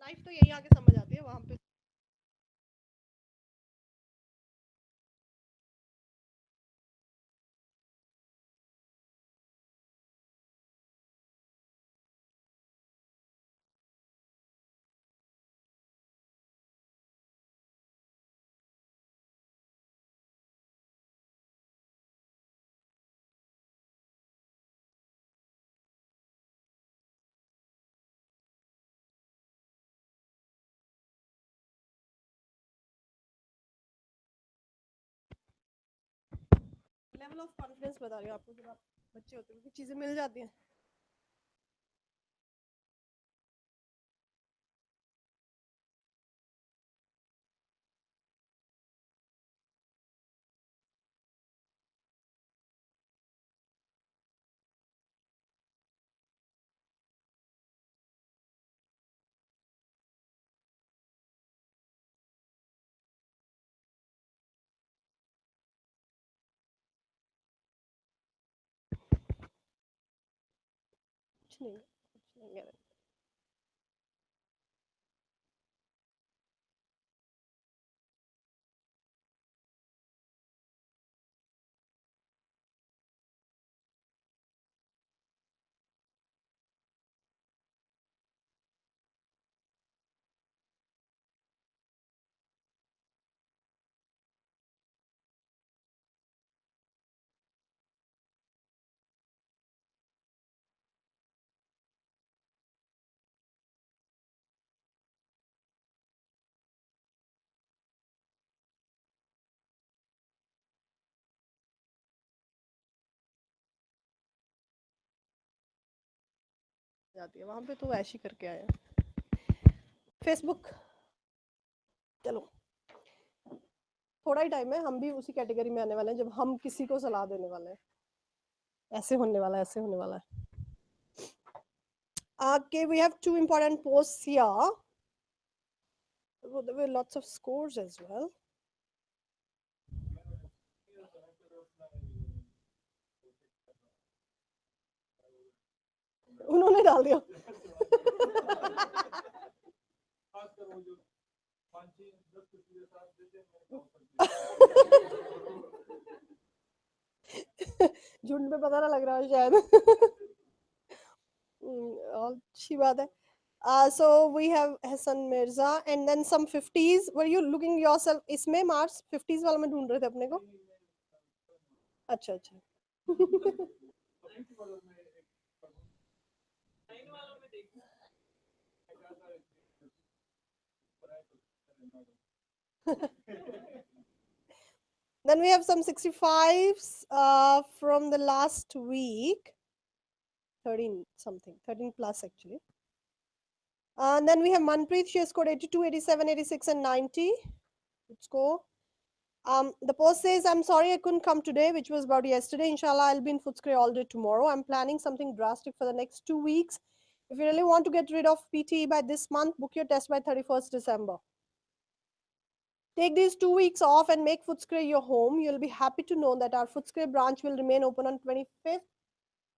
Life तो यही आके समझ आती है वहां पे। लेवल ऑफ कॉन्फिडेंस बता रही हूँ आपको, जब आप बच्चे होते हैं चीजें मिल जाती हैं। कुछ नहीं, कुछ नहीं है। जाती है वहां पे तो ऐश ही करके आए हैं। फेसबुक, चलो थोड़ा ही टाइम है, हम भी उसी कैटेगरी में आने वाले हैं जब हम किसी को सलाह देने वाले हैं ऐसे होने वाला है, ऐसे होने वाला है। Okay, we have two important posts here. There were lots of scores as well. उन्होंने डाल दिया। झुंड में पता ना लग रहा है शायद। अच्छी बात है। So we have Hassan Mirza and then some 50s. Were you looking yourself इसमें मार्क्स 50s वाला में ढूंढ रहे थे अपने को? अच्छा अच्छा। Then we have some 65s from the last week. 13 something, 13 plus actually. And then we have Manpreet, she has scored 82, 87, 86 and 90. Good score. The post says, I'm sorry I couldn't come today, which was about yesterday. Inshallah, I'll be in Footscray all day tomorrow. I'm planning something drastic for the next 2 weeks. If you really want to get rid of PTE by this month, book your test by 31st December. Take these 2 weeks off and make Footscray your home. You'll be happy to know that our Footscray branch will remain open on 25th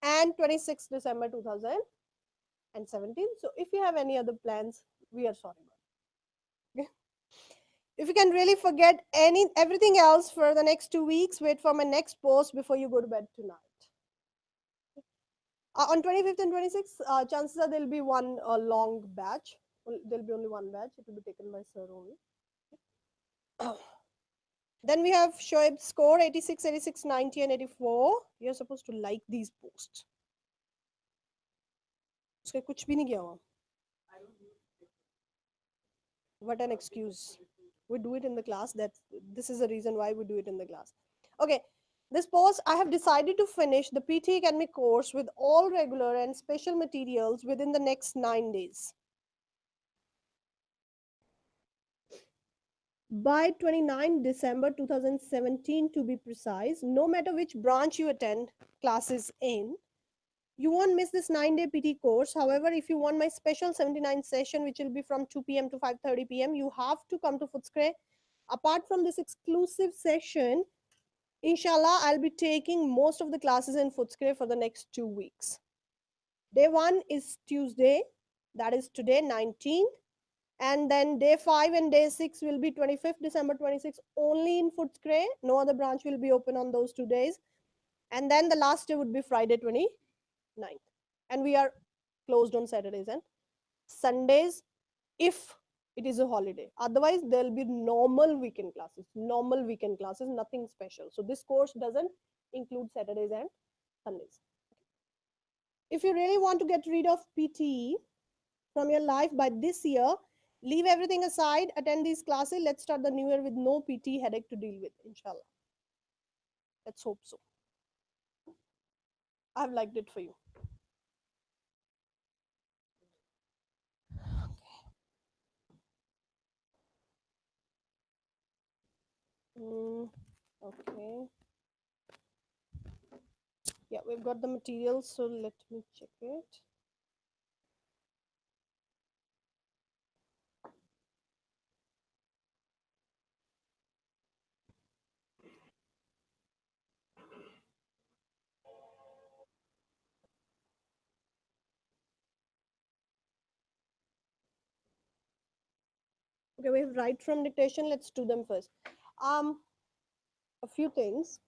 and 26th December 2017. So if you have any other plans, we are sorry about it. If you can really forget everything else for the next 2 weeks, wait for my next post before you go to bed tonight. On 25th and 26th, chances are there'll be one long batch. There'll be only one batch. It will be taken by sir only. Then we have Shoaib's score 86, 86, 90 and 84. You're supposed to like these posts. उसके कुछ भी नहीं किया हुआ. What an excuse. We do it in the class. This is the reason why we do it in the class. Okay. This post, I have decided to finish the PT Academy course with all regular and special materials within the next 9 days. By 29 December 2017 to be precise, no matter which branch you attend classes in, you won't miss this 9-day PT course. However, if you want my special 79 session, which will be from 2 p.m. to 5:30 p.m., you have to come to Footscray. Apart from this exclusive session, inshallah, I'll be taking most of the classes in Footscray for the next 2 weeks. Day 1 is Tuesday, that is today, 19th. And then day 5 and day 6 will be 25th December 26 only in Footscray. No other branch will be open on those 2 days. And then the last day would be Friday 29th. And we are closed on Saturdays and Sundays if it is a holiday. Otherwise, there'll be normal weekend classes, nothing special. So this course doesn't include Saturdays and Sundays. If you really want to get rid of PTE from your life by this year, leave everything aside, attend these classes. Let's start the new year with no PT headache to deal with, inshallah. Let's hope so. I've liked it for you. Okay. Yeah, we've got the materials, so let me check it. Okay, we have right from dictation. Let's do them first. Um, a few things.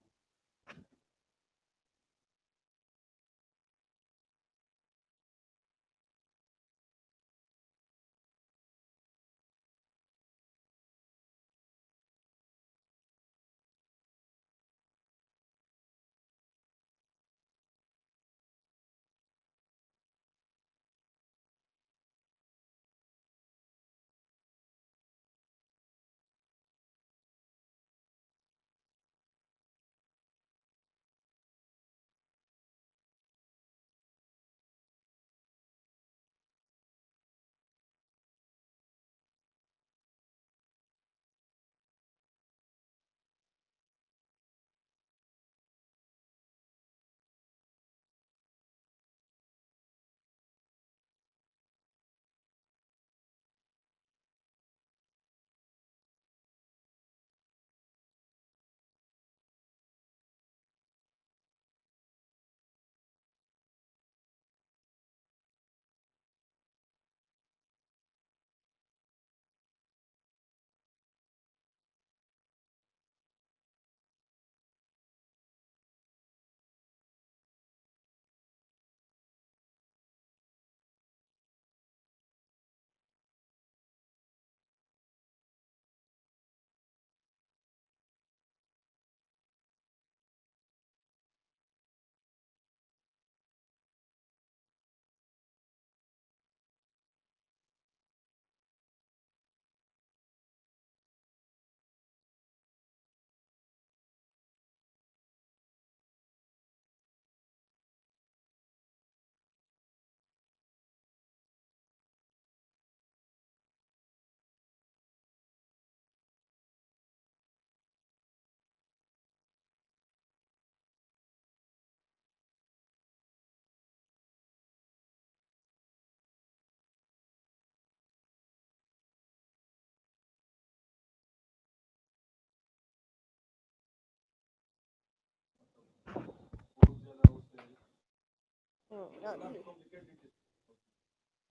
Yeah,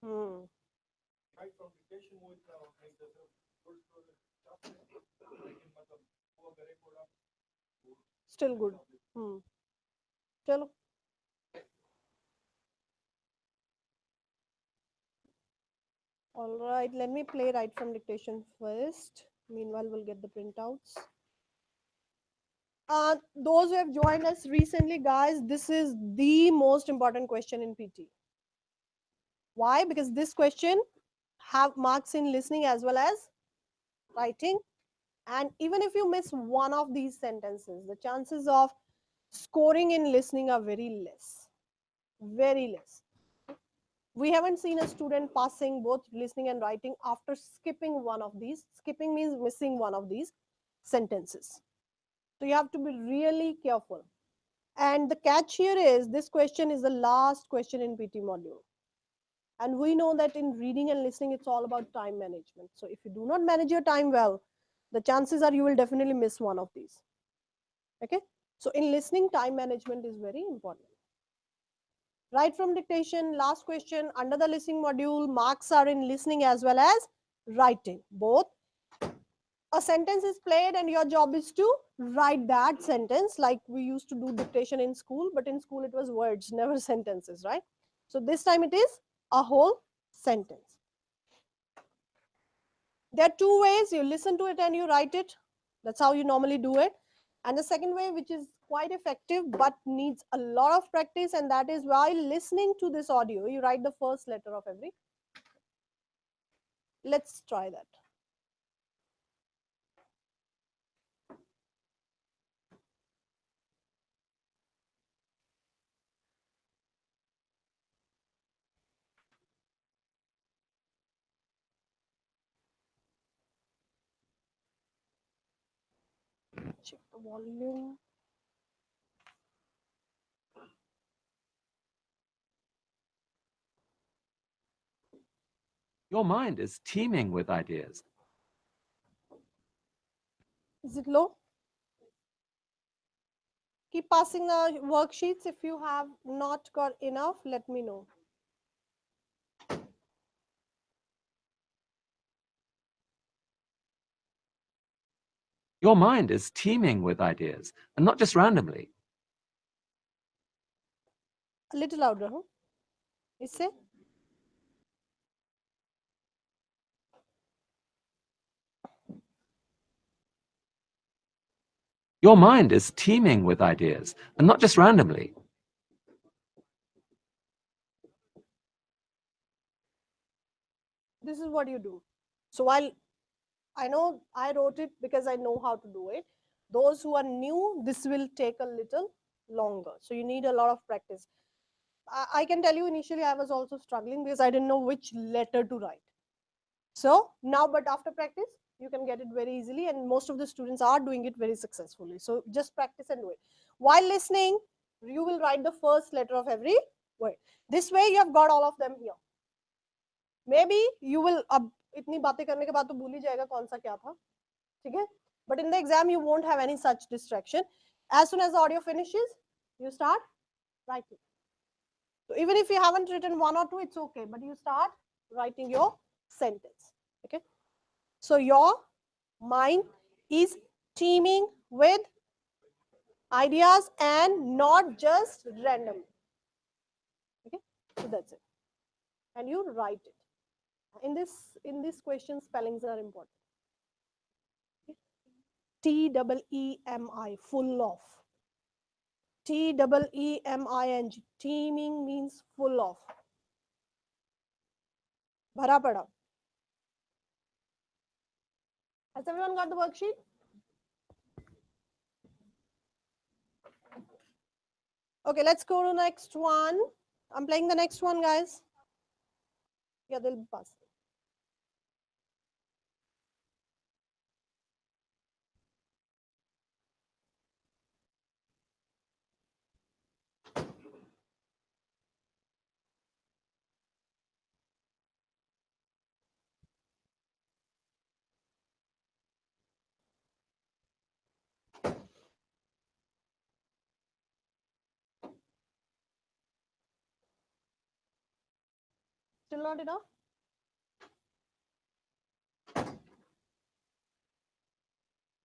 Hmm. Still good. Hmm. Chalo. All right, let me play right from dictation first. Meanwhile, we'll get the printouts. Those who have joined us recently, guys, this is the most important question in PT. Why? Because this question have marks in listening as well as writing. And even if you miss one of these sentences, the chances of scoring in listening are very less. Very less. We haven't seen a student passing both listening and writing after skipping one of these. Skipping means missing one of these sentences. So you have to be really careful. And the catch here is this question is the last question in PT module. And we know that in reading and listening, it's all about time management. So if you do not manage your time well, the chances are you will definitely miss one of these. Okay? So in listening, time management is very important. Right from dictation, last question, under the listening module, marks are in listening as well as writing. Both. A sentence is played and your job is to write that sentence, like we used to do dictation in school, but in school it was words, never sentences, right? So this time it is a whole sentence. There are two ways: you listen to it and you write it. That's how you normally do it. And the second way, which is quite effective but needs a lot of practice, and that is while listening to this audio, you write the first letter of every. Let's try that. Check the volume. Your mind is teeming with ideas. Is it low? Keep passing the worksheets. If you have not got enough, let me know. Your mind is teeming with ideas, and not just randomly. A little louder, huh? इससे? Your mind is teeming with ideas, and not just randomly. This is what you do. So while I know I wrote it because I know how to do it, those who are new, this will take a little longer. So you need a lot of practice. I can tell you, initially I was also struggling because I didn't know which letter to write. So now, but after practice, you can get it very easily, and most of the students are doing it very successfully. So just practice and do it. While listening, you will write the first letter of every word. This way, you have got all of them here. Maybe you will, अब इतनी बातें करने के बाद तो भूल ही जाएगा कौन सा क्या था, ठीक है? But in the exam, you won't have any such distraction. As soon as the audio finishes, you start writing. So even if you haven't written one or two, it's okay, but you start writing your sentence. Okay. So your mind is teeming with ideas and not just random. Okay. So that's it. And you write it. In this question, spellings are important. Okay. T-E-E-M-I, full of. Teeming, teeming means full of. Bhara pada. Has everyone got the worksheet? Okay, let's go to next one. I'm playing the next one, guys. Yeah, they'll pass. Still not enough?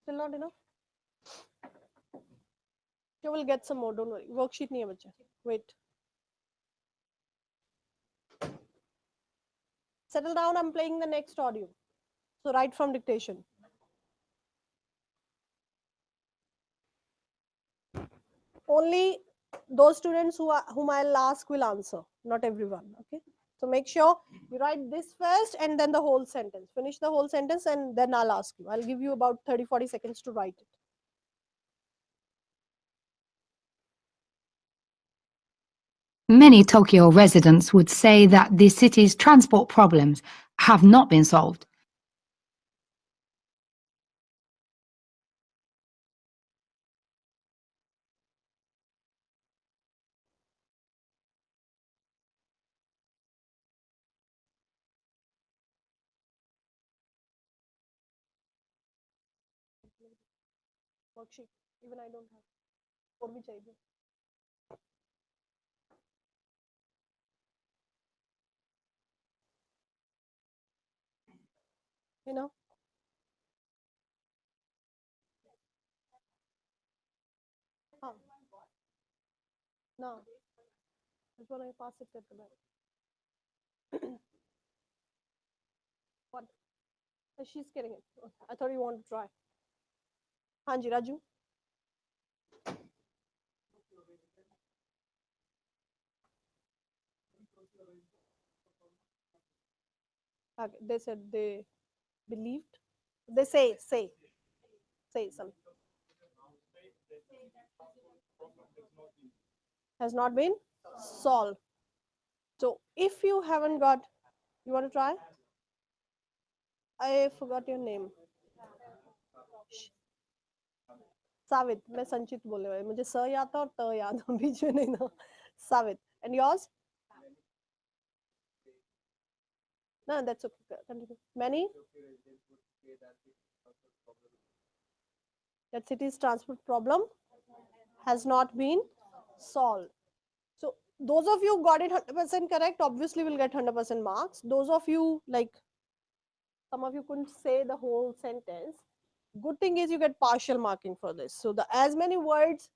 Still not enough? You will get some more, don't worry. Worksheet nahi hai bache. Wait. Settle down, I'm playing the next audio. So write from dictation. Only those students whom I'll ask will answer, not everyone. Okay. So make sure you write this first and then the whole sentence. Finish the whole sentence and then I'll ask you. I'll give you about 30-40 seconds to write it. Many Tokyo residents would say that the city's transport problems have not been solved. Worksheet. Even I don't have. और भी चाहिए. you know. हाँ ना this one I pass it to the what she's getting it. I thought you want to try. हाँ जी Raju. Okay, they said they believed. They say something. Has not been solved. So if you haven't got, you want to try? I forgot your name. सावित. मैं संचित बोलने वाली. मुझे स याद था और त याद था बीच में नहीं था. सावित. And yours? No, that's okay. Continue. Many? That city's transport problem has not been solved. So those of you who got it 100% correct, obviously will get 100% marks. Those of you, like, some of you couldn't say the whole sentence. Good thing is you get partial marking for this. So the as many words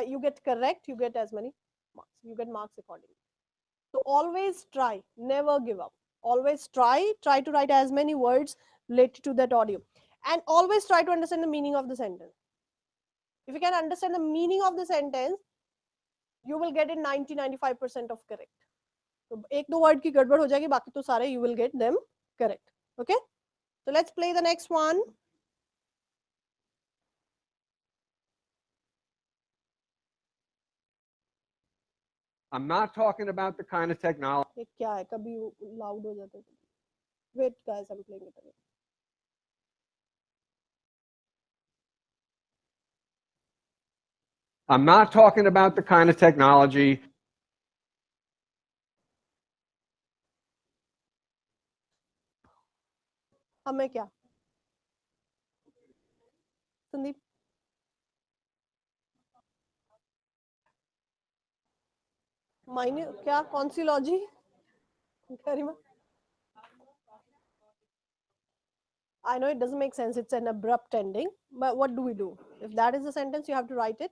you get correct, you get as many marks. You get marks accordingly. So always try, never give up. Always try to write as many words related to that audio. And always try to understand the meaning of the sentence. If you can understand the meaning of the sentence, you will get it 90-95% of correct. So एक दो word की गड़बड़ हो जाएगी, बाकी तो सारे you will get them correct. Okay? So let's play the next one. I'm not talking about the kind of technology. ये क्या है? कभी loud हो जाता है. Wait guys, I'm playing it again. I'm not talking about the kind of technology. हमें क्या? संदीप. मायने क्या? कौन सी logy? I know it doesn't make sense. It's an abrupt ending. But what do we do? If that is the sentence, you have to write it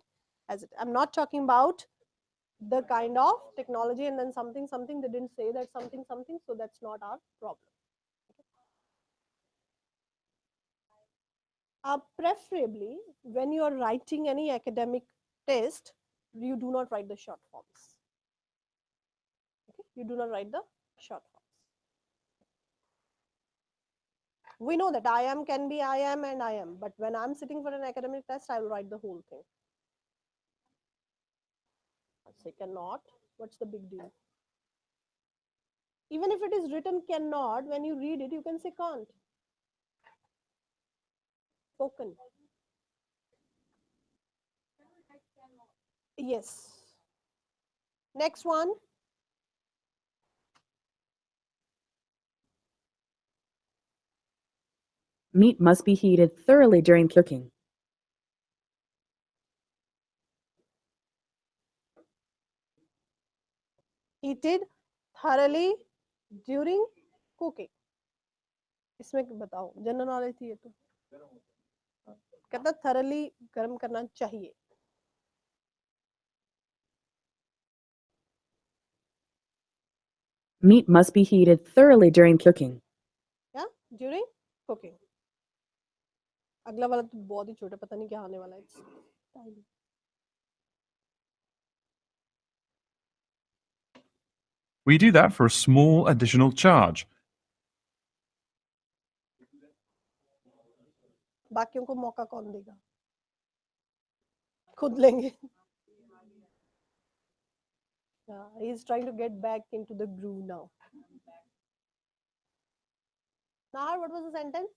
as it. I'm not talking about the kind of technology and then something. They didn't say that something. So that's not our problem. Preferably, when you are writing any academic test, you do not write the short forms. Okay? You do not write the short forms. We know that I am can be I am and I am, but when I'm sitting for an academic test, I will write the whole thing. I say cannot. What's the big deal? Even if it is written cannot, when you read it, you can say can't. Spoken. Yes. Next one. Meat must be heated thoroughly during cooking. Heated thoroughly during cooking. इसमें बताओ, general knowledge थी ये तो. कहता thoroughly गर्म करना चाहिए. Meat must be heated thoroughly during cooking. Yeah, during cooking. अगला वाला तो बहुत ही छोटा, पता नहीं क्या आने वाला है. We do that for a small additional charge. बाकियों को मौका कौन देगा? खुद लेंगे. Yeah, he's trying to get back into the groove now. Now, what was the sentence?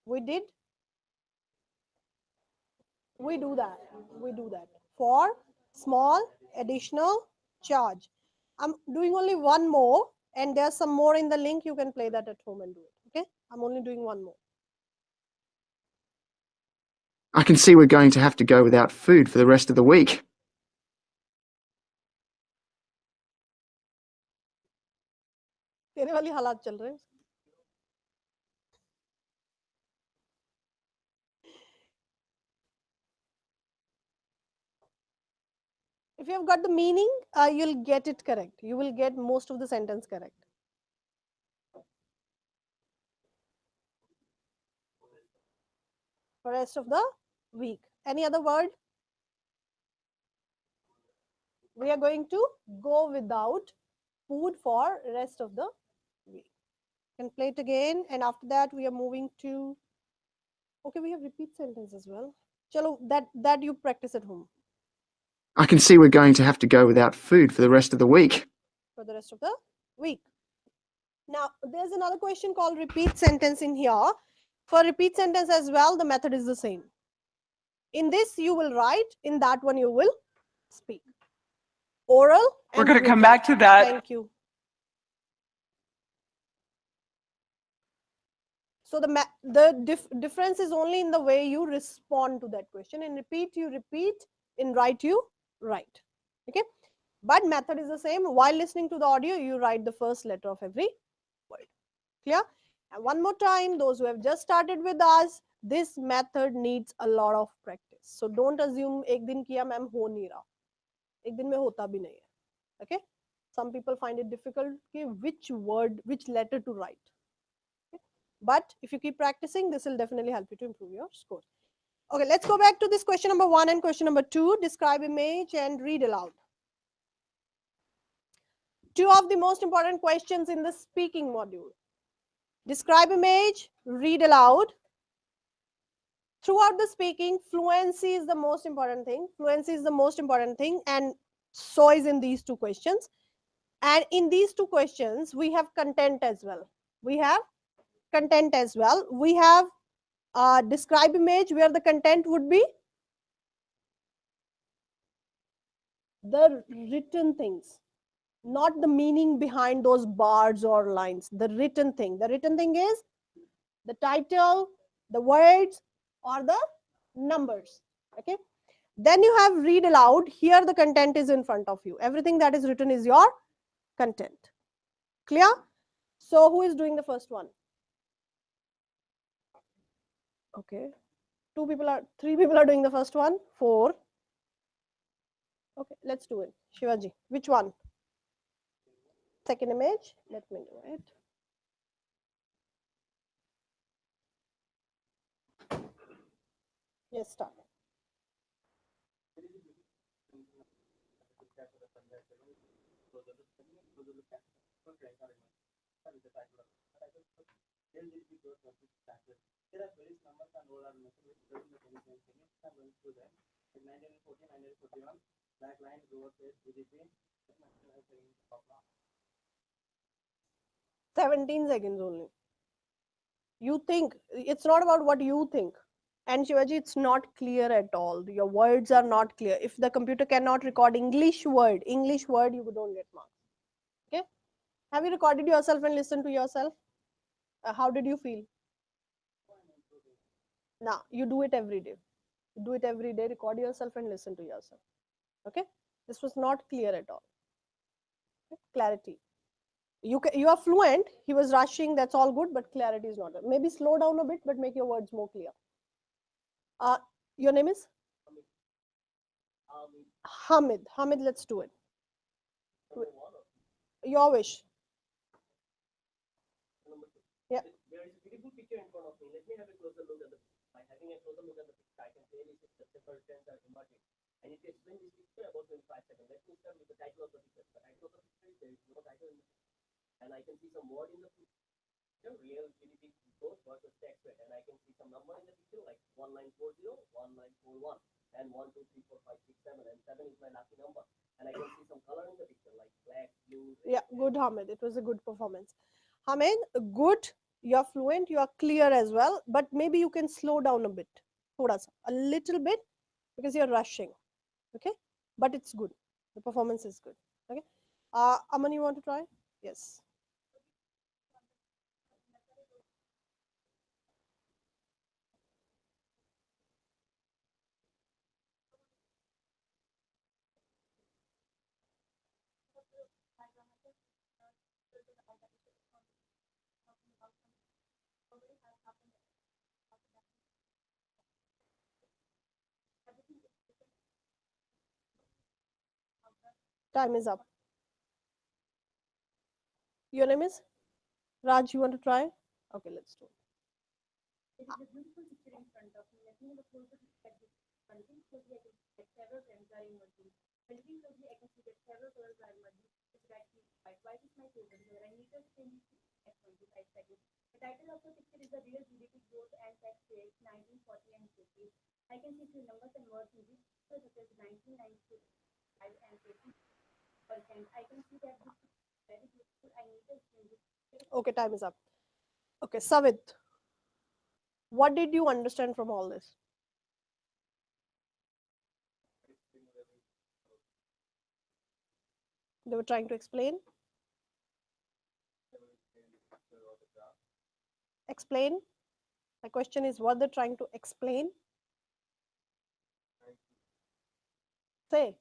We did. We do that. For small additional charge. I'm doing only one more, and there's some more in the link. You can play that at home and do it. Okay? I'm only doing one more. I can see we're going to have to go without food for the rest of the week. तेरे वाली हालात चल रहे हैं. If you have got the meaning, you'll get it correct. You will get most of the sentence correct. For rest of the week. Any other word? We are going to go without food for rest of the week. Can play it again, and after that we are moving to. Okay, we have repeat sentence as well. Chalo, that you practice at home I can see we're going to have to go without food for the rest of the week. for the rest of the week. Now, there's another question called repeat sentence in here. For repeat sentence as well, the method is the same. In this, you will write. In that one, you will speak. Oral. We're and going to come written. back to that. Thank you. So the difference is only in the way you respond to that question. In repeat, you repeat. In write, you write. Okay. But method is the same. While listening to the audio, you write the first letter of every word. Clear? And one more time, those who have just started with us, this method needs a lot of practice. So don't assume एक दिन किया ma'am हो नहीं रहा. एक दिन में होता भी नहीं है. Okay? Some people find it difficult which word, which letter to write. Okay? But if you keep practicing, this will definitely help you to improve your score. Okay, let's go back to this question number 1 and question number 2. Describe image and read aloud. Two of the most important questions in the speaking module. Describe image, read aloud. Throughout the speaking, fluency is the most important thing. Fluency is the most important thing, and so is in these two questions. And in these two questions, we have content as well. We have content as well. We have describe image where the content would be the written things, not the meaning behind those bars or lines. The written thing. The written thing is the title, the words, or the numbers. Okay. Then you have read aloud. Here the content is in front of you. Everything that is written is your content. Clear? So who is doing the first one? Okay. Three people are doing the first one. 4. Okay, let's do it. Shivaji, which one? Second image. Let me do it. Yes, start. "17 seconds only. You think it's not about what you think. And Shivaji, it's not clear at all. Your words are not clear. If the computer cannot record English word, you don't get marks. Okay? Have you recorded yourself and listened to yourself? How did you feel? Now, you do it every day. You do it every day, record yourself and listen to yourself. Okay? This was not clear at all. Okay? Clarity. You are fluent. He was rushing. That's all good, but clarity is not there. Maybe slow down a bit, but make your words more clear. Your name is? Hamid. Hamid, let's do it. Your wish. Yeah. There is a beautiful picture in front of me. Let me have a closer look at the. By having a closer look at the picture, I can clearly see the separate trends are emerging. I need to explain this picture about 25 seconds. Let me start with the title of the picture. The title of the picture is there is no title in the picture, and I can see some word in the picture. Real GDP growth versus tax rate, and I can see some number in the picture like 1940, 1941, and 1, 2, 3, 4, 5, 6, 7, and 7 is my lucky number. And I can see some color in the picture like black, blue. Yeah, good, Hamid. It was a good performance. Hamid, good. You're fluent. You are clear as well. But maybe you can slow down a bit. A little bit, because you're rushing. Okay? But it's good. The performance is good. Okay? Aman, you want to try? Yes. Time is up. Your name is? Raj, you want to try? Okay, let's do it. It is a beautiful picture in front of me. Let me have a closer look at this. Looking closely, I can see that several trends are emerging. Looking closely, I can see that several colors are emerging. It's red, pink, white. White is my favorite color. I need to explain this at 25 seconds. The title of the picture is The Real GDP Growth and Tax Rates 1940 and 50. I can see few numbers emerge in this picture, such as 1995 and 50%. I can see that this is very beautiful. I need to explain this. Okay, time is up. Okay, Savit, what did you understand from all this? They were trying to explain. Explain. My question is, what they're trying to explain? Say.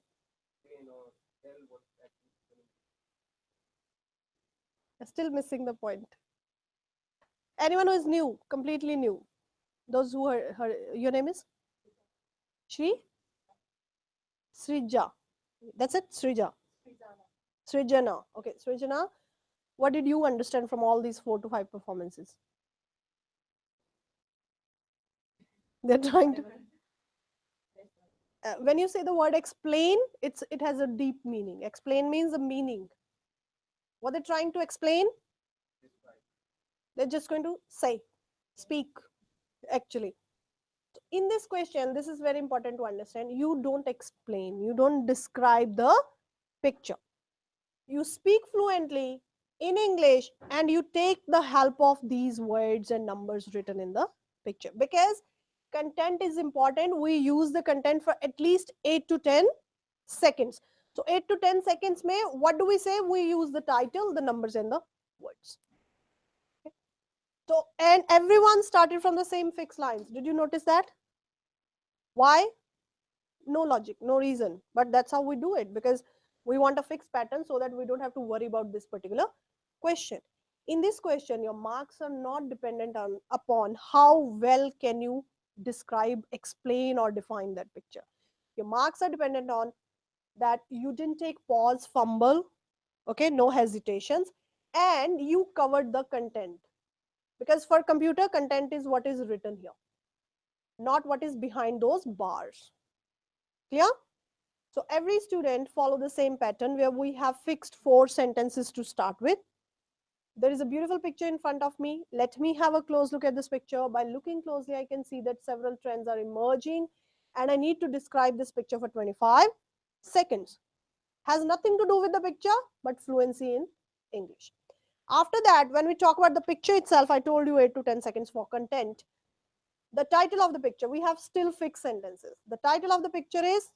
I'm still missing the point. Anyone who is new, completely new. Those who are, your name is? Shri? Srija. That's it? Srija. Srijana. Okay, Srijana, what did you understand from all these 4 to 5 performances? They're trying to. When you say the word explain, it has a deep meaning. Explain means the meaning. What they're trying to explain? They're just going to say, speak, actually. In this question, this is very important to understand. You don't explain, you don't describe the picture. You speak fluently in English and you take the help of these words and numbers written in the picture. Because content is important, we use the content for at least 8 to 10 seconds. So 8 to 10 seconds mein, what do we say? We use the title, the numbers and the words. Okay. So, and everyone started from the same fixed lines. Did you notice that? Why? No logic, no reason, but that's how we do it, because we want a fixed pattern so that we don't have to worry about this particular question. In this question, your marks are not dependent upon how well can you describe, explain or define that picture. Your marks are dependent on that you didn't take pause, fumble, okay, no hesitations, and you covered the content. Because for computer, content is what is written here, not what is behind those bars. Clear? So every student follow the same pattern where we have fixed 4 sentences to start with. There is a beautiful picture in front of me. Let me have a close look at this picture. By looking closely, I can see that several trends are emerging and I need to describe this picture for 25 seconds. Has nothing to do with the picture, but fluency in English. After that, when we talk about the picture itself, I told you 8 to 10 seconds for content. The title of the picture, we have still fixed sentences. The title of the picture is,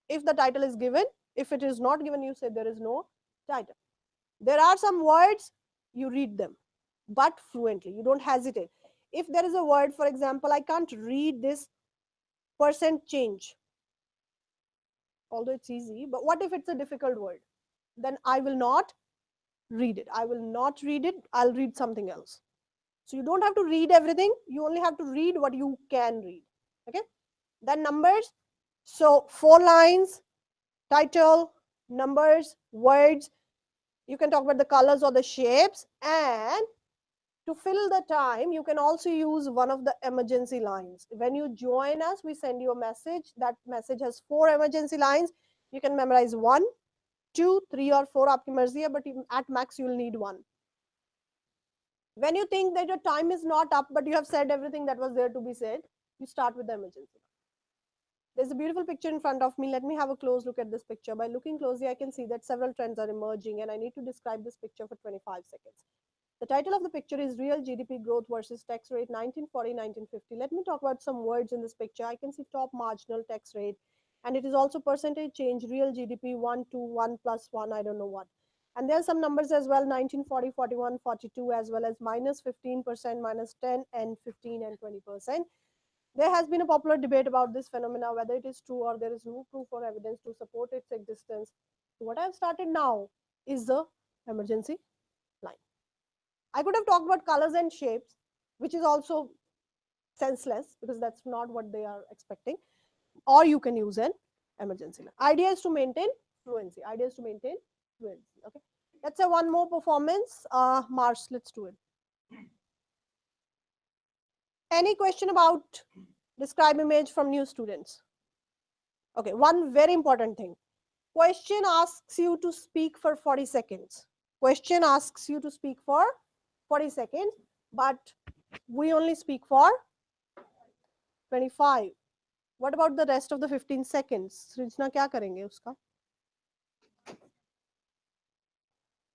if the title is given, if it is not given, you say there is no title. There are some words, you read them, but fluently, you don't hesitate. If there is a word, for example, I can't read this percent change, although it's easy, but what if it's a difficult word? Then I will not read it. I will not read it. I'll read something else. So you don't have to read everything. You only have to read what you can read. Okay. Then numbers. So 4 lines, title, numbers, words. You can talk about the colors or the shapes. And to fill the time, you can also use one of the emergency lines. When you join us, we send you a message. That message has 4 emergency lines. You can memorize 1, 2, 3 or 4, aapki marzi hai, but at max you will need 1. When you think that your time is not up, but you have said everything that was there to be said, you start with the emergency. There's a beautiful picture in front of me. Let me have a close look at this picture. By looking closely, I can see that several trends are emerging and I need to describe this picture for 25 seconds. The title of the picture is Real GDP Growth versus Tax Rate 1940-1950. Let me talk about some words in this picture. I can see top marginal tax rate, and it is also percentage change, real GDP 1 to 1 plus 1, I don't know what. And there are some numbers as well, 1940, 41, 42, as well as minus 15%, minus 10 and 15 and 20%. There has been a popular debate about this phenomena, whether it is true or there is no proof or evidence to support its existence. So what I have started now is the emergency line. I could have talked about colors and shapes, which is also senseless because that's not what they are expecting. Or you can use an emergency line. Idea is to maintain fluency. Idea is to maintain fluency. Okay. Let's say one more performance. Mars, let's do it. Any question about describe image from new students? Okay, one very important thing. Question asks you to speak for 40 seconds. Question asks you to speak for 40 seconds, but we only speak for 25. What about the rest of the 15 seconds? सृजना क्या करेंगे उसका?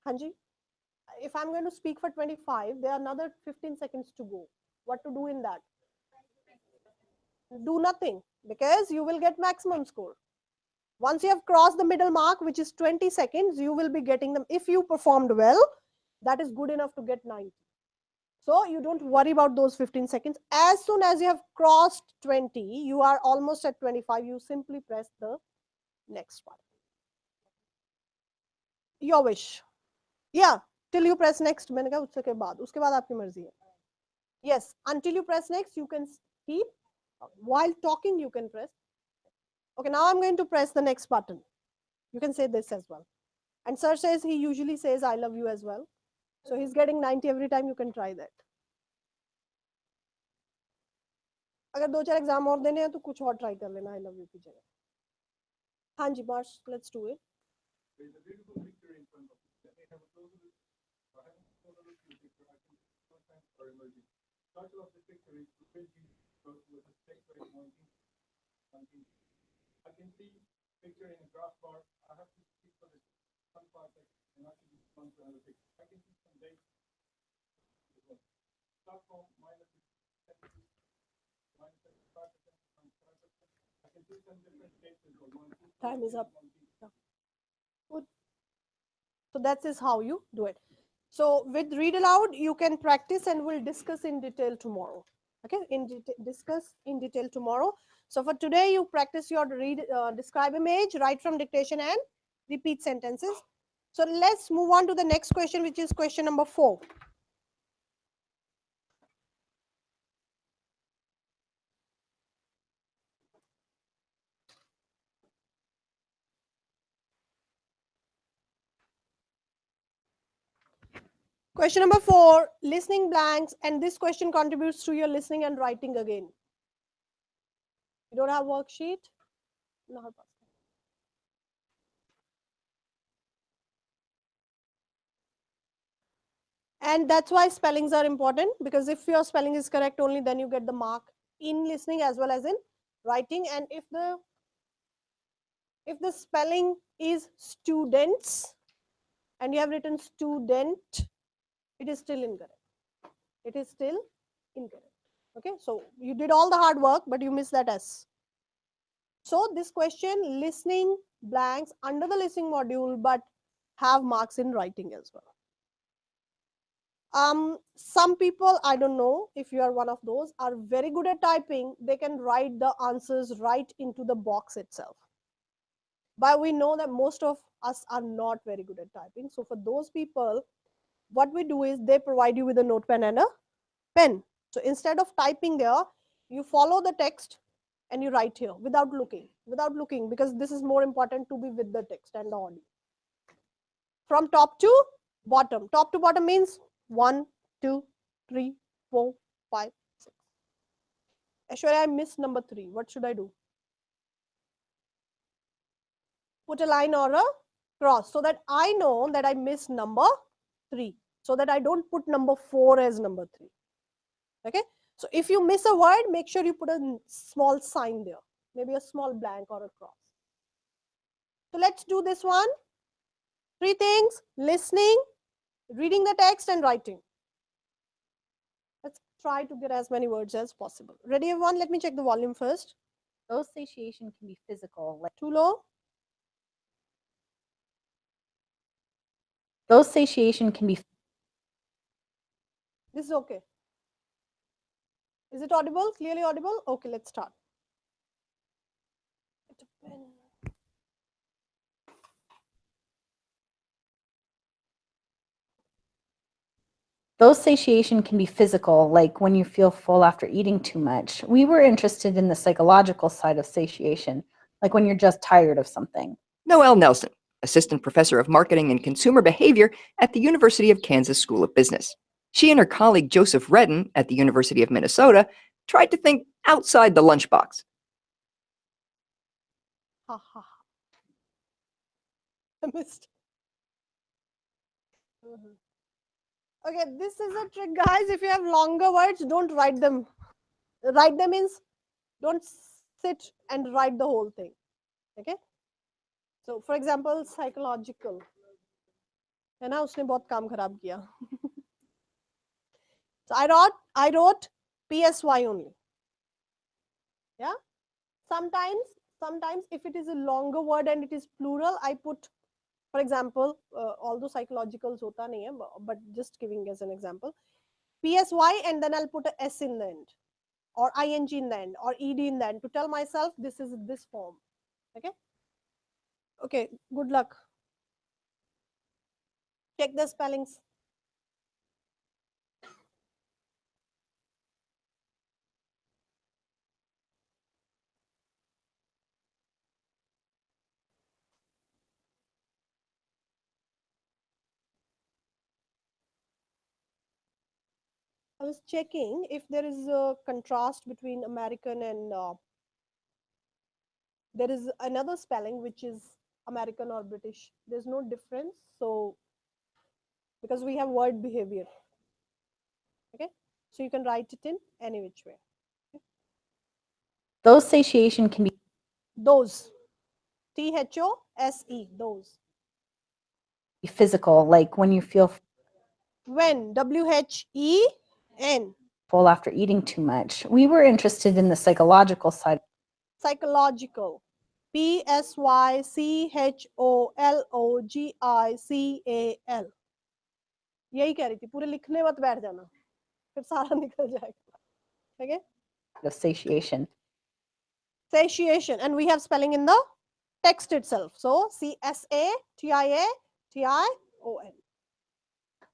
हाँ जी. If I'm going to speak for 25, there are another 15 seconds to go. What to do in that? Do nothing, because you will get maximum score. Once you have crossed the middle mark, which is 20 seconds, you will be getting them. If you performed well, that is good enough to get 90. So you don't worry about those 15 seconds. As soon as you have crossed 20, you are almost at 25, you simply press the next part. Your wish. Yeah, till you press next. मैंने कहा उसके बाद आपकी मर्जी है. Yes, until you press next, you can keep. While talking, you can press. Okay, now I'm going to press the next button. You can say this as well. And sir says he usually says I love you as well. So he's getting 90 every time. You can try that. अगर 2-4 exam और देने हैं तो कुछ और try कर लेना I love you की जगह. हाँ जी Marsh, let's do it. I can see picture in a graph bar. I have to speak for this one part and I can respond to another picture. I can see some dates. Platform minus 75%. I can see some different cases for one. Time is up. Good. So that is how you do it. So with read aloud, you can practice and we'll discuss in detail tomorrow. Okay, discuss in detail tomorrow. So for today, you practice your describe image, write from dictation and repeat sentences. So let's move on to the next question, which is question number 4. Question number 4, listening blanks, and this question contributes to your listening and writing again. You don't have worksheet? No. And that's why spellings are important, because if your spelling is correct, only then you get the mark in listening as well as in writing. And if the spelling is students and you have written student, it is still incorrect. It is still incorrect. Okay, so you did all the hard work, but you missed that S. So this question, listening blanks under the listening module, but have marks in writing as well. Some people, I don't know if you are one of those, are very good at typing. They can write the answers right into the box itself. But we know that most of us are not very good at typing. So for those people, what we do is they provide you with a notepad and a pen. So instead of typing there, you follow the text and you write here without looking, because this is more important to be with the text and the audio. From top to bottom. Top to bottom means 1, 2, 3, 4, 5, 6. Aishwarya, I missed number 3. What should I do? Put a line or a cross so that I know that I missed number 3, so that I don't put number 4 as number 3. Okay, so if you miss a word, make sure you put a small sign there, maybe a small blank or a cross. So let's do this one. 3 things: listening, reading the text, and writing. Let's try to get as many words as possible. Ready, everyone? Let me check the volume first. Though satiation can be physical, like Too low? though satiation can be. This is okay. Is it audible? Clearly audible? Okay, let's start. Though satiation can be physical, like when you feel full after eating too much, we were interested in the psychological side of satiation, like when you're just tired of something. Noelle Nelson, assistant professor of marketing and consumer behavior at the University of Kansas School of Business. She and her colleague Joseph Redden at the University of Minnesota tried to think outside the lunchbox. Ha ha ha. I missed. Okay, this is a trick, guys. If you have longer words, don't write them. Write them means don't sit and write the whole thing. Okay. So, for example, psychological. है ना, उसने बहुत काम खराब किया. So I wrote PSY only. Yeah. Sometimes if it is a longer word and it is plural, I put, for example, although psychologicals hota nahi hai, but just giving as an example, PSY and then I'll put a S in the end, or ING in the end, or ED in the end to tell myself this is this form. Okay. Okay. Good luck. Check the spellings. I was checking if there is a contrast between American and there is another spelling which is American or British. There's no difference. So, because we have word behavior. Okay. So you can write it in any which way. Those satiation can be Those. THOSE. Those. physical, like when you feel When. WHEN. full after eating too much. We were interested in the psychological side. Psychological. PSYCHOLOGICAL. यही कह रही थी, पूरे लिखने मत बैठ जाना, फिर सारा निकल जाएगा. Okay. The satiation. Satiation, and we have spelling in the text itself. So CSATIATION.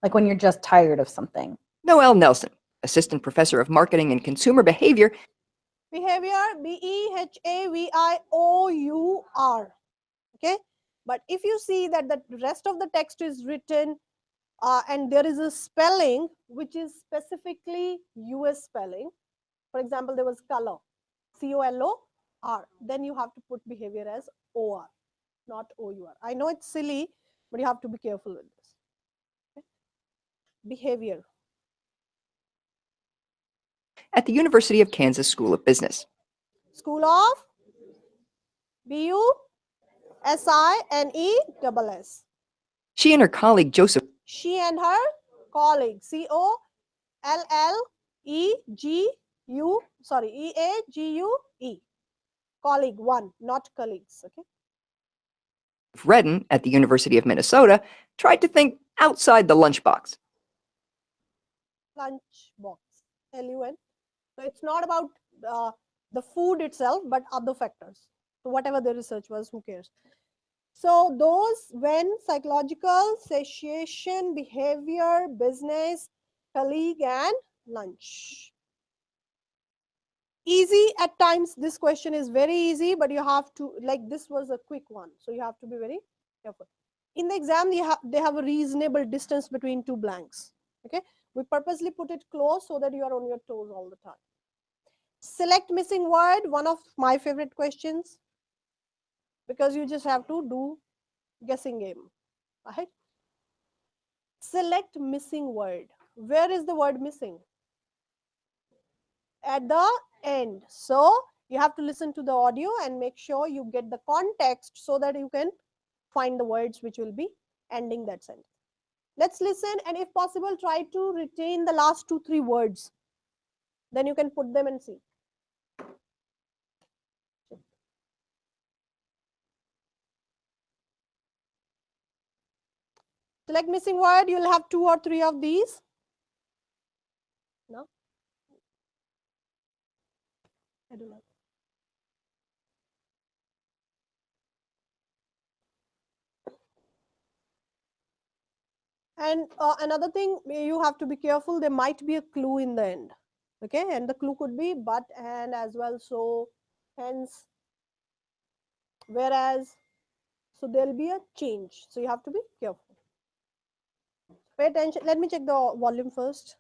Like when you're just tired of something. Noelle Nelson, assistant professor of marketing and consumer behavior. Behavior, BEHAVIOUR. Okay. But if you see that the rest of the text is written and there is a spelling which is specifically US spelling, for example, there was color, COLOR, then you have to put behavior as OR, not OUR. I know it's silly, but you have to be careful with this. Okay. Behavior. At the University of Kansas School of Business. School of BUSINESS. She and her colleague Joseph. She and her colleague, EAGUE. Colleague, one, not colleagues. Okay. Redden at the University of Minnesota tried to think outside the lunchbox. Lunchbox, LUN. So it's not about the food itself, but other factors. So whatever the research was, who cares? So those when psychological, satiation, behavior, business, colleague, and lunch. Easy at times. This question is very easy, but you have to, like, this was a quick one, so you have to be very careful. In the exam, they have a reasonable distance between two blanks. Okay, we purposely put it close so that you are on your toes all the time. Select missing word, one of my favorite questions, because you just have to do guessing game, right? Select missing word. Where is the word missing? At the end. So you have to listen to the audio and make sure you get the context so that you can find the words which will be ending that sentence. Let's listen, and if possible, try to retain the last 2-3 words. Then you can put them and see. Select missing word, you'll have 2 or 3 of these. No? I don't know. And another thing, you have to be careful, there might be a clue in the end. Okay, and the clue could be but, and, as well, so, hence, whereas. So there'll be a change. So you have to be careful. Pay attention. Let me check the volume first.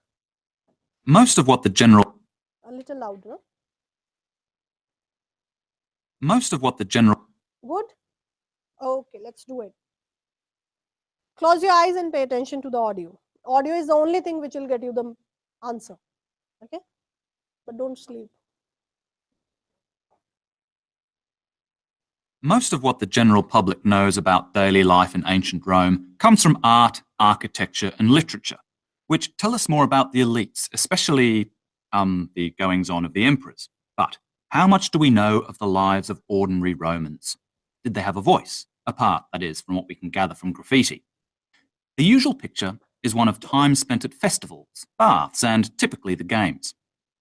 Most of what the general A little louder. Most of what the general Good? Okay, let's do it. Close your eyes and pay attention to the audio. Audio is the only thing which will get you the answer. Okay? But don't sleep. Most of what the general public knows about daily life in ancient Rome comes from art, architecture, and literature, which tell us more about the elites, especially the goings-on of the emperors. But how much do we know of the lives of ordinary Romans? Did they have a voice? Apart, that is, from what we can gather from graffiti. The usual picture is one of time spent at festivals, baths, and typically the games.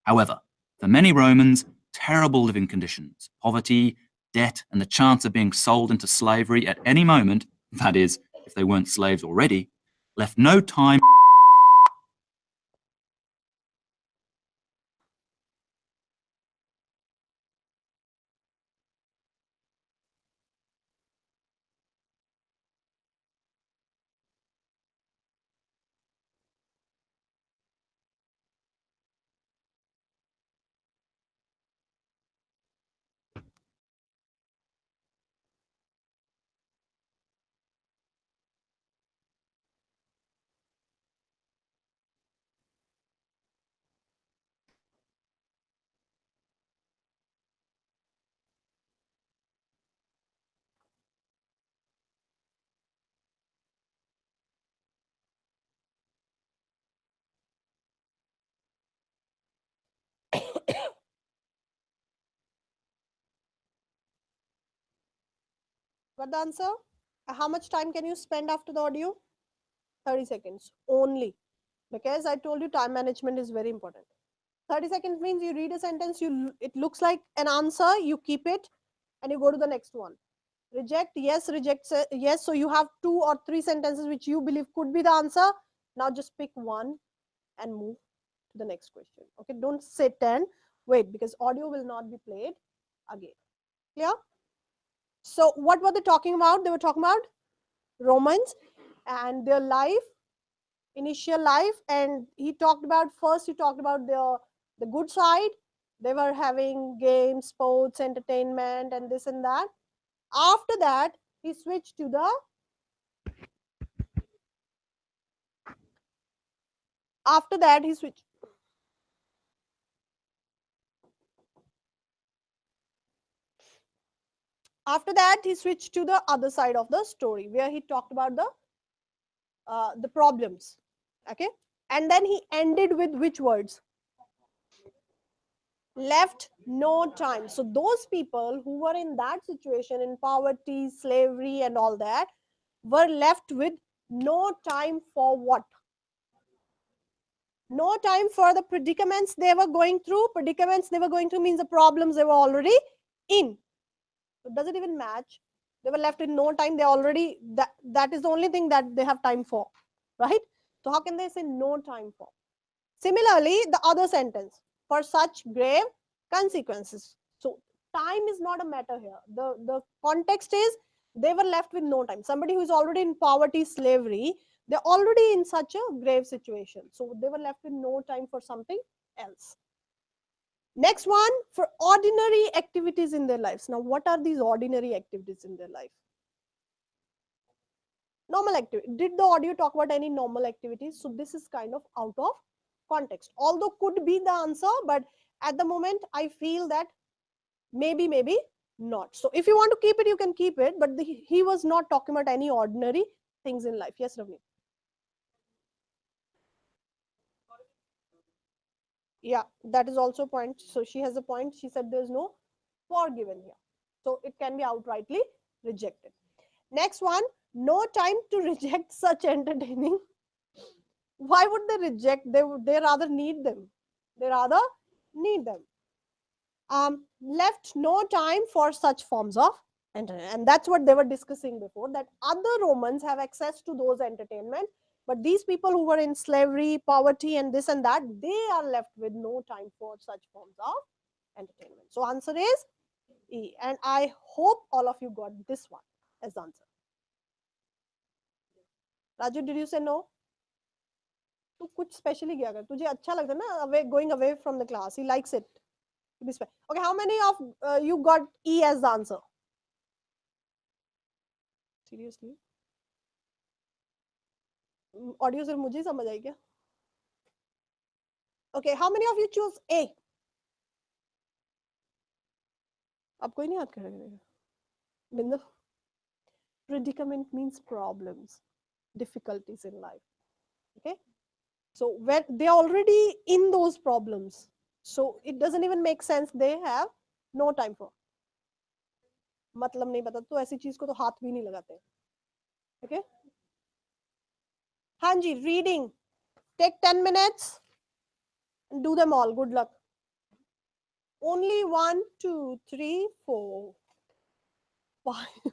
However, for many Romans, terrible living conditions, poverty, debt, and the chance of being sold into slavery at any moment, that is, if they weren't slaves already, left no time. Got the answer? How much time can you spend after the audio? 30 seconds only. Because I told you time management is very important. 30 seconds means you read a sentence, it looks like an answer, you keep it and you go to the next one. Reject, yes, reject, yes. So you have 2 or 3 sentences which you believe could be the answer. Now just pick one and move to the next question. Okay, don't sit and wait because audio will not be played again. Clear? So what were they talking about? They were talking about Romans and their life, initial life, and he talked about the good side. They were having games, sports, entertainment, and this and that. After that, he switched to the after that he switched after that he switched to the other side of the story where he talked about the problems. Okay, and then he ended with which words? Left no time. So those people who were in that situation, in poverty, slavery, and all that, were left with no time for what? No time for the predicaments they were going through. Predicaments they were going through means the problems they were already in. So does it even match? They were left with no time. They already that is the only thing that they have time for, right? So how can they say no time for? Similarly, the other sentence, for such grave consequences. So time is not a matter here. The context is they were left with no time. Somebody who is already in poverty, slavery, they're already in such a grave situation. So they were left with no time for something else. Next one, for ordinary activities in their lives. Now, what are these ordinary activities in their life? Normal activity. Did the audio talk about any normal activities? So this is kind of out of context. Although could be the answer, but at the moment, I feel that maybe not. So if you want to keep it, you can keep it. But he was not talking about any ordinary things in life. Yes, Ravni? Yeah, that is also a point. So she has a point. She said there's no forgiven here. So it can be outrightly rejected. Next one, no time to reject such entertaining. Why would they reject? They rather need them. They rather need them. Left no time for such forms of entertainment. And that's what they were discussing before, that other Romans have access to those entertainment, but these people who were in slavery, poverty, and this and that, they are left with no time for such forms of entertainment. So answer is E. And I hope all of you got this one as answer. Raju, did you say no? तू कुछ specially किया कर, तुझे अच्छा लगता है ना away going away from the class, he likes it. Okay, how many of you got E as the answer? Seriously? Audio सिर्फ मुझे ही समझ आई क्या? Okay, how many of you choose A? अब कोई नहीं हाथ खड़ा करेगा. बिंदु. Predicament means problems, difficulties in life. Okay, so when they are already in those problems, so it doesn't even make sense they have no time for. मतलब नहीं पता तो ऐसी चीज को तो हाथ भी नहीं लगाते. Okay, हाँ जी, reading, take 10 minutes, do them all. Good luck. Only 1, 2, 3, 4, 5.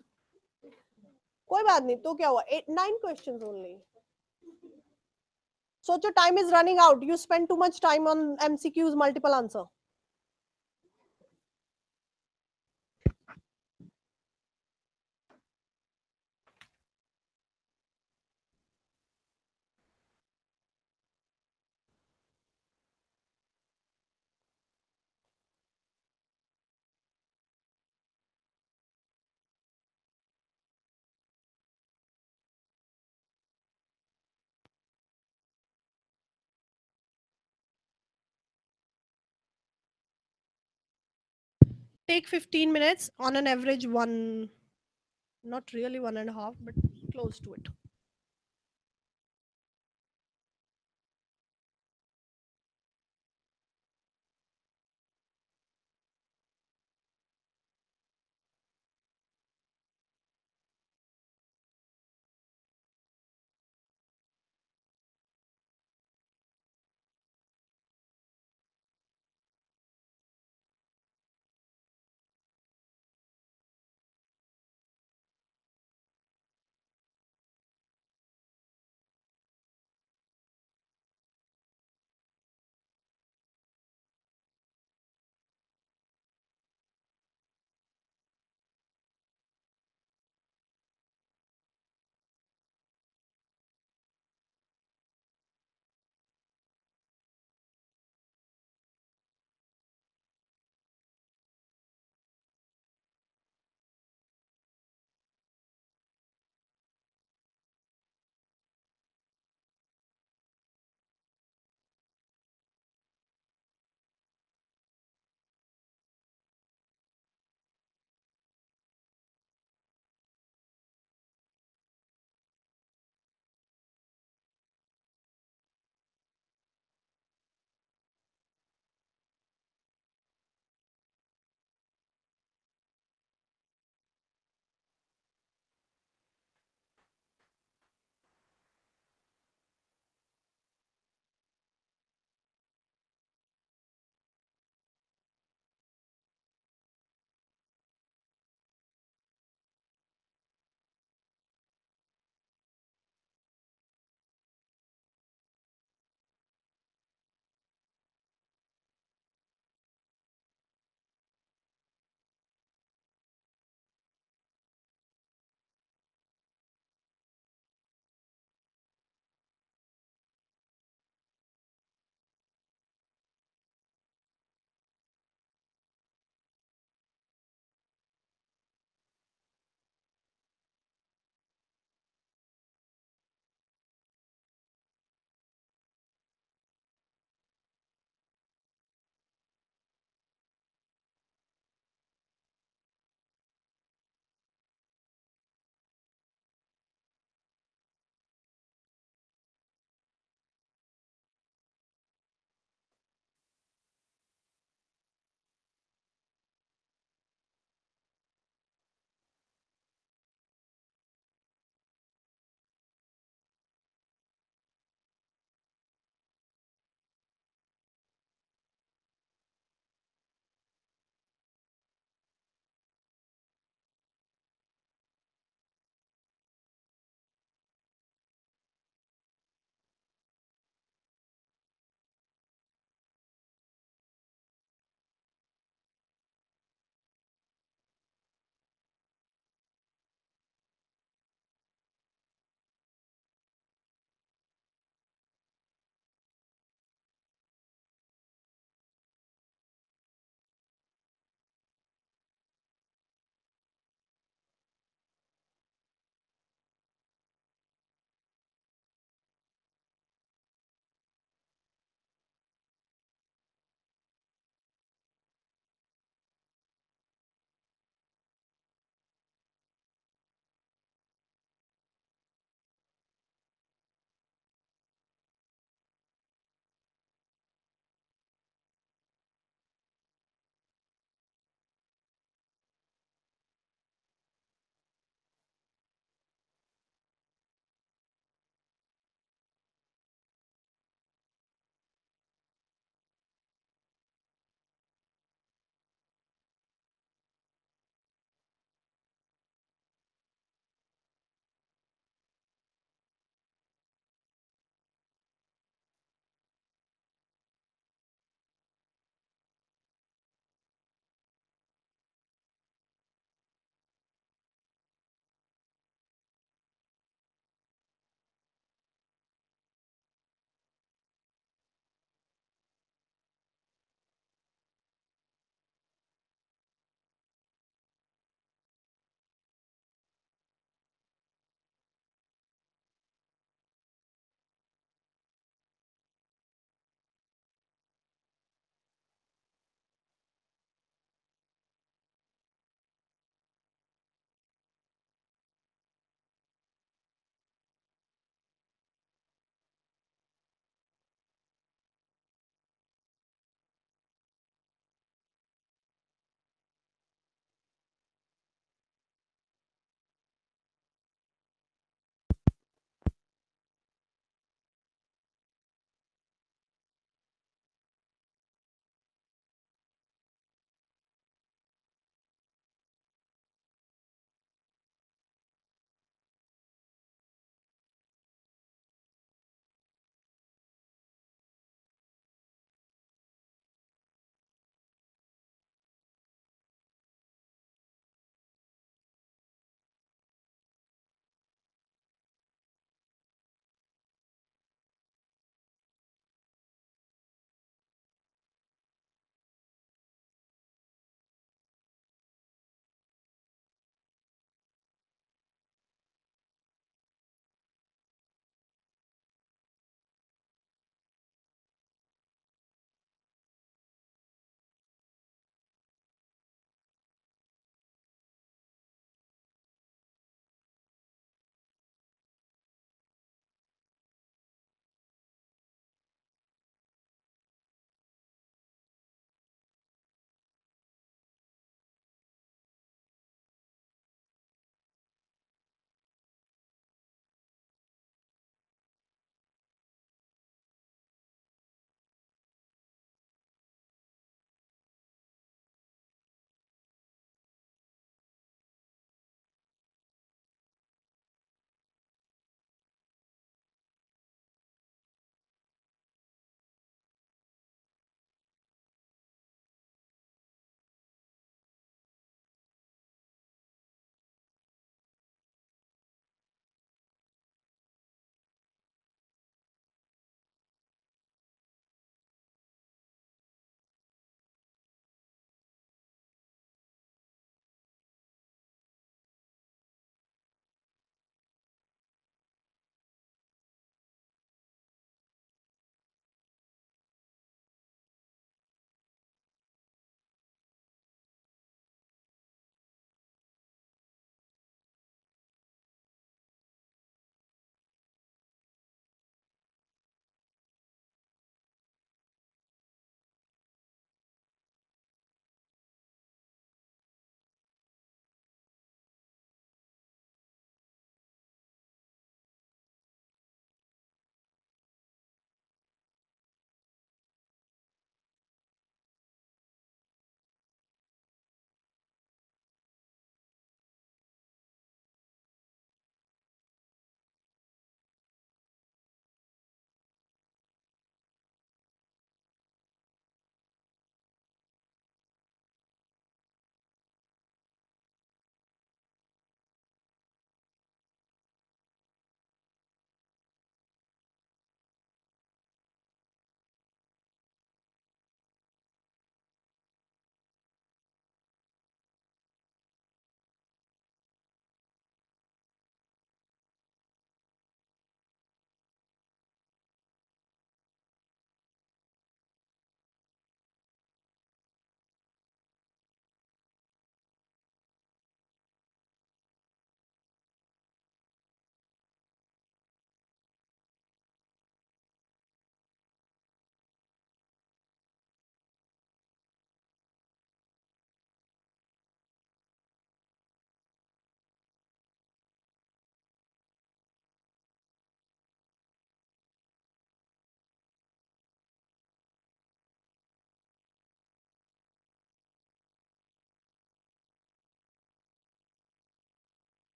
कोई बात नहीं, तो क्या हुआ? 8, 9 questions only. So your time is running out. You spend too much time on MCQs, multiple answer. Take 15 minutes on an average one, not really 1.5, but close to it.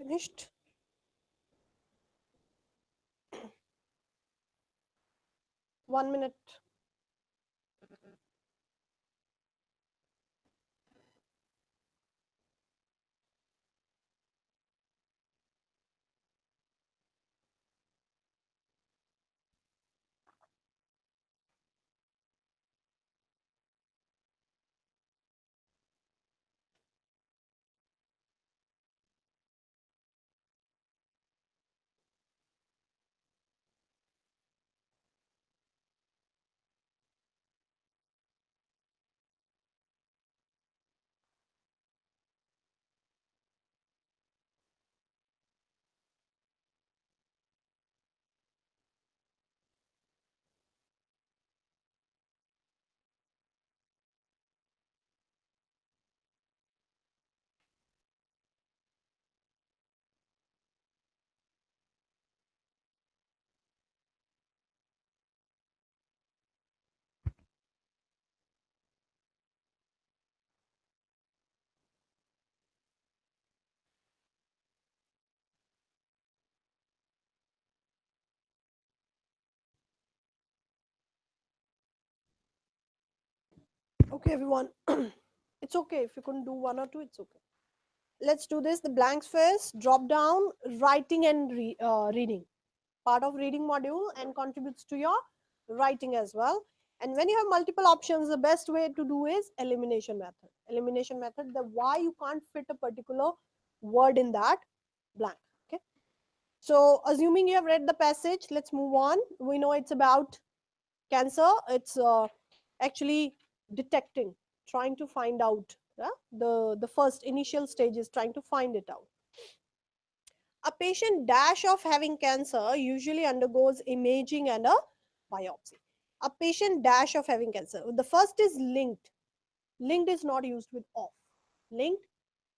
Finished. One minute. Okay, everyone. It's okay if you couldn't do one or two, it's okay. Let's do this. The blanks first, drop down, writing and reading. Part of reading module and contributes to your writing as well. And when you have multiple options, the best way to do is elimination method. Elimination method, the why you can't fit a particular word in that blank. Okay. So assuming you have read the passage, let's move on. We know it's about cancer. It's actually detecting, trying to find out. The first initial stage is trying to find it out. A patient dash of having cancer usually undergoes imaging and a biopsy. A patient dash of having cancer. The first is linked. Linked is not used with off. Linked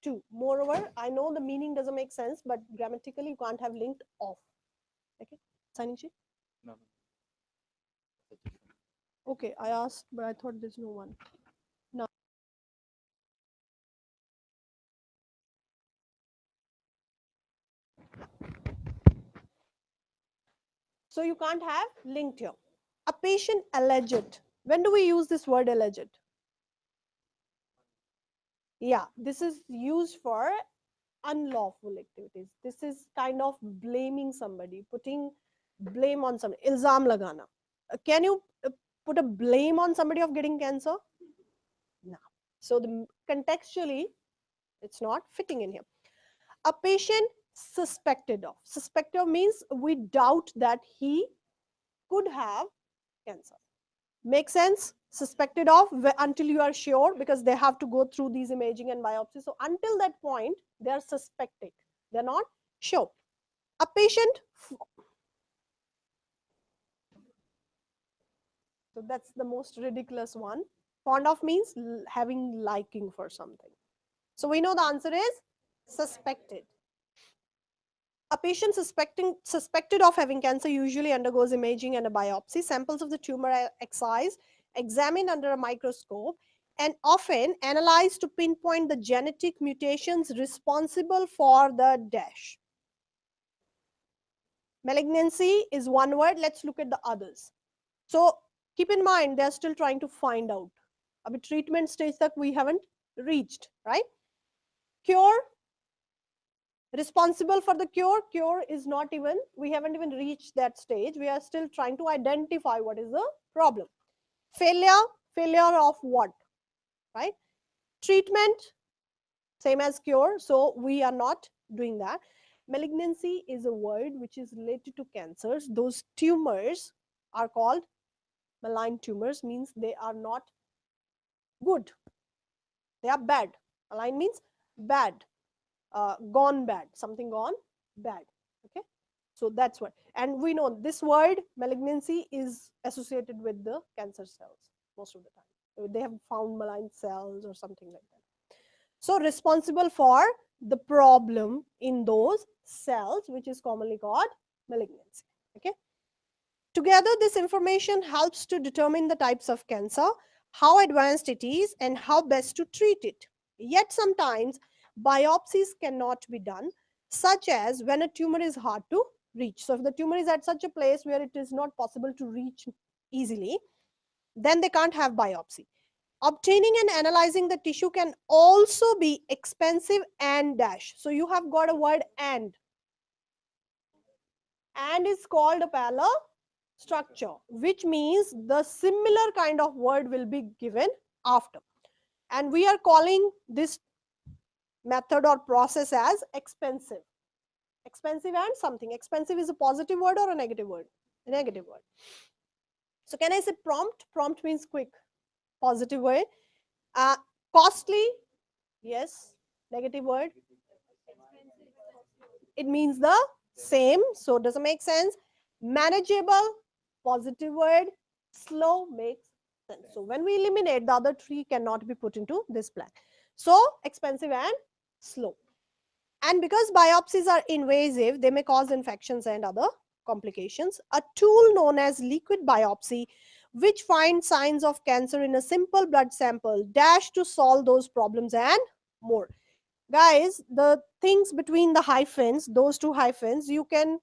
to. Moreover, I know the meaning doesn't make sense, but grammatically you can't have linked off. Okay, signing sheet? No. Okay, I asked, but I thought there's no one. Now. So you can't have linked here. A patient alleged. When do we use this word alleged? Yeah, this is used for unlawful activities. This is kind of blaming somebody, putting blame on somebody. Ilzam lagana. Can you put a blame on somebody of getting cancer? No. So contextually, it's not fitting in here. A patient suspected of. Suspected of means we doubt that he could have cancer. Make sense? Suspected of until you are sure, because they have to go through these imaging and biopsy. So until that point, they are suspecting. They're not sure. A patient. So that's the most ridiculous one. Fond of means having liking for something. So we know the answer is suspected. A patient suspected of having cancer usually undergoes imaging and a biopsy. Samples of the tumor are excised, examined under a microscope, and often analyzed to pinpoint the genetic mutations responsible for the dash. Malignancy is one word. Let's look at the others. So keep in mind, they're still trying to find out. Abhi treatment stage that we haven't reached, right? Cure. Responsible for the cure is not even, we haven't even reached that stage. We are still trying to identify what is the problem. Failure of what, right? Treatment, same as cure, so we are not doing that. Malignancy is a word which is related to cancers. Those tumors are called malign tumors, means they are not good, they are bad. Malign means bad, gone bad, something gone bad. Okay, so that's what, and we know this word malignancy is associated with the cancer cells most of the time. They have found malign cells or something like that. So responsible for the problem in those cells, which is commonly called malignancy. Okay, together this information helps to determine the types of cancer, how advanced it is, and how best to treat it. Yet sometimes biopsies cannot be done. such as when a tumor is hard to reach. So if the tumor is at such a place where it is not possible to reach easily, then they can't have biopsy. Obtaining and analyzing the tissue can also be expensive and dash. So you have got a word and is called a parallel structure, which means the similar kind of word will be given after. And we are calling this method or process as expensive. Expensive and something. Expensive is a positive word or a negative word? A negative word. So can I say prompt? Prompt means quick. Positive word. Costly? Yes. Negative word. It means the same. So does it make sense? Manageable? Positive word. Slow makes sense. So when we eliminate, the other three cannot be put into this blank. So expensive and slow. And because biopsies are invasive, they may cause infections and other complications. A tool known as liquid biopsy, which finds signs of cancer in a simple blood sample, dash to solve those problems and more. Guys, the things between the hyphens, those two hyphens, you can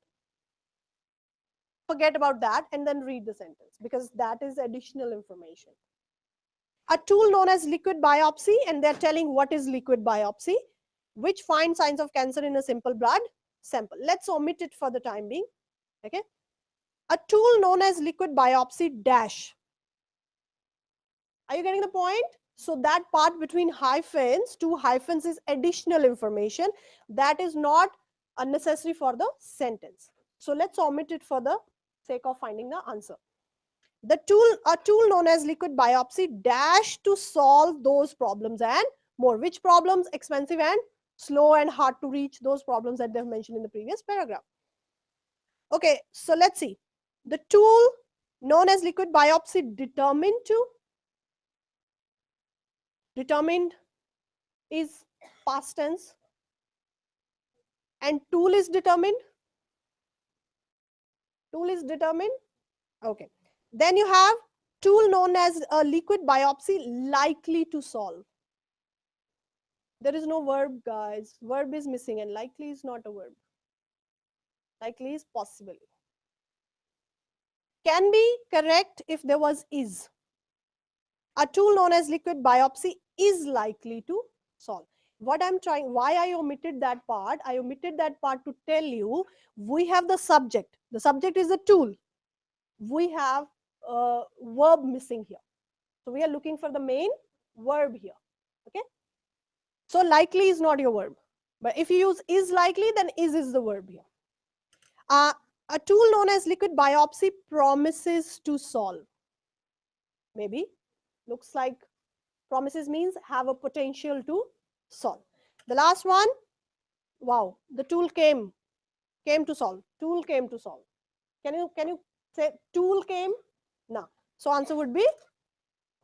forget about that and then read the sentence because that is additional information. A tool known as liquid biopsy, and they're telling what is liquid biopsy, which finds signs of cancer in a simple blood sample. Let's omit it for the time being. Okay. A tool known as liquid biopsy dash. Are you getting the point? So that part between hyphens, two hyphens, is additional information that is not unnecessary for the sentence. So let's omit it for the sake of finding the answer. A tool known as liquid biopsy dash to solve those problems and more. Which problems? Expensive and slow and hard to reach, those problems that they've mentioned in the previous paragraph. Okay, so let's see. The tool known as liquid biopsy determined is past tense, and tool is determined. Okay. Then you have tool known as a liquid biopsy likely to solve. There is no verb, guys. Verb is missing and likely is not a verb. Likely is possible. Can be correct if there was is. A tool known as liquid biopsy is likely to solve. What I'm trying, why I omitted that part? I omitted that part to tell you we have the subject. The subject is the tool. We have a verb missing here. So we are looking for the main verb here. Okay. So likely is not your verb. But if you use is likely, then is the verb here. A tool known as liquid biopsy promises to solve. Maybe. Looks like promises means have a potential to solve. The last one, wow, the tool came to solve. Tool came to solve. Can you say tool came? No. So answer would be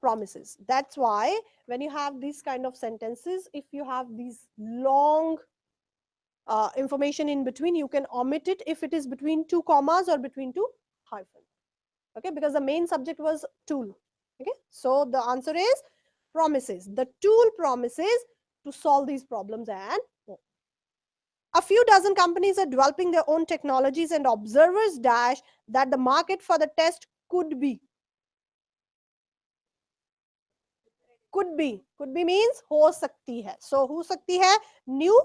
promises. That's why when you have these kind of sentences, if you have these long information in between, you can omit it if it is between two commas or between two hyphens. Okay, because the main subject was tool. Okay, so the answer is promises. The tool promises to solve these problems and more. A few dozen companies are developing their own technologies, and observers dash that the market for the test could be. Could be means हो सकती है. So हो सकती है, new,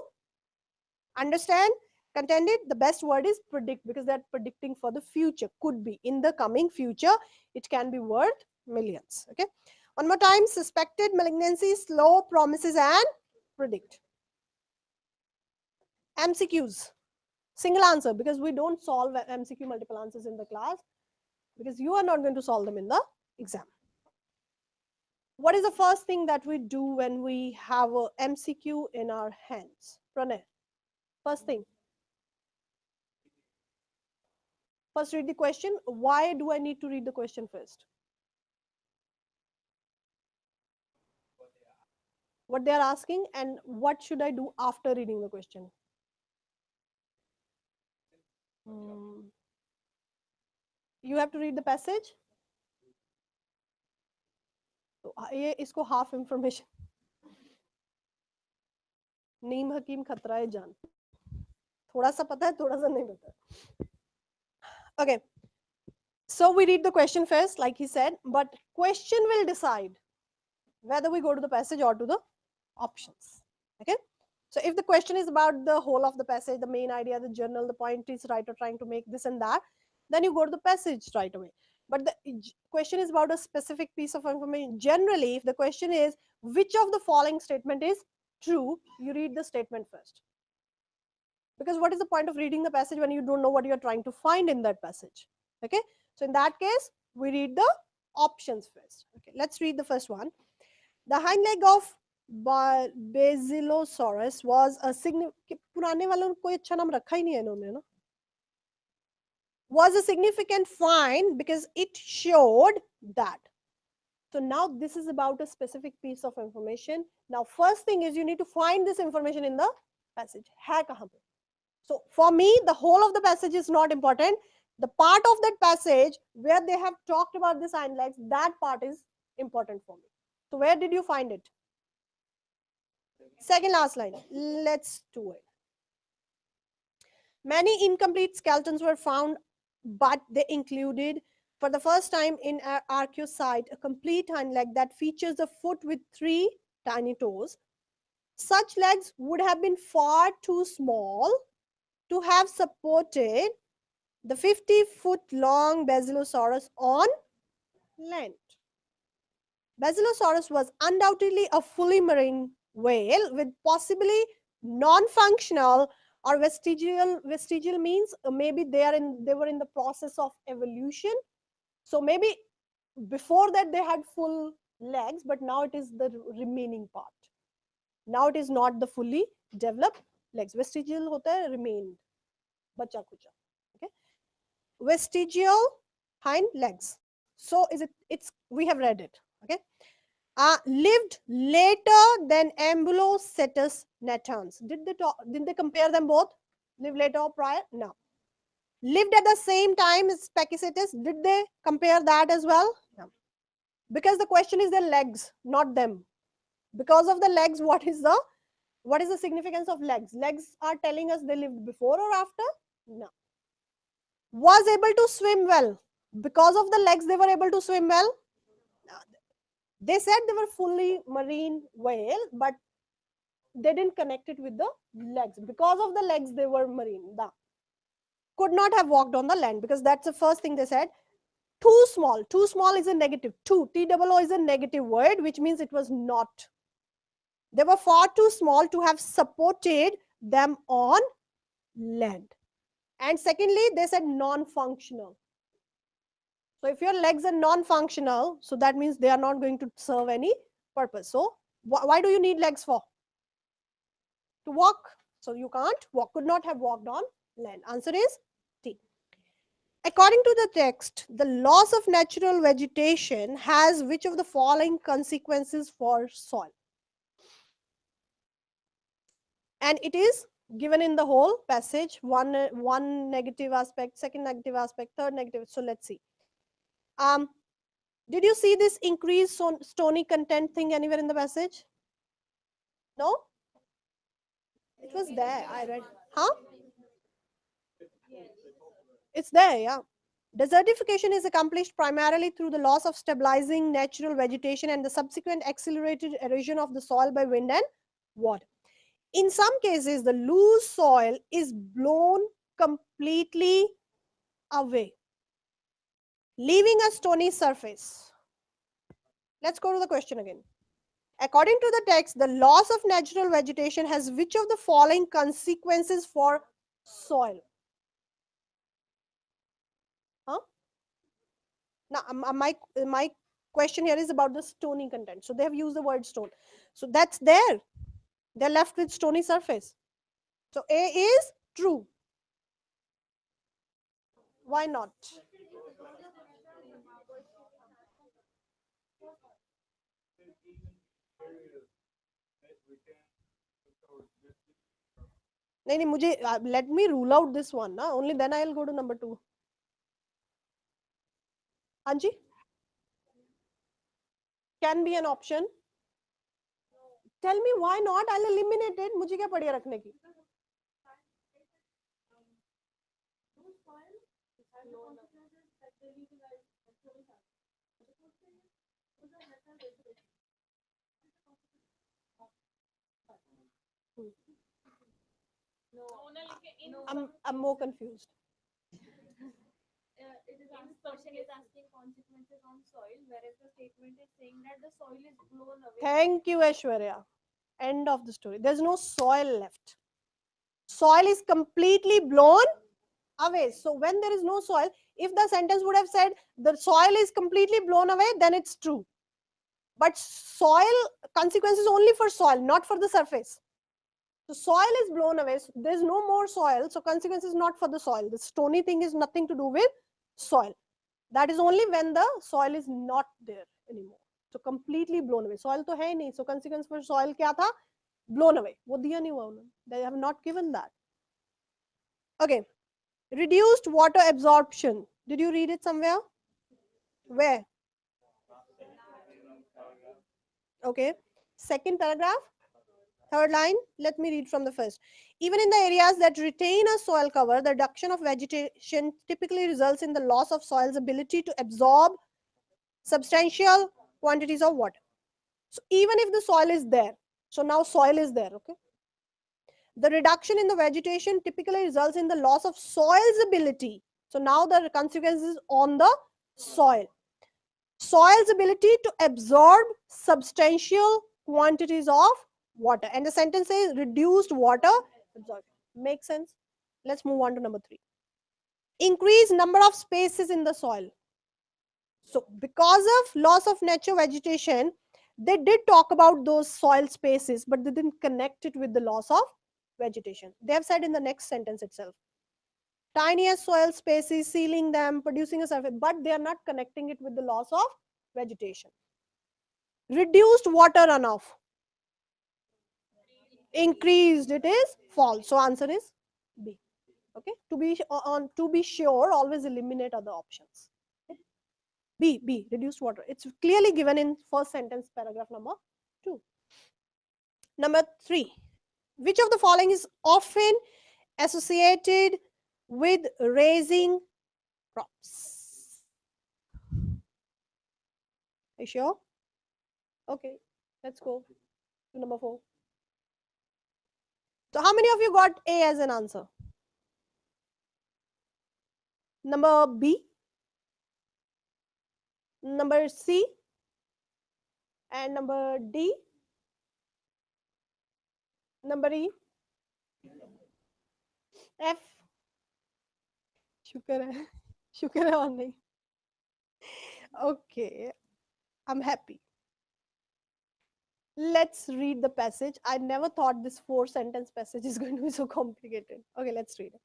understand, contended. The best word is predict because they're predicting for the future. Could be in the coming future, it can be worth millions. Okay, one more time. Suspected malignancy, slow, promises and predict. MCQs, single answer, because we don't solve MCQ multiple answers in the class because you are not going to solve them in the exam. What is the first thing that we do when we have a MCQ in our hands? Pranay, first thing. First read the question. Why do I need to read the question first? What they are asking and what should I do after reading the question? You have to read the passage. तो ये इसको half information. नीम हकीम खतरा है जान. थोड़ा सा पता है, थोड़ा सा नहीं पता. Okay, so we read the question first, like he said, but question will decide whether we go to the passage or to the options. Okay, so if the question is about the whole of the passage, the main idea, the journal, the point is writer trying to make this and that, then you go to the passage right away. But the question is about a specific piece of information. Generally, if the question is which of the following statement is true, you read the statement first. Because what is the point of reading the passage when you don't know what you're trying to find in that passage? Okay, so in that case, we read the options first. Okay, let's read the first one. The hind leg of Basilosaurus was a significant. पुराने वालों को अच्छा नाम रखा ही नहीं है इन्होंने ना. Was a significant find because it showed that. So now this is about a specific piece of information. Now first thing is you need to find this information in the passage. है कहाँ पे? So for me, the whole of the passage is not important. The part of that passage where they have talked about this hind legs, that part is important for me. So where did you find it? Second last line. Let's do it. Many incomplete skeletons were found, but they included, for the first time in an archaeosite, a complete hind leg that features a foot with 3 tiny toes. Such legs would have been far too small to have supported the 50-foot-long Basilosaurus on land. Basilosaurus was undoubtedly a fully marine whale with possibly non-functional or vestigial means maybe they were in the process of evolution. So maybe before that they had full legs, but now it is the remaining part. Now it is not the fully developed legs. Vestigial hota hai remained, bacha kucha. Okay, vestigial hind legs. So is it's we have read it. Okay, lived later than Ambulocetus natans. Did they compare them both? Live later or prior? No. Lived at the same time as Pachycetus. Did they compare that as well? No. Because the question is their legs, not them. Because of the legs, what is the significance of legs? Legs are telling us they lived before or after? No. Was able to swim well. Because of the legs, they were able to swim well. No. They said they were fully marine whale, but they didn't connect it with the legs. Because of the legs, they were marine. Da. Could not have walked on the land because that's the first thing they said. Too small. Too small is a negative. Too. T-O-O is a negative word, which means it was not. They were far too small to have supported them on land. And secondly, they said non-functional. So if your legs are non-functional, so that means they are not going to serve any purpose. So why do you need legs for? To walk. So you can't walk, could not have walked on land. Answer is T. According to the text, the loss of natural vegetation has which of the following consequences for soil? And it is given in the whole passage, one negative aspect, second negative aspect, third negative. So let's see. Did you see this increased stony content thing anywhere in the passage? No? It was there. I read. Huh? It's there, yeah. Desertification is accomplished primarily through the loss of stabilizing natural vegetation and the subsequent accelerated erosion of the soil by wind and water. In some cases, the loose soil is blown completely away, leaving a stony surface. Let's go to the question again. According to the text, the loss of natural vegetation has which of the following consequences for soil? Huh? Now, my question here is about the stony content. So they have used the word stone. So that's there. They're left with stony surface. So A is true. Why not? नहीं मुझे let me rule out this one ना, only then I'll go to number 2. हाँ जी, can be an option. Tell me why not? I'll eliminate it. मुझे क्या पड़ेगा रखने की? I'm more confused. Question is asking consequences on soil, whereas the statement is saying that the soil is blown away. Thank you, Aishwarya. End of the story. There's no soil left. Soil is completely blown away. So when there is no soil, if the sentence would have said the soil is completely blown away, then it's true. But soil consequences only for soil, not for the surface. So soil is blown away. So there's no more soil. So consequence is not for the soil. The stony thing is nothing to do with soil. That is only when the soil is not there anymore. So completely blown away. Soil तो है ही नहीं. So consequence for soil क्या था? Blown away. वो दिया नहीं हुआ उन्होंने. They have not given that. Okay. Reduced water absorption. Did you read it somewhere? Where? Okay. Second paragraph. Third line. Let me read from the first. Even in the areas that retain a soil cover, the reduction of vegetation typically results in the loss of soil's ability to absorb substantial quantities of water. So even if the soil is there, so now soil is there, okay? The reduction in the vegetation typically results in the loss of soil's ability. So now the consequence is on the soil. Soil's ability to absorb substantial quantities of water. And the sentence says reduced water absorption. Makes sense? Let's move on to number 3. Increase number of spaces in the soil. So because of loss of nature vegetation, they did talk about those soil spaces, but they didn't connect it with the loss of vegetation. They have said in the next sentence itself. Tiniest soil spaces, sealing them, producing a surface, but they are not connecting it with the loss of vegetation. Reduced water runoff. Increased, it is false. So answer is B. Okay. To be sure, always eliminate other options. B, reduced water. It's clearly given in first sentence, paragraph number 2. Number 3. Which of the following is often associated with raising crops? Are you sure? Okay, let's go to number 4. So how many of you got A as an answer? Number B, number C, and number D, number E, F. शुक्र है और नहीं. Okay, I'm happy. Let's read the passage. I never thought this 4-sentence passage is going to be so complicated. Okay, let's read it.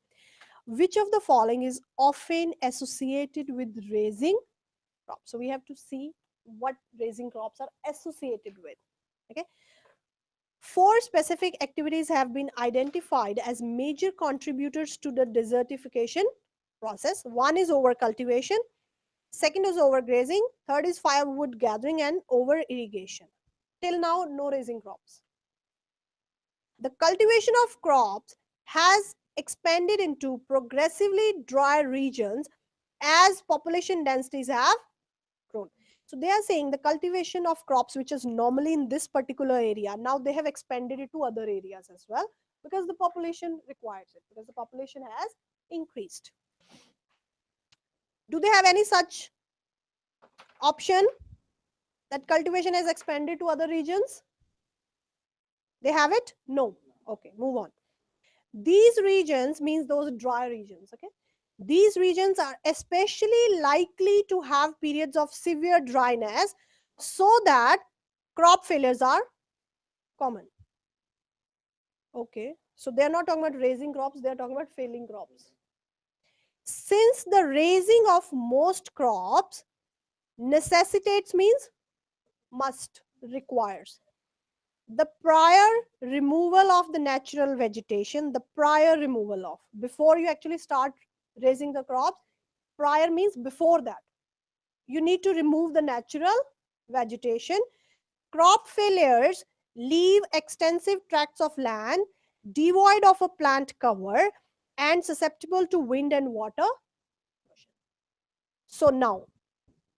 Which of the following is often associated with raising crops? So we have to see what raising crops are associated with. Okay. 4 specific activities have been identified as major contributors to the desertification process. 1 is overcultivation, 2nd is overgrazing, 3rd is firewood gathering, and over irrigation. Till now, no raising crops. The cultivation of crops has expanded into progressively dry regions as population densities have grown. So they are saying the cultivation of crops, which is normally in this particular area, now they have expanded it to other areas as well because the population requires it, because the population has increased. Do they have any such option that cultivation has expanded to other regions? They have it? No. Okay, move on. These regions means those dry regions. Okay, these regions are especially likely to have periods of severe dryness, so that crop failures are common. Okay, so they are not talking about raising crops, they are talking about failing crops. Since the raising of most crops necessitates means must, requires the prior removal of the natural vegetation, the prior removal of, before you actually start raising the crops, prior means before that. You need to remove the natural vegetation. Crop failures leave extensive tracts of land devoid of a plant cover and susceptible to wind and water. So now,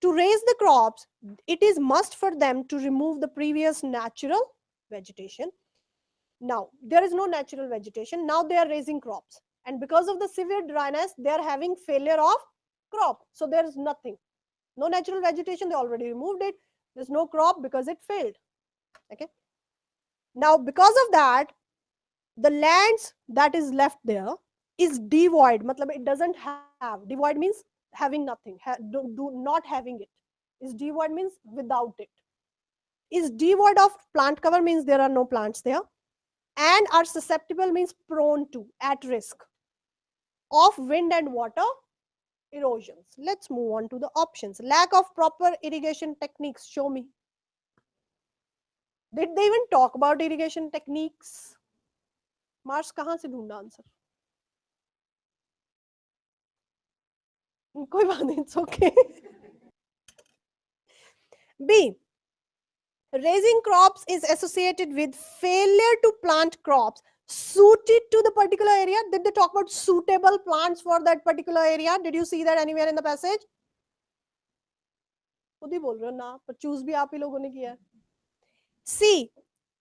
to raise the crops, it is must for them to remove the previous natural vegetation. Now, there is no natural vegetation. Now they are raising crops. And because of the severe dryness, they are having failure of crop. So there is nothing. No natural vegetation, they already removed it. There's no crop because it failed. Okay. Now, because of that, the lands that is left there is devoid. Matlab, it doesn't have. Devoid means having nothing, not having it. Is devoid means without it. Is devoid of plant cover means there are no plants there. And are susceptible means prone to, at risk of wind and water erosions. Let's move on to the options. Lack of proper irrigation techniques. Show me. Did they even talk about irrigation techniques? Mars कहाँ से ढूंढा answer? कोई बात नहीं, it's okay. B. Raising crops is associated with failure to plant crops suited to the particular area. Did they talk about suitable plants for that particular area? Did you see that anywhere in the passage? खुद ही बोल रहे हो ना, पर choose भी आप ही लोगों ने किया है. C.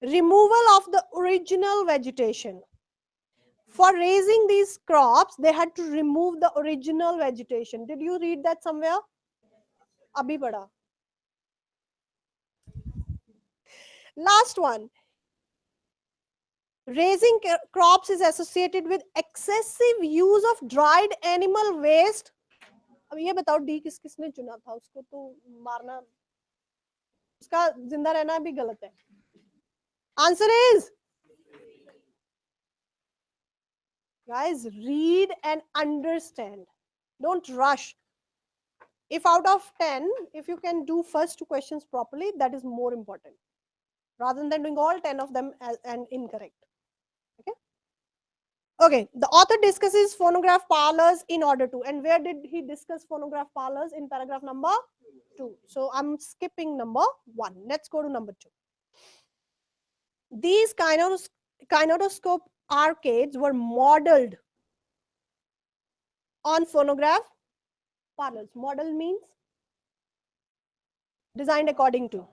Removal of the original vegetation. For raising these crops, they had to remove the original vegetation. Did you read that somewhere? Abhi padha. Last one. Raising crops is associated with excessive use of dried animal waste. अब ये बताओ D किसने चुना था? उसको तो मारना, उसका जिंदा रहना भी गलत है. Answer is, guys, read and understand. Don't rush. If out of 10, if you can do first 2 questions properly, that is more important, rather than doing all 10 of them and incorrect. Okay. Okay. The author discusses phonograph parlors in order to, and where did he discuss phonograph parlors? In paragraph number 2. So I'm skipping number 1. Let's go to number 2. These kinetoscope arcades were modeled on phonograph parlors. Model means designed accordingly.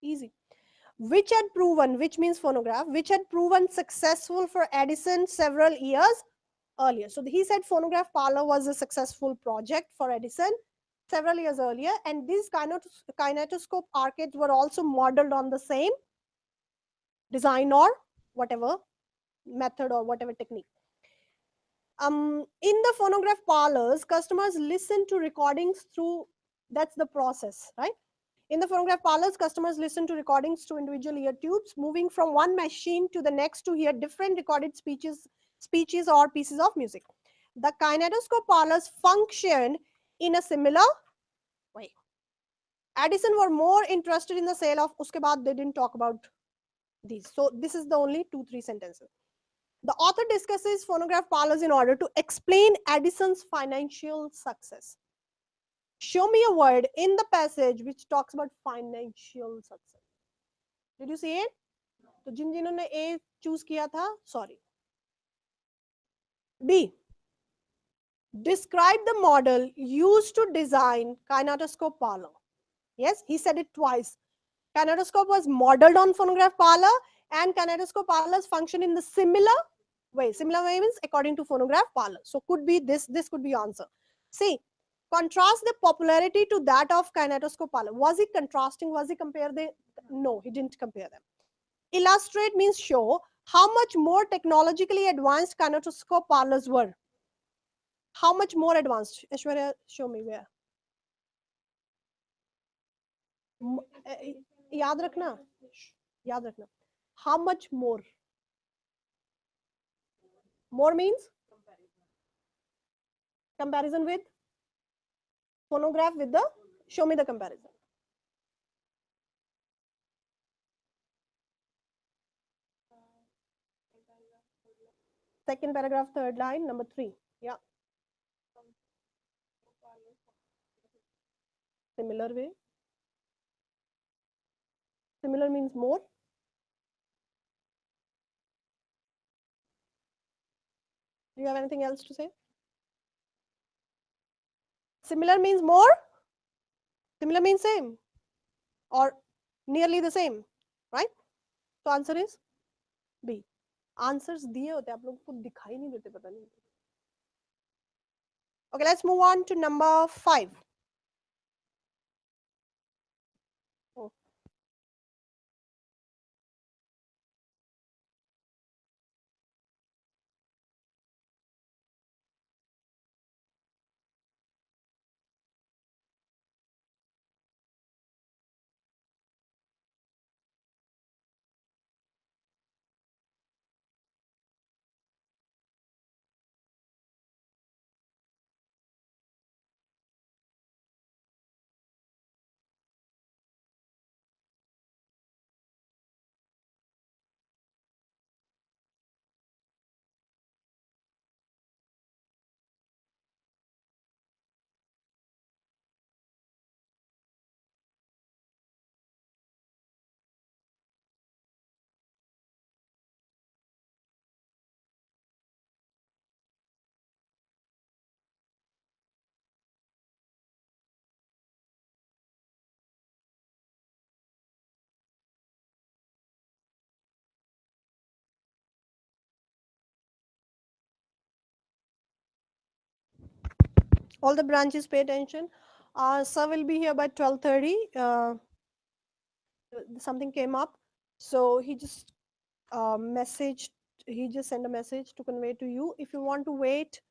Easy. Which had proven, which means phonograph, which had proven successful for Edison several years earlier. So he said phonograph parlor was a successful project for Edison several years earlier, and these kinetoscope arcades were also modeled on the same design or whatever method or whatever technique. In the phonograph parlors, customers listen to recordings through, that's the process, right? In the phonograph parlors, customers listen to recordings through individual ear tubes, moving from one machine to the next to hear different recorded speeches or pieces of music. The kinetoscope parlors functioned in a similar way. Edison were more interested in the sale of, uske baad they didn't talk about these. So this is the only 2-3 sentences. The author discusses phonograph parlors in order to explain Edison's financial success. Show me a word in the passage which talks about financial success. Did you see it? तो जिन्होंने A choose किया था, sorry. B. Describe the model used to design kinetoscope parlor. Yes, he said it twice. Kinetoscope was modeled on phonograph parlor, and kinetoscope parlors function in the similar way. Similar way means according to phonograph parlor. So could be this could be answer. See, contrast the popularity to that of kinetoscope parlor. Was he contrasting? Was he compare the? No, he didn't compare them. Illustrate means show how much more technologically advanced kinetoscope parlors were. How much more advanced? Aishwarya, show me where. याद रखना, याद रखना. How much more? More means comparison with phonograph with the, show me the comparison. Second paragraph, third line, number 3. Yeah. Similar way. Similar means more. Do you have anything else to say? Similar means more. Similar means same or nearly the same, right? तो answer is B. Answers दिए होते आप लोगों को दिखाई नहीं देते, पता नहीं। Okay, let's move on to number 5. Oh. All the branches pay attention. Sir will be here by 12:30. Something came up, so he just messaged. He just sent a message to convey to you. If you want to wait,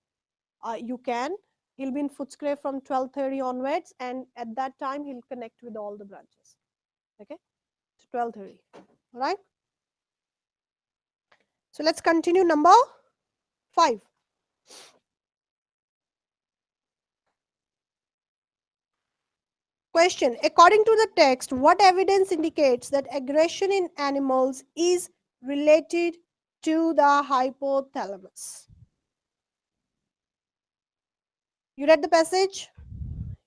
you can. He'll be in Footscray from 12:30 onwards, and at that time he'll connect with all the branches. Okay, so 12:30. All right. So let's continue. Number 5. Question: according to the text, what evidence indicates that aggression in animals is related to the hypothalamus? You read the passage?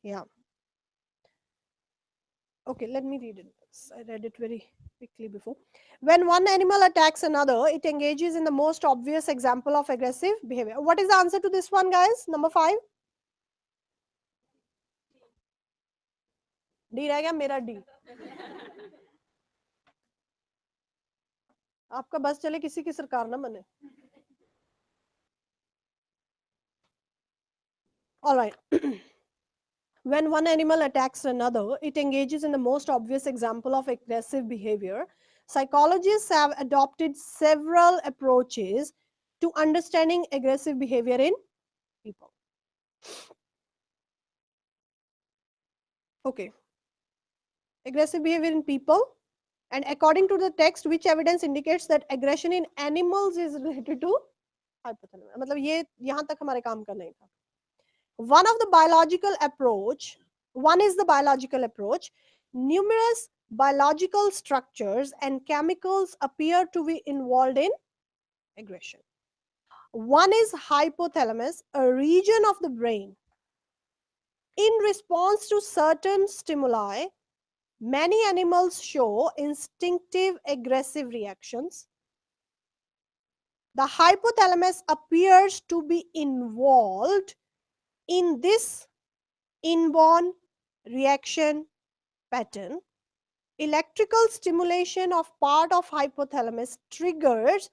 Yeah. Okay, let me read it. I read it very quickly before. When one animal attacks another, it engages in the most obvious example of aggressive behavior. What is the answer to this one, guys? Number 5. D रह गया मेरा D. आपका बस चले किसी की सरकार ना बने. All right. When one animal attacks another, it engages in the most obvious example of aggressive behavior. Psychologists have adopted several approaches to understanding aggressive behavior in people. Okay. Aggressive behavior in people. And according to the text, which evidence indicates that aggression in animals is related to hypothalamus? मतलब ये यहाँ तक हमारे काम का नहीं था. One is the biological approach. Numerous biological structures and chemicals appear to be involved in aggression. One is hypothalamus, a region of the brain. In response to certain stimuli, many animals show instinctive aggressive reactions. The hypothalamus appears to be involved in this inborn reaction pattern. Electrical stimulation of part of hypothalamus triggers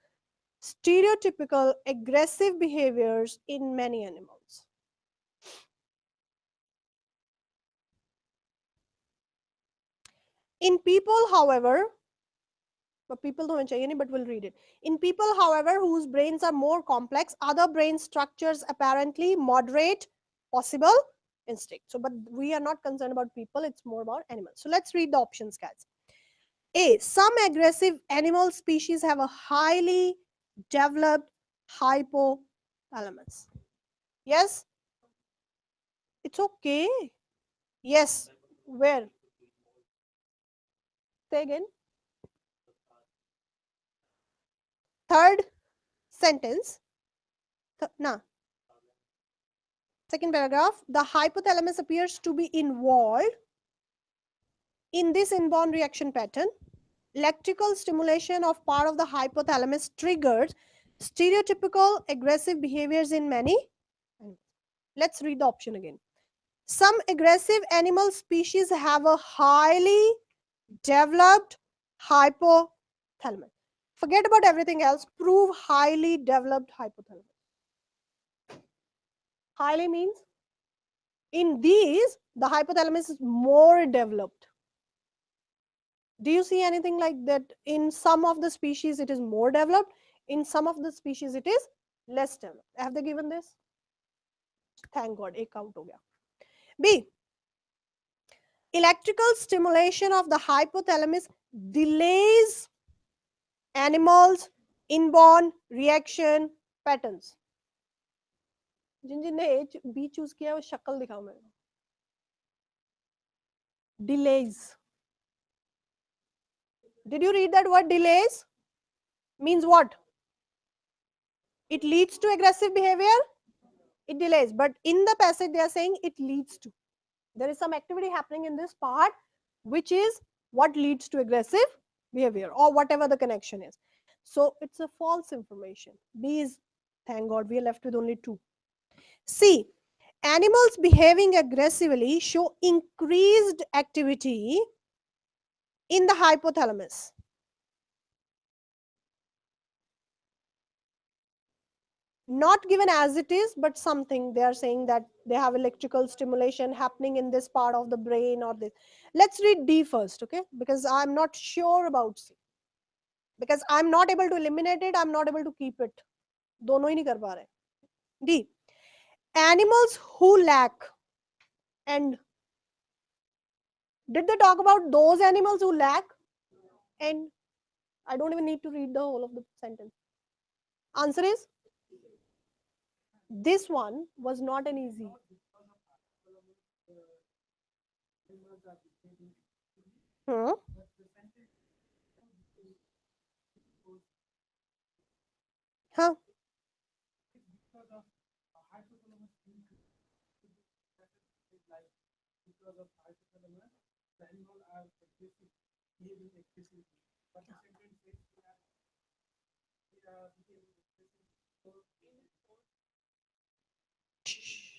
stereotypical aggressive behaviors in many animals. In people, however, but people don't chahiye, but we'll read it. In people, however, whose brains are more complex, other brain structures apparently moderate possible instinct. So, but we are not concerned about people, it's more about animals. So let's read the options, guys. A, some aggressive animal species have a highly developed hypothalamus. Yes? It's okay. Yes. Where? Say again. Third sentence. Second paragraph. The hypothalamus appears to be involved in this inborn reaction pattern. Electrical stimulation of part of the hypothalamus triggers stereotypical aggressive behaviors in many. Let's read the option again. Some aggressive animal species have a highly developed hypothalamus. hypothalamus. Forget about everything else. Prove highly developed hypothalamus. Highly means in these, the hypothalamus is more developed. Do you see anything like that? In some of the species, it is more developed. In some of the species, it is less developed. Have they given this? Thank God, ek out ho gaya. B. Electrical stimulation of the hypothalamus delays animals' inborn reaction patterns. जिन्होंने B choose किया वो शक्ल दिखाओ मेरे को. Delays. Did you read that word delays? Means what? It leads to aggressive behavior. It delays. But in the passage they are saying it leads to. There is some activity happening in this part which is what leads to aggressive behavior or whatever the connection is. So it's a false information. B is, thank God, we are left with only 2. C. Animals behaving aggressively show increased activity in the hypothalamus. Not given as it is, but something they are saying that they have electrical stimulation happening in this part of the brain or this. Let's read D first, okay? Because I'm not sure about C. Because I'm not able to eliminate it, I'm not able to keep it. दोनों ही नहीं कर पा रहे. D. Animals who lack, and did they talk about those animals who lack? And I don't even need to read the whole of the sentence. Answer is, this one was not an easy. Huh? Huh?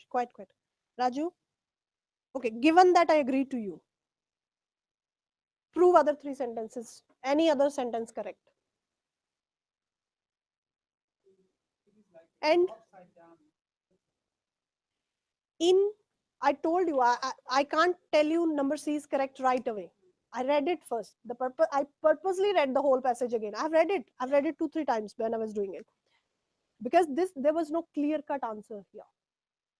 Quite. Raju? Okay, given that I agree to you, prove other 3 sentences. Any other sentence correct. And in, I told you, I can't tell you number C is correct right away. I read it first. I purposely read the whole passage again. I've read it 2-3 times when I was doing it. Because there was no clear-cut answer here.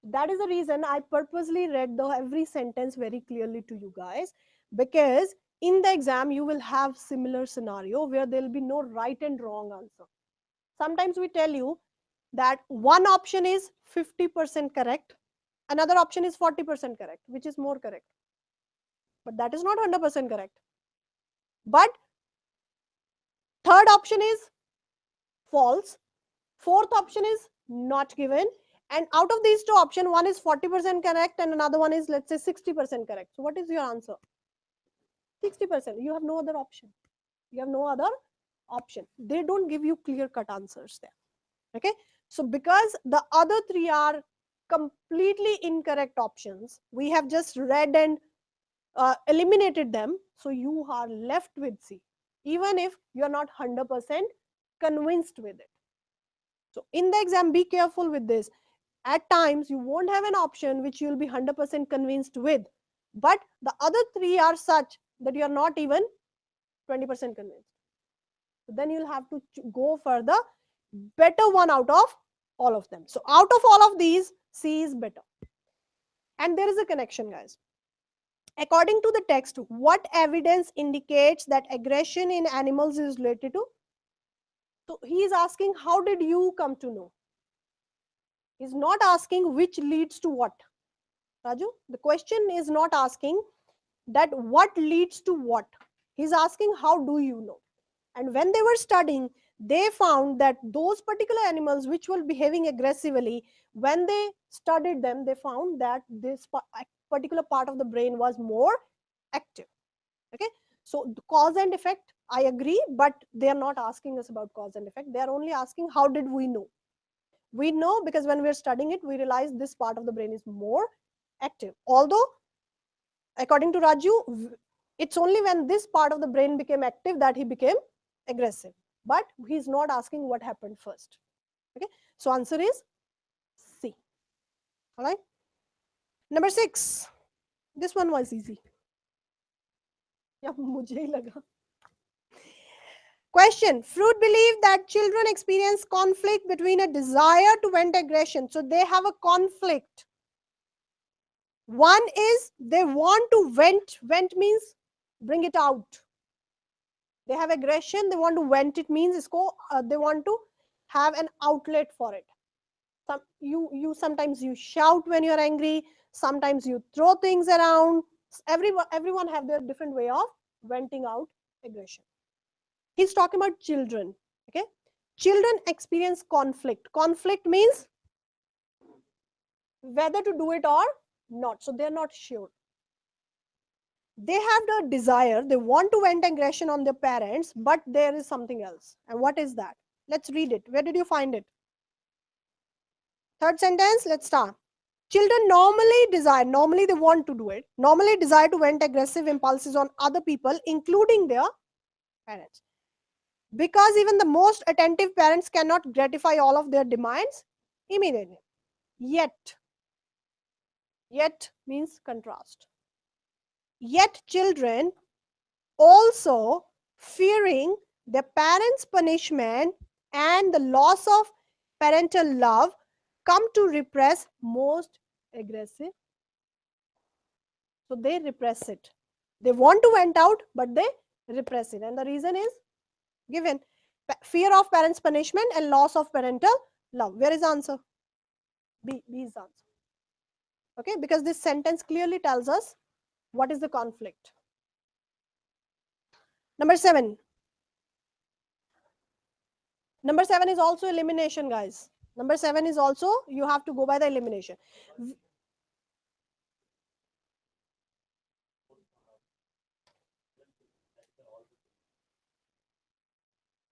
That is the reason I purposely read every sentence very clearly to you guys, because in the exam you will have similar scenario where there will be no right and wrong answer. Sometimes we tell you that one option is 50% correct, another option is 40% correct, which is more correct. But that is not 100% correct. But third option is false, fourth option is not given, and out of these 2 options, one is 40% correct and another one is, let's say, 60% correct. So what is your answer? 60%. You have no other option. They don't give you clear-cut answers there. Okay. So because the other 3 are completely incorrect options, we have just read and eliminated them. So you are left with C, even if you are not 100% convinced with it. So in the exam, be careful with this. At times, you won't have an option which you will be 100% convinced with. But the other 3 are such that you are not even 20% convinced. So then you'll have to go for the better one out of all of them. So out of all of these, C is better. And there is a connection, guys. According to the text, what evidence indicates that aggression in animals is related to? So he is asking, how did you come to know? He's not asking which leads to what. Raju, the question is not asking that what leads to what. He's asking, how do you know? And when they were studying, they found that those particular animals which were behaving aggressively, when they studied them, they found that this particular part of the brain was more active. Okay, so the cause and effect, I agree, but they are not asking us about cause and effect. They are only asking, how did we know? We know because when we're studying it, we realize this part of the brain is more active. Although, according to Raju, it's only when this part of the brain became active that he became aggressive. But he's not asking what happened first. Okay, so answer is C. All right. Number 6. This one was easy. Yeah, mujhe hi laga. Question. Freud believed that children experience conflict between a desire to vent aggression. So they have a conflict. One is they want to vent. Vent means bring it out. They have aggression. They want to vent. It means they want to have an outlet for it. You sometimes you shout when you're angry. Sometimes you throw things around. Everyone have their different way of venting out aggression. He's talking about children. Okay, children experience conflict. Conflict means whether to do it or not. So they're not sure. They have the desire, they want to vent aggression on their parents, but there is something else. And what is that? Let's read it. Where did you find it? Third sentence, let's start. Children normally they want to do it, normally desire to vent aggressive impulses on other people, including their parents. Because even the most attentive parents cannot gratify all of their demands immediately. Yet means contrast. Yet children also, fearing their parents' punishment and the loss of parental love, come to repress most aggressive. So they repress it. They want to vent out, but they repress it. And the reason is given. Fear of parents' punishment and loss of parental love. Where is the answer? B is the answer. Okay, because this sentence clearly tells us what is the conflict. Number 7. Number 7 is also elimination, guys. Number 7 is also, you have to go by the elimination.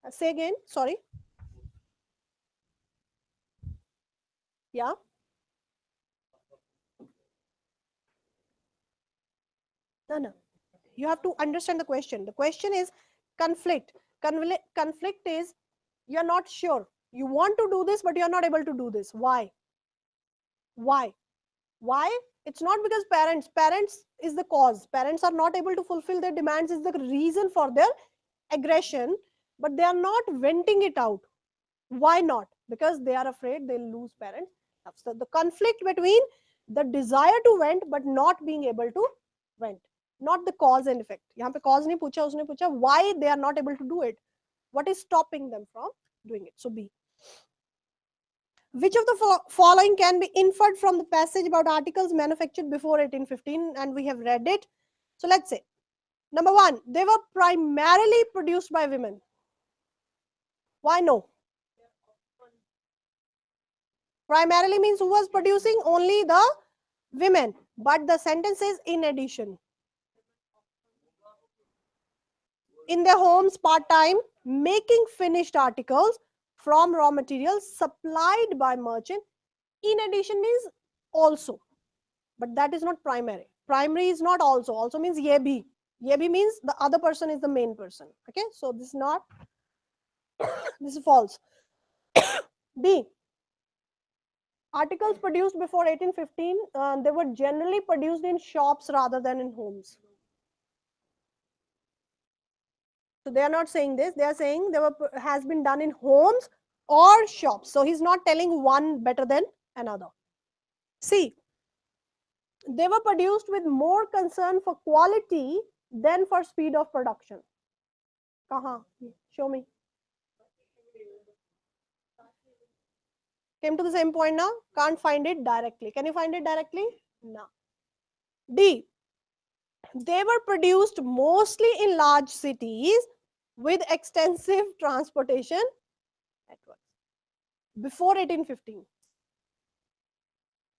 Say again, sorry. Yeah. No. You have to understand the question. The question is conflict. Conflict is you're not sure. You want to do this, but you're not able to do this. Why? It's not because parents is the cause. Parents are not able to fulfill their demands is the reason for their aggression, but they are not venting it out. Why not? Because they are afraid they'll lose parents. So the conflict between the desire to vent but not being able to vent, not the cause and effect. यहाँ पे cause नहीं पूछा, उसने पूछा why they are not able to do it. What is stopping them from doing it? So B. Which of the following can be inferred from the passage about articles manufactured before 1815? And we have read it. So let's say, number 1, they were primarily produced by women. Why no? Primarily means who was producing? Only the women. But the sentence says in addition. In their homes part-time, making finished articles from raw materials supplied by merchant. In addition means also. But that is not primary. Primary is not also. Also means ye bhi. Ye bhi means the other person is the main person. Okay, so this is not. This is false. B. Articles produced before 1815, they were generally produced in shops rather than in homes. So they are not saying this. They are saying they were has been done in homes or shops. So he's not telling one better than another. C. They were produced with more concern for quality than for speed of production. Kaha? Show me. Came to the same point now? Can't find it directly. Can you find it directly? No. D. They were produced mostly in large cities with extensive transportation networks before 1815.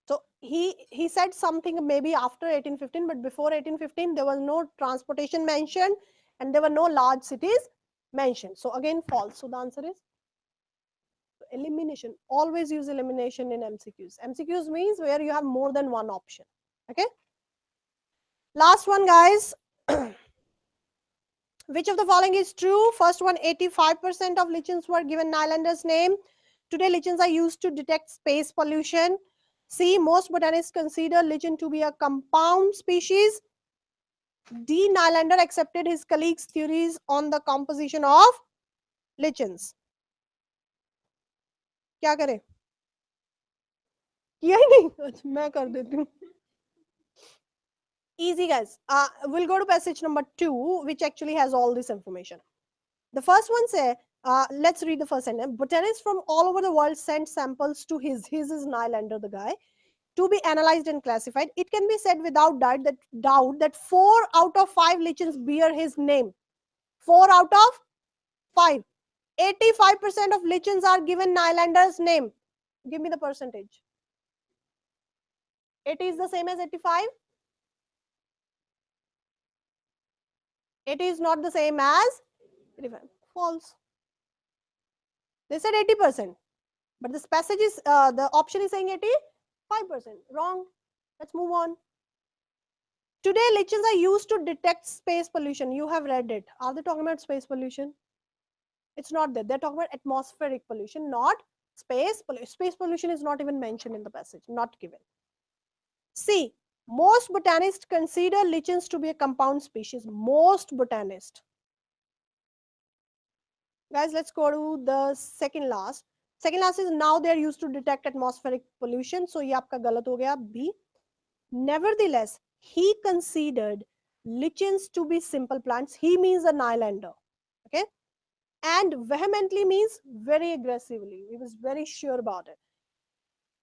So he said something maybe after 1815, but before 1815 there was no transportation mentioned and there were no large cities mentioned. So again false. So the answer is elimination. Always use elimination in MCQs. MCQs means where you have more than one option. Okay. Last one, guys. Which of the following is true? First one, 85% of lichens were given Nylander's name. Today, lichens are used to detect space pollution. C, most botanists consider lichen to be a compound species. D, Nylander accepted his colleagues' theories on the composition of lichens. क्या करें? किया ही नहीं? अच्छा, मैं कर देती हूँ. Easy, guys. We'll go to passage number 2, which actually has all this information. The first one says, let's read the first sentence. Botanists from all over the world sent samples to his is Nylander, the guy, to be analyzed and classified. It can be said without doubt that 4 out of 5 lichens bear his name. 4 out of 5. 85% of lichens are given Nylander's name. Give me the percentage. 80 is the same as 85? 80 is not the same as 85. False. They said 80%. But this passage is, the option is saying 85%. Wrong. Let's move on. Today, lichens are used to detect space pollution. You have read it. Are they talking about space pollution? It's not that. They're talking about atmospheric pollution, not space pollution. Space pollution is not even mentioned in the passage, not given. C. Most botanists consider lichens to be a compound species. Most botanists. Guys, let's go to the second last. Second last is now they're used to detect atmospheric pollution. So ये आपका गलत हो गया B. Nevertheless, he considered lichens to be simple plants. He means a Nylander. Okay. And vehemently means very aggressively. He was very sure about it.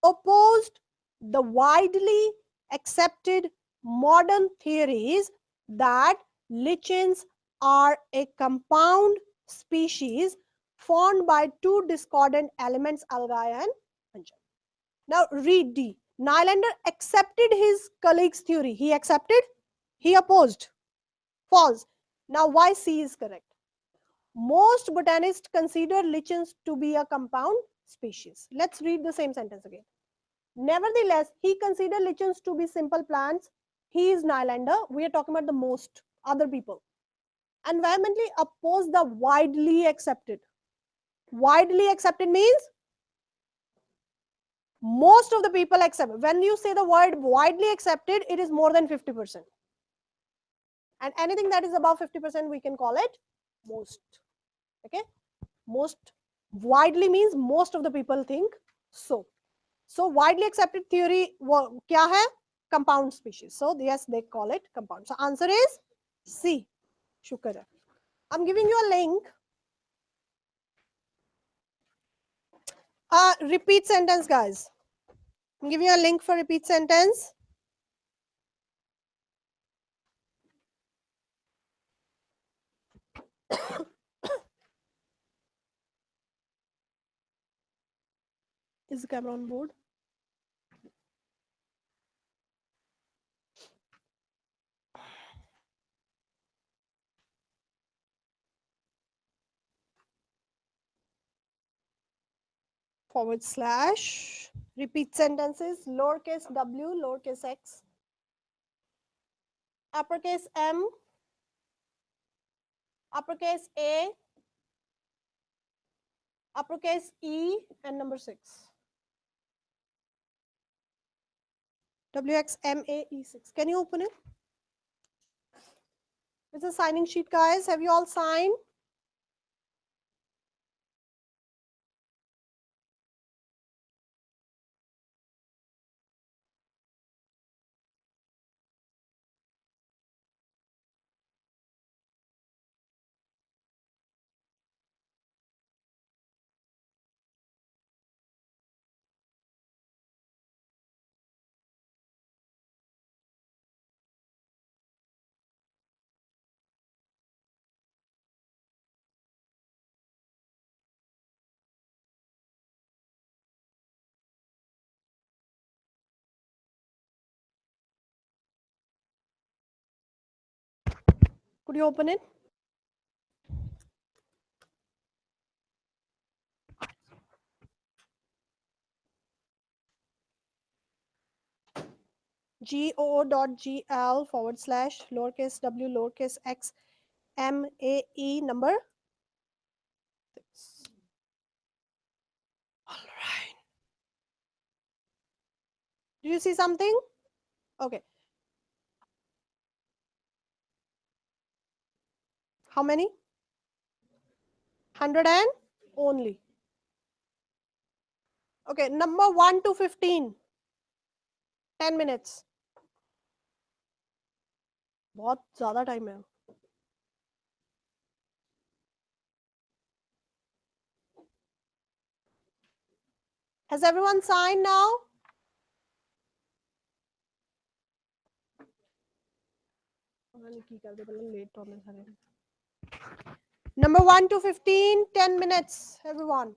Opposed the widely accepted modern theories that lichens are a compound species formed by 2 discordant elements, algae and anjan. Now read D. Nylander accepted his colleague's theory. He accepted? He opposed? False. Now why C is correct? Most botanists consider lichens to be a compound species. Let's read the same sentence again. Nevertheless, he considered lichens to be simple plants. He is Nylander. We are talking about the most other people. And vehemently oppose the widely accepted. Widely accepted means most of the people accept. When you say the word widely accepted, it is more than 50%. And anything that is above 50%, we can call it most. Okay? Most widely means most of the people think so. So widely accepted theory kya hai? Compound species. So yes, they call it compound. So answer is C. Shukar hai. I'm giving you a link. Repeat sentence, guys. I'm giving you a link for repeat sentence. Is the camera on board? / repeat sentences, lowercase w, lowercase x, uppercase M, uppercase A, uppercase E, and number 6. WXMAE6. Can you open it? It's a signing sheet, guys. Have you all signed? Could you open it? GO.GL / lowercase w, lowercase x, MAE number 6. All right. Do you see something? Okay. How many? 100 and only. Okay, number 1 to 15. 10 minutes. बहुत ज़्यादा time है. Has everyone signed now? Number 1 to 15, 10 minutes, everyone.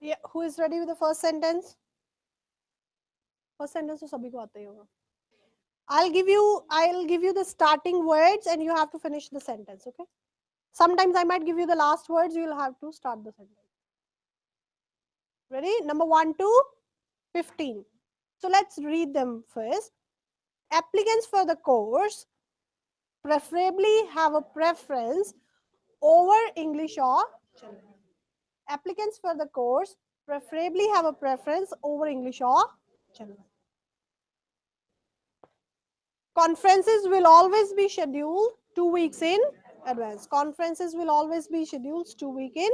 Yeah, who is ready with the first sentence? First sentence तो सभी को आता ही होगा. I'll give you the starting words and you have to finish the sentence, okay? Sometimes I might give you the last words, you will have to start the sentence. Ready? Number 1 to 15. So let's read them first. Applicants for the course preferably have a preference over English or General. Applicants for the course preferably have a preference over English or General. Conferences will always be scheduled 2 weeks in advance. Conferences will always be scheduled 2 weeks in.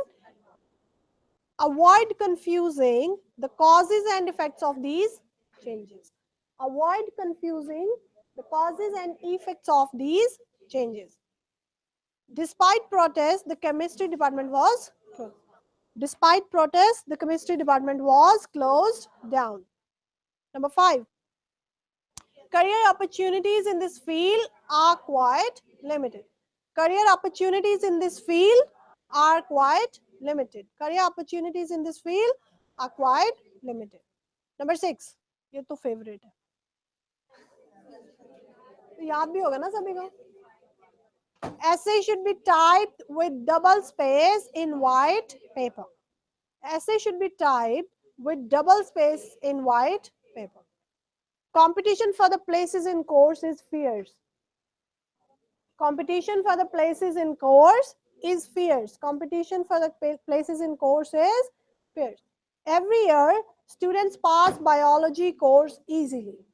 Avoid confusing the causes and effects of these changes. Avoid confusing the causes and effects of these changes. Despite protest, the chemistry department was closed. Despite protest, the chemistry department was closed down. Number 5. Career opportunities in this field are quite limited. Career opportunities in this field are quite limited. Career opportunities in this field are quite limited. Number 6. ये तो favorite है. याद भी होगा ना सभी को. Essay should be typed with double space in white paper. Essay should be typed with double space in white paper. Competition for the places in course is fierce. Competition for the places in course is fierce. Competition for the places in course is fierce. Every year, students pass biology course easily.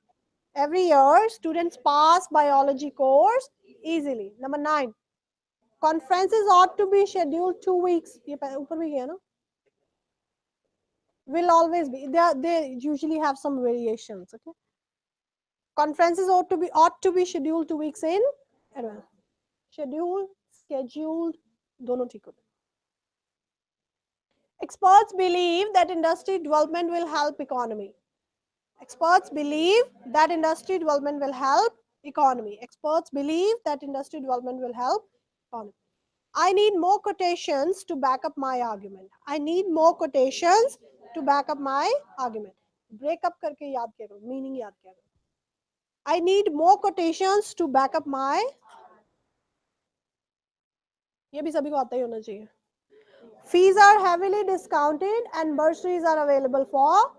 Every year, students pass biology course easily. Number 9. Conferences ought to be scheduled 2 weeks. ये ऊपर भी गया ना? Will always be. They usually have some variations. Okay. Conferences ought to be scheduled 2 weeks in advance. Scheduled, scheduled, दोनों ठीक होते. Experts believe that industry development will help economy. Experts believe that industry development will help economy. Experts believe that industry development will help economy. I need more quotations to back up my argument. I need more quotations to back up my argument. Break up करके याद किया करो, meaning याद किया करो. I need more quotations to back up my. ये भी सभी को आता ही होना चाहिए. Fees are heavily discounted and bursaries are available for.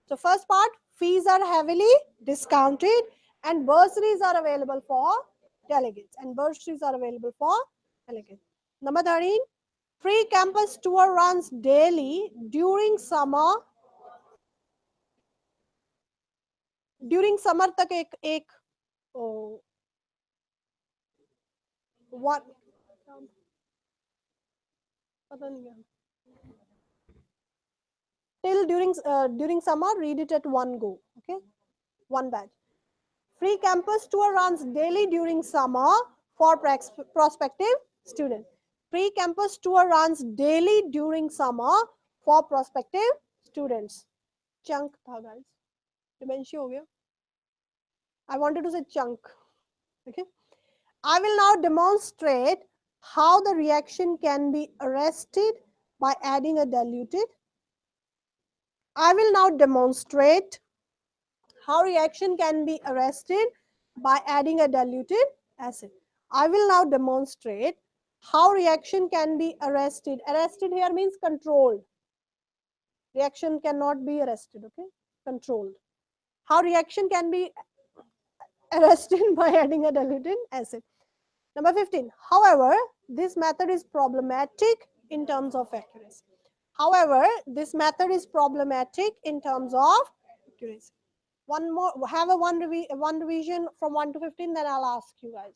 So first part, fees are heavily discounted and bursaries are available for delegates. And bursaries are available for delegates. Number 13, free campus tour runs daily during summer. During summer तक एक what पता नहीं क्या. Till during summer, read it at one go. Okay, one batch. Free campus tour runs daily during summer for prospective students. Free campus tour runs daily during summer for prospective students. Chunk tha guys. Dementia ho gaya. I wanted to say chunk. Okay. I will now demonstrate how the reaction can be arrested by adding a diluted. I will now demonstrate how reaction can be arrested by adding a diluted acid. I will now demonstrate how reaction can be arrested. Arrested here means controlled. Reaction cannot be arrested, okay? Controlled. How reaction can be arrested by adding a diluted acid. Number 15. However, this method is problematic in terms of accuracy. However, this method is problematic in terms of accuracy. One more, have a one revision from 1 to 15, then I'll ask you guys.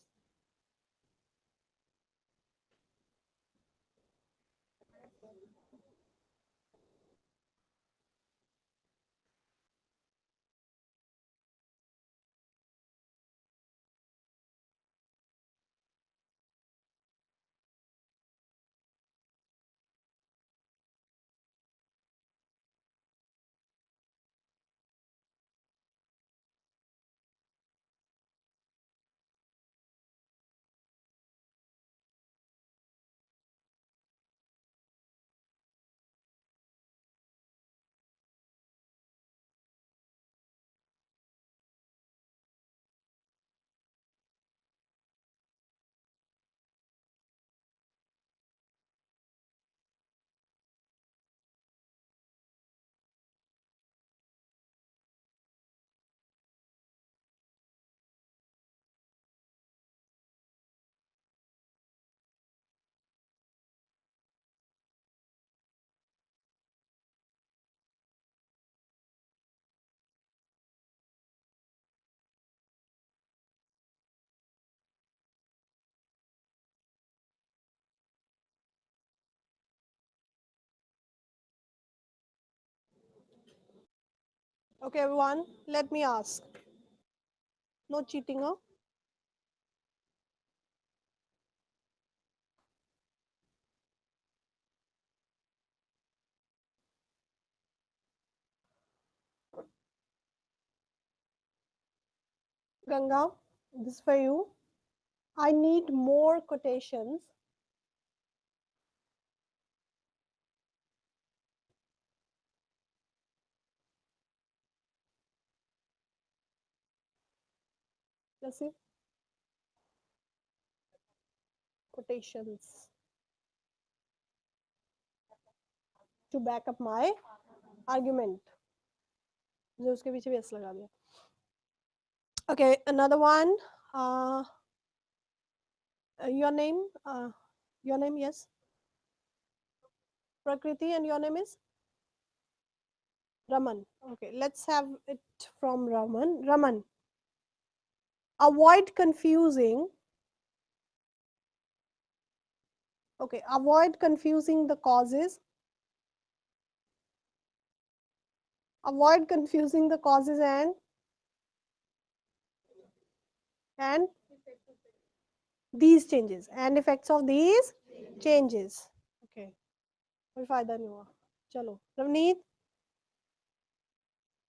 Okay, everyone, let me ask. No cheating, huh? Ganga, this is for you. I need more quotations. Let's see. Quotations to back up my argument. जो उसके पीछे भी S लगा दिया. Okay, another one. Your name? Your name, yes. Prakriti, and your name is Raman. Okay, let's have it from Raman. Raman, avoid confusing. Okay, avoid confusing the causes. Avoid confusing the causes and these changes and effects of these changes. Okay, कोई फायदा नहीं हुआ. चलो, Ravneet.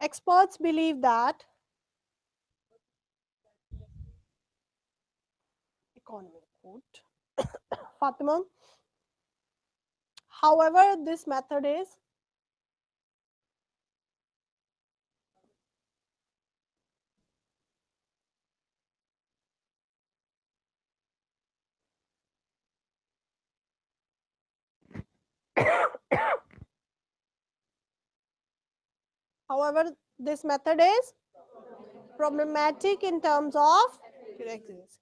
Experts believe that economy quote. Fatima. However, this method is however, this method is problematic in terms of correctness.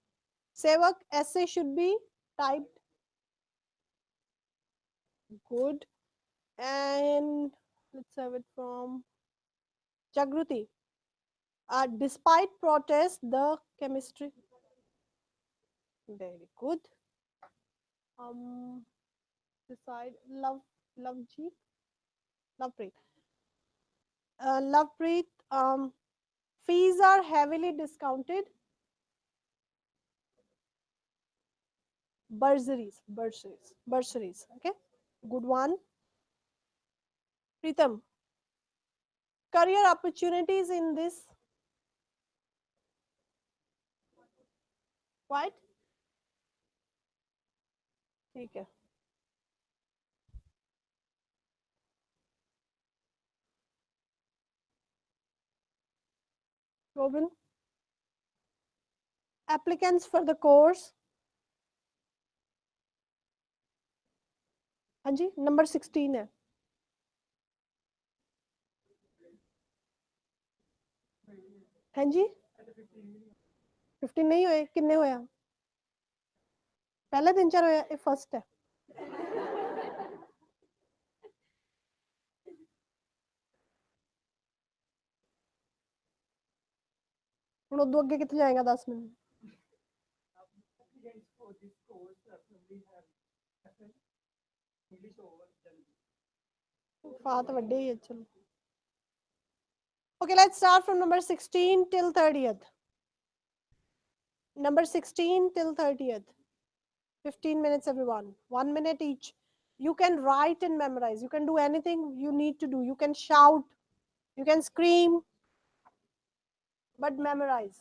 Sevak, essay should be typed good. And let's have it from Jagruti. Despite protest, the chemistry. Very good. Decide Lovejeet. Lovepreet. Lovepreet. Fees are heavily discounted. Bursaries. Okay, good one. Pritam, career opportunities in this quite ठीक है. Robin, applicants for the course. हाँ जी, number 16 है. हाँ जी, 15 नहीं होए, किन्ने होया? पहले 3-4 होया, ये फर्स्ट है. ਹੁਣ ਉਦੋਂ ਅੱਗੇ ਕਿੱਥੇ ਜਾਏਗਾ 10 ਮਿੰਟ. फात ਵੱਡੇ ਹੀ ਚਲੋ. Okay, let's start from number 16 till 30th. Number 16 till 30th. 15 minutes, everyone. 1 minute each. You can write and memorize. You can do anything you need to do. You can shout. You can scream. But memorize.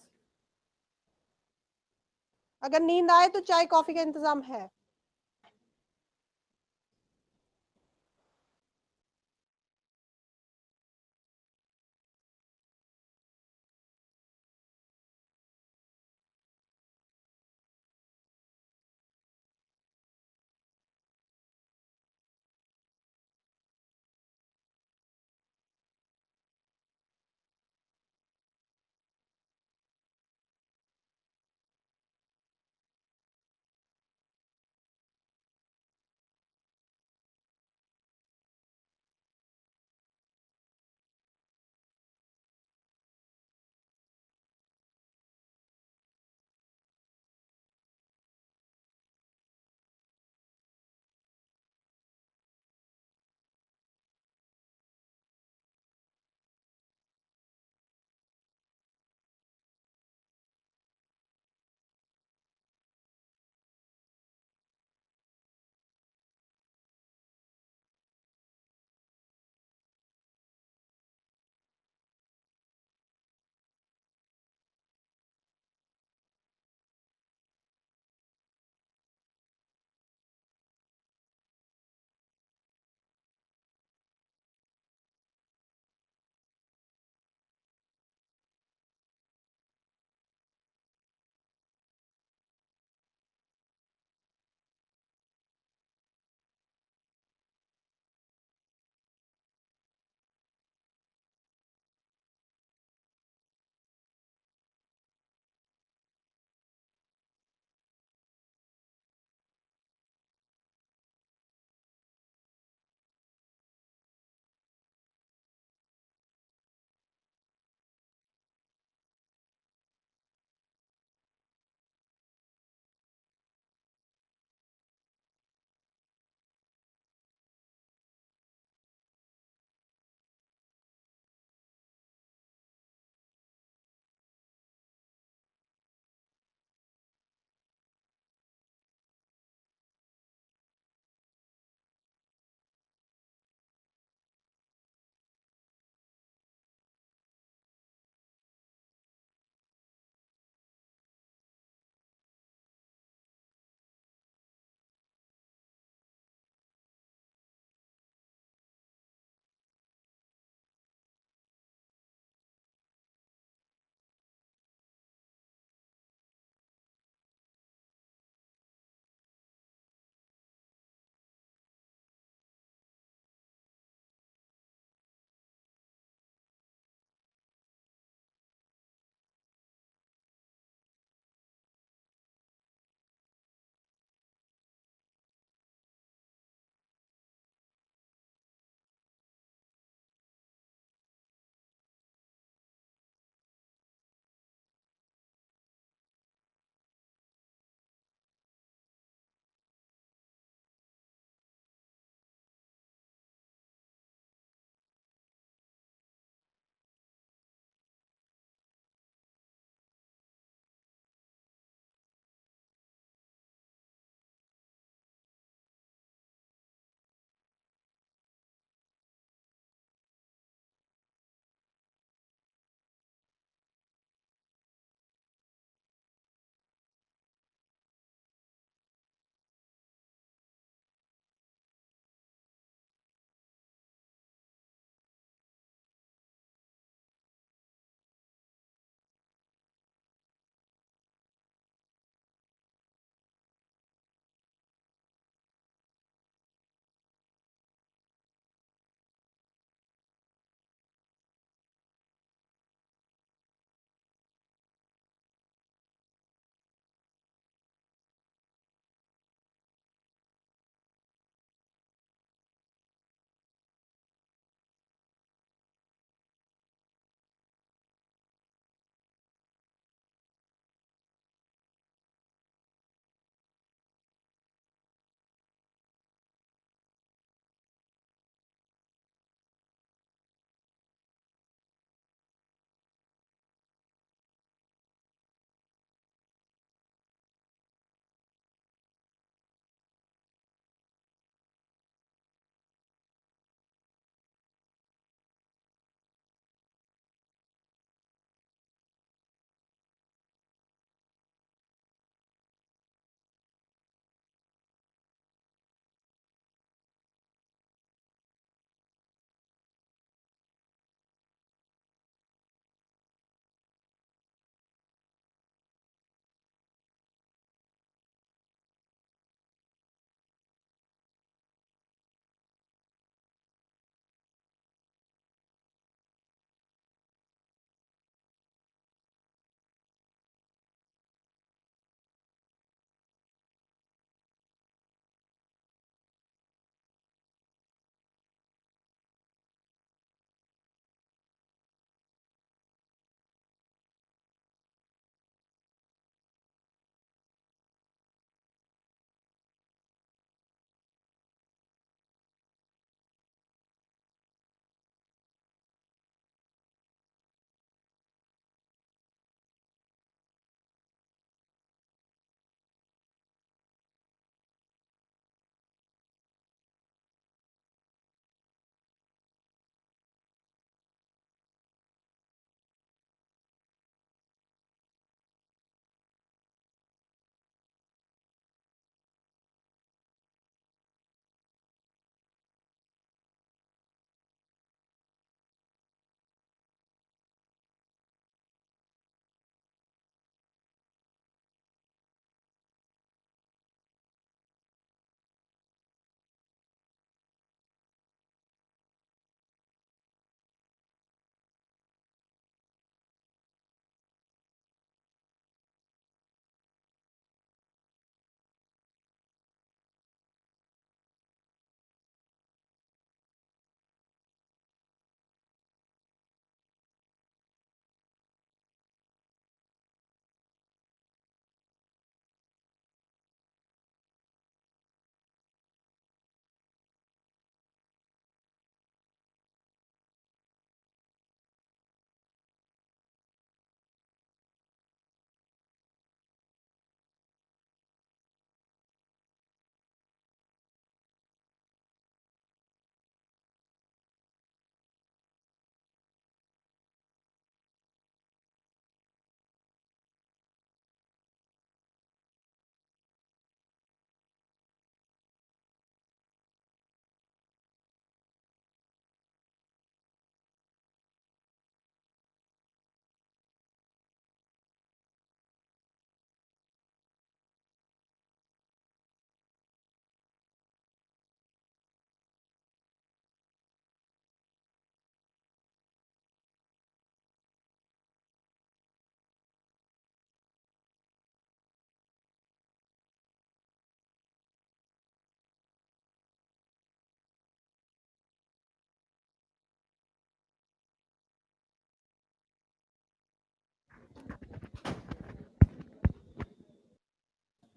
अगर नींद आए तो चाय coffee का इंतजाम है.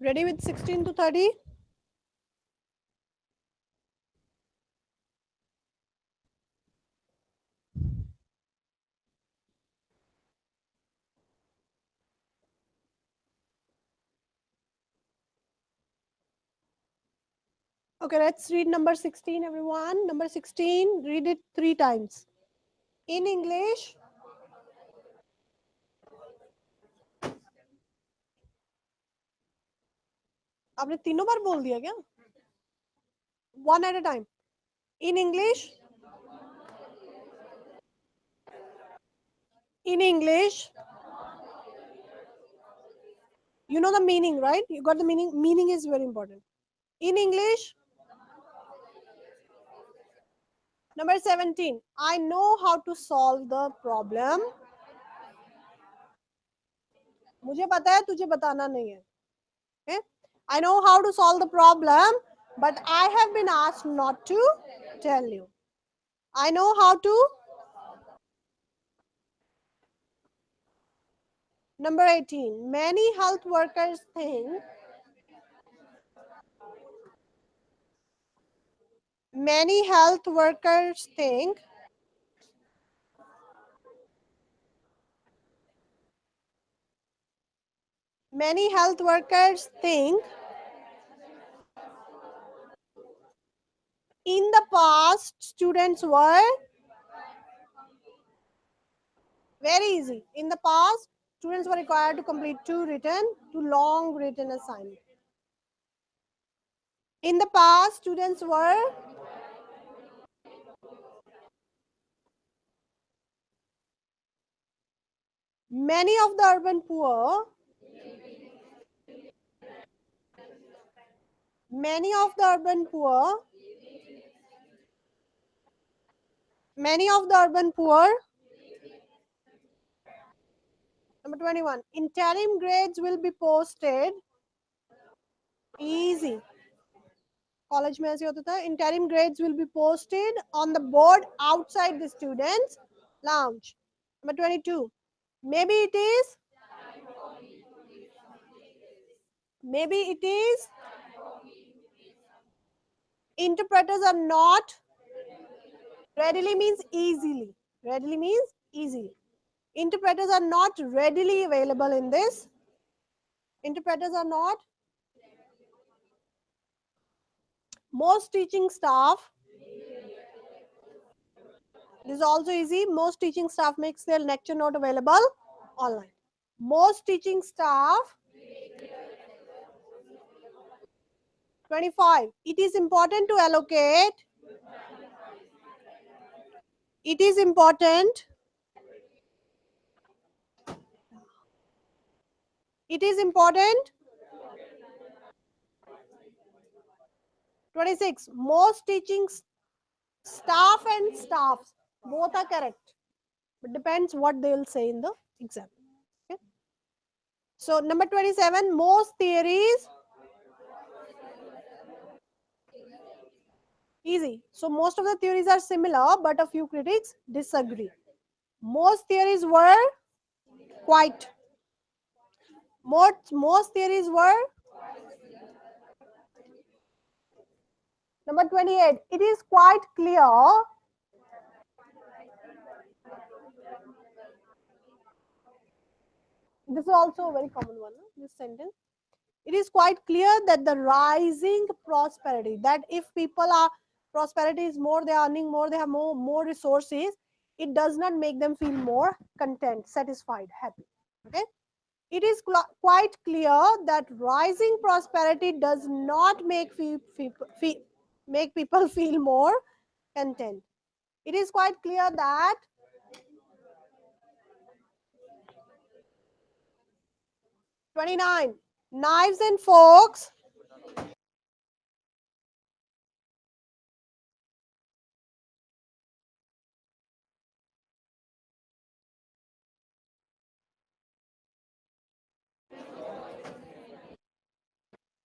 Ready with 16 to 30? Okay, let's read number 16, everyone. Number 16, read it 3 times. In English, आपने तीनों बार बोल दिया क्या? One at a time. In English, you know the meaning, right? You got the meaning. Meaning is very important. In English, number 17, I know how to solve the problem. मुझे पता है, तुझे बताना नहीं है. Okay? I know how to solve the problem, but I have been asked not to tell you. I know how to. Number 18, many health workers think many health workers think many health workers think in the past students were very easy. In the past students were required to complete two long written assignments. In the past students were many of the urban poor many of the urban poor Number 21, interim grades will be posted. Easy. College में ऐसे होता था. Interim grades will be posted on the board outside the students' lounge. Number 22, maybe it is interpreters are not readily means easily. Interpreters are not readily available in this. Interpreters are not. Most teaching staff. This is also easy. Most teaching staff makes their lecture note available online. Most teaching staff. 25. It is important to allocate. It is important. It is important. 26. Most teaching staff and staffs. Both are correct. But depends what they will say in the exam. Okay. So number 27. Most theories. Easy. So most of the theories are similar, but a few critics disagree. Most theories were quite. Most theories were. Number 28. It is quite clear. This is also a very common one, this sentence. It is quite clear that the rising prosperity, that if people are, prosperity is more, they are earning more, they have more resources, it does not make them feel more content, satisfied, happy. Okay. It is quite clear that rising prosperity does not make people feel more content. It is quite clear that knives and forks.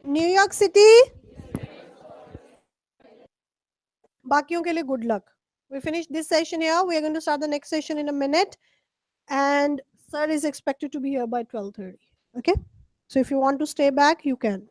New York City. बाकियों के लिए good luck. We finish this session here. We are going to start the next session in a minute. And sir is expected to be here by 12:30. Okay. So if you want to stay back, you can.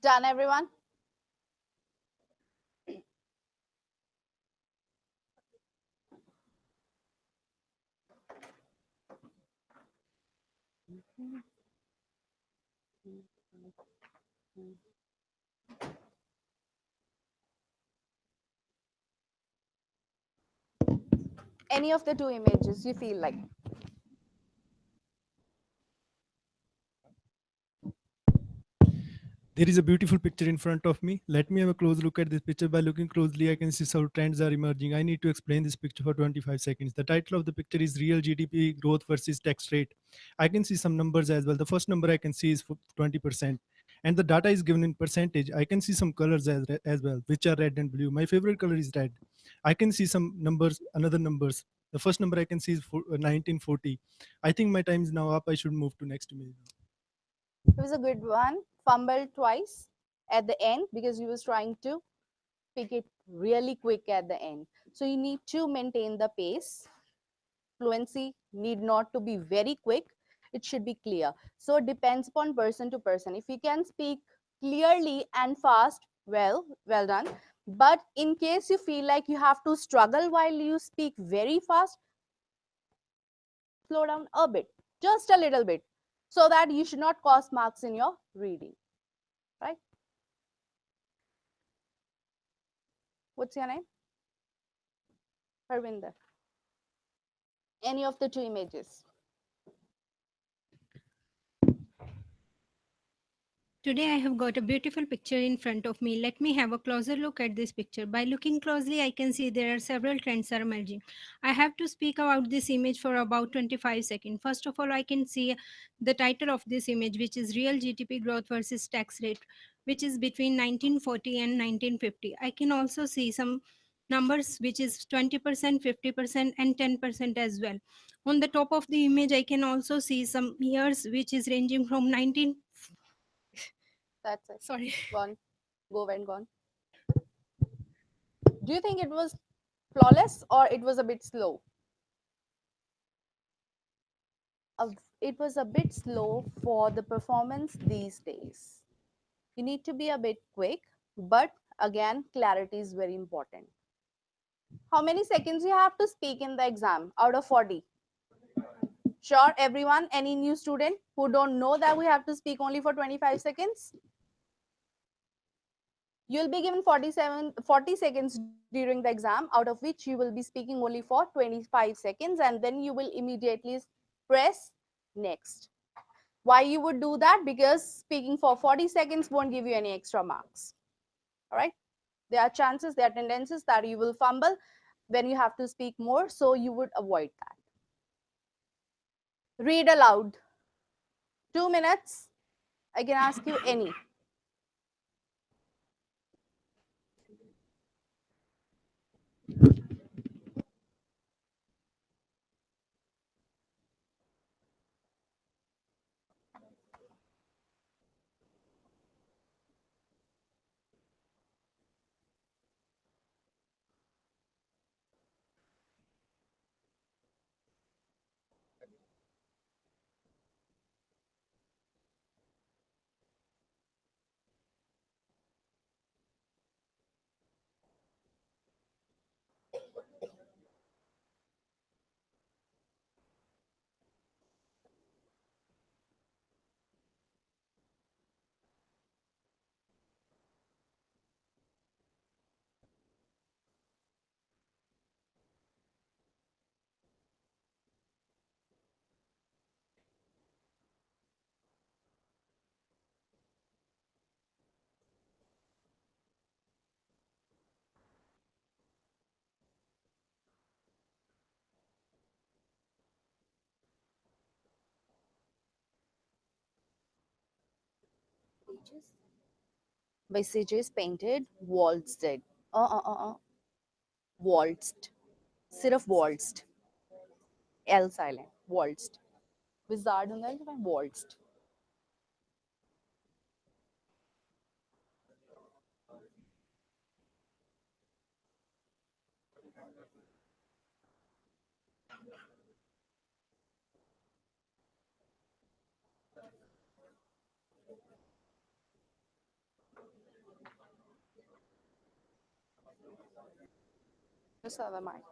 Done, everyone? Any of the two images you feel like? There is a beautiful picture in front of me. Let me have a close look at this picture. By looking closely, I can see how trends are emerging. I need to explain this picture for 25 seconds. The title of the picture is Real GDP Growth versus Tax Rate. I can see some numbers as well. The first number I can see is 20%. And the data is given in percentage. I can see some colors as well, which are red and blue. My favorite color is red. I can see some numbers, another numbers. The first number I can see is 1940. I think my time is now up. I should move to next image. It was a good one. Fumbled twice at the end because he was trying to pick it really quick at the end. So you need to maintain the pace. Fluency need not to be very quick. It should be clear. So it depends upon person to person. If you can speak clearly and fast, well done. But in case you feel like you have to struggle while you speak very fast, slow down a bit, just a little bit, so that you should not cost marks in your reading, right? What's your name? Harvinder. Any of the two images? Today I have got a beautiful picture in front of me. Let me have a closer look at this picture. By looking closely, I can see there are several trends are emerging. I have to speak about this image for about 25 seconds. First of all, I can see the title of this image, which is Real GDP Growth versus Tax Rate, which is between 1940 and 1950. I can also see some numbers, which is 20%, 50%, and 10% as well. On the top of the image, I can also see some years, which is ranging from 19... That's it. Sorry. Gone. Go and gone. Do you think it was flawless or it was a bit slow? It was a bit slow for the performance these days. You need to be a bit quick, but again, clarity is very important. How many seconds you have to speak in the exam out of 40? Sure, everyone, any new student who don't know that we have to speak only for 25 seconds? You'll be given 40 seconds during the exam, out of which you will be speaking only for 25 seconds, and then you will immediately press next. Why you would do that? Because speaking for 40 seconds won't give you any extra marks. All right. There are chances, there are tendencies that you will fumble when you have to speak more, so you would avoid that. Read aloud. 2 minutes. I can ask you any. By CJ's painted, waltzed. Waltzed. सिर्फ waltzed, L silent, waltzed. Wizard ਹੁੰਦਾ ਹੈ waltzed. Just have a mic.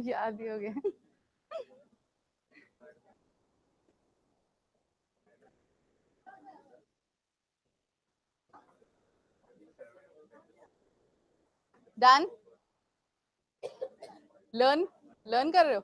याद ही हो गया. Done? Learn कर रहे हो?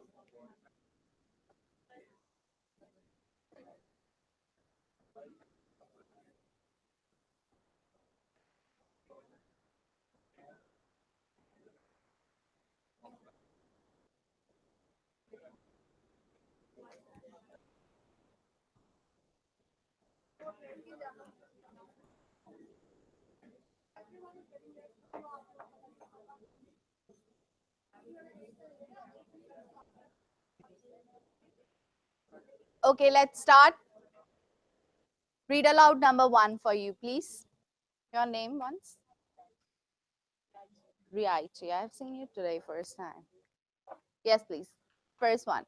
Okay, let's start. Read aloud number 1 for you, please. Your name once. Riaichi, I have seen you today first time. Yes, please. First one.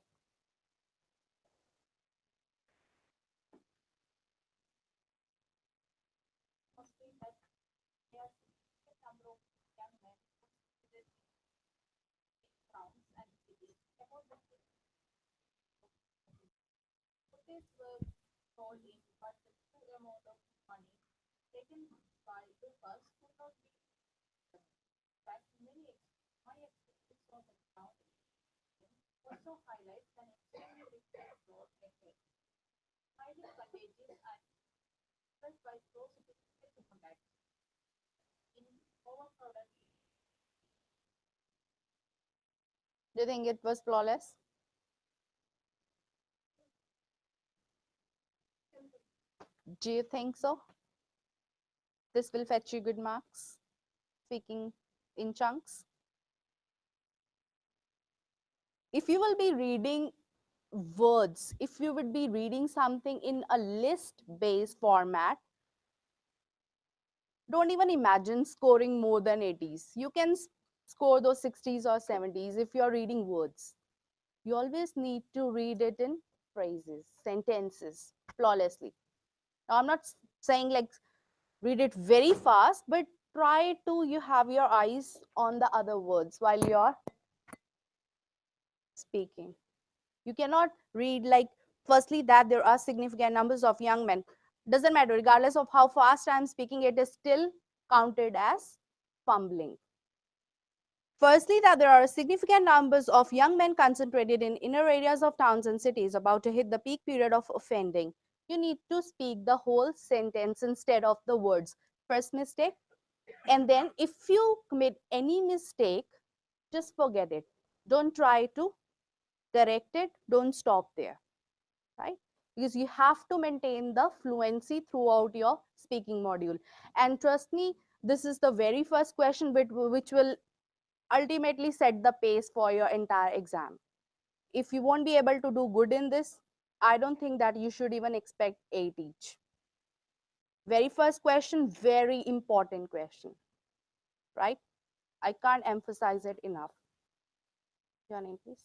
Do you think it was flawless? Do you think so? This will fetch you good marks, speaking in chunks. If you will be reading words, if you would be reading something in a list-based format, don't even imagine scoring more than 80s. You can score those 60s or 70s if you're reading words. You always need to read it in phrases, sentences, flawlessly. Now, I'm not saying like read it very fast, but try to you have your eyes on the other words while you're speaking. You cannot read like firstly that there are significant numbers of young men. Doesn't matter, regardless of how fast I'm speaking, it is still counted as fumbling. Firstly, that there are significant numbers of young men concentrated in inner areas of towns and cities about to hit the peak period of offending. You need to speak the whole sentence instead of the words. First mistake. And then if you commit any mistake, just forget it. Don't try to correct it. Don't stop there, right? Because you have to maintain the fluency throughout your speaking module. And trust me, this is the very first question which will ultimately set the pace for your entire exam. If you won't be able to do good in this, I don't think that you should even expect 8 each. Very first question, very important question, right? I can't emphasize it enough. Your name, please.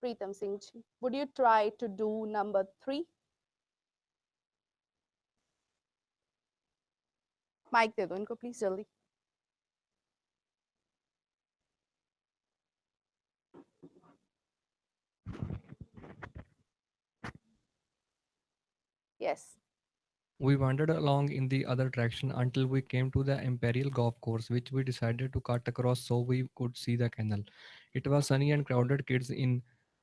Preetam Singh. Would you try to do number 3? Mic दे दो इनको please जल्दी. Yes. We wandered along in the other direction until we came to the Imperial Golf Course, which we decided to cut across so we could see the canal. It was sunny and crowded, kids in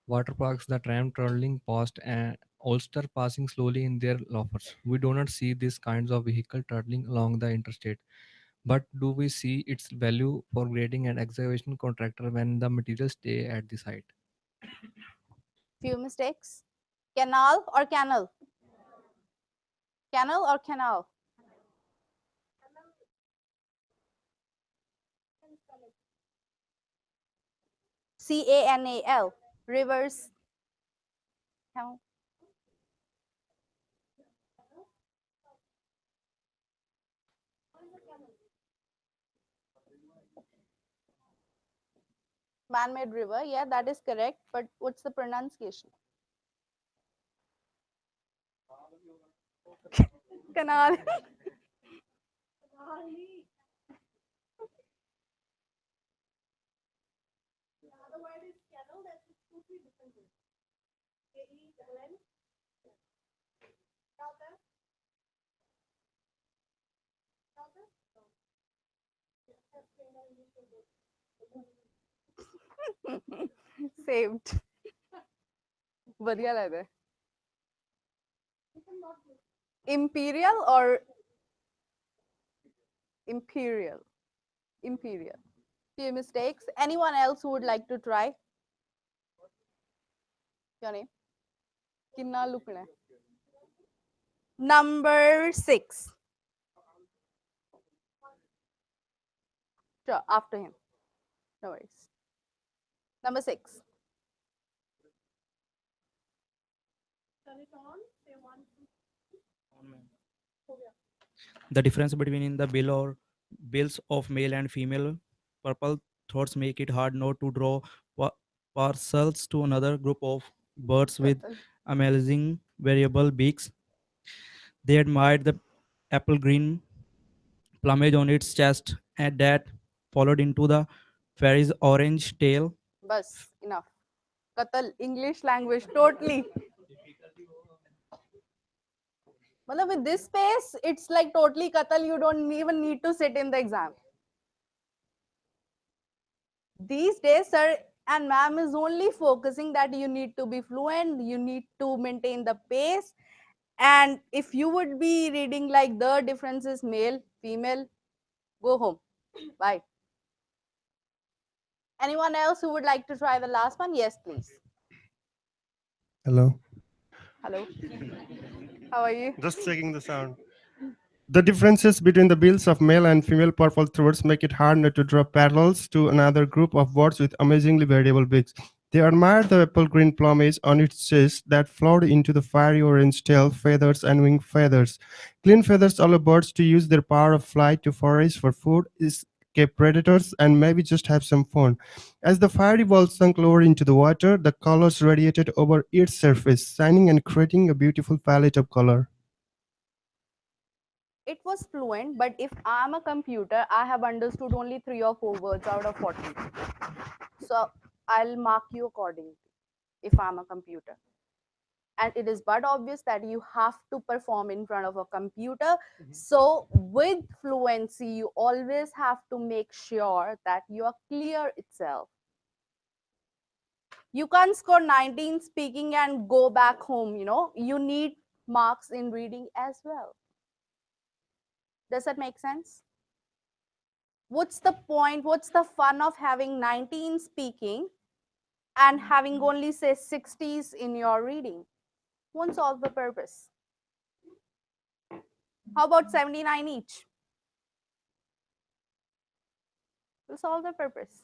water parks, the tram trundling past, and Ulster passing slowly in their loafers. We do not see these kinds of vehicle trundling along the interstate, but do we see its value for grading and excavation contractor when the materials stay at the site? Few mistakes. Canal or canal? Canal or canal? Canal. Rivers. Canal. Man-made river, yeah, that is correct. But what's the pronunciation? Canal. Saved. बढ़िया लग रहा है. Imperial or imperial? Imperial. Few mistakes. Anyone else who would like to try? Your name? किन्ना लुकना है? Number 6. Sure, after him. No worries. Number 6. The difference between the bills of male and female purple throats make it hard not to draw parcels to another group of birds with amazing variable beaks. They admired the apple green plumage on its chest and that followed into the fairy's orange tail. Bus, enough. Qatal, English language, totally. Well, with this space, it's like totally Qatal. You don't even need to sit in the exam. These days, sir and ma'am is only focusing that you need to be fluent, you need to maintain the pace. And if you would be reading like the differences male, female, go home. Bye. Anyone else who would like to try the last one? Yes, please. Hello. Hello. How are you? Just checking the sound. The differences between the bills of male and female purple throats make it hard not to draw parallels to another group of birds with amazingly variable beaks. They admired the apple green plumage on its chest that flowed into the fiery orange tail, feathers, and wing feathers. Clean feathers allow birds to use their power of flight to forage for food, escape predators, and maybe just have some fun. As the fiery ball sunk lower into the water, the colors radiated over its surface, shining and creating a beautiful palette of color. It was fluent, but if I'm a computer, I have understood only 3 or 4 words out of 40. So I'll mark you accordingly if I'm a computer. And it is but obvious that you have to perform in front of a computer. So with fluency, you always have to make sure that you are clear itself. You can't score 19 speaking and go back home, you need marks in reading as well. Does that make sense? What's the point? What's the fun of having 19 speaking and having only say 60s in your reading? Won't solve the purpose. How about 79 each? Will solve the purpose.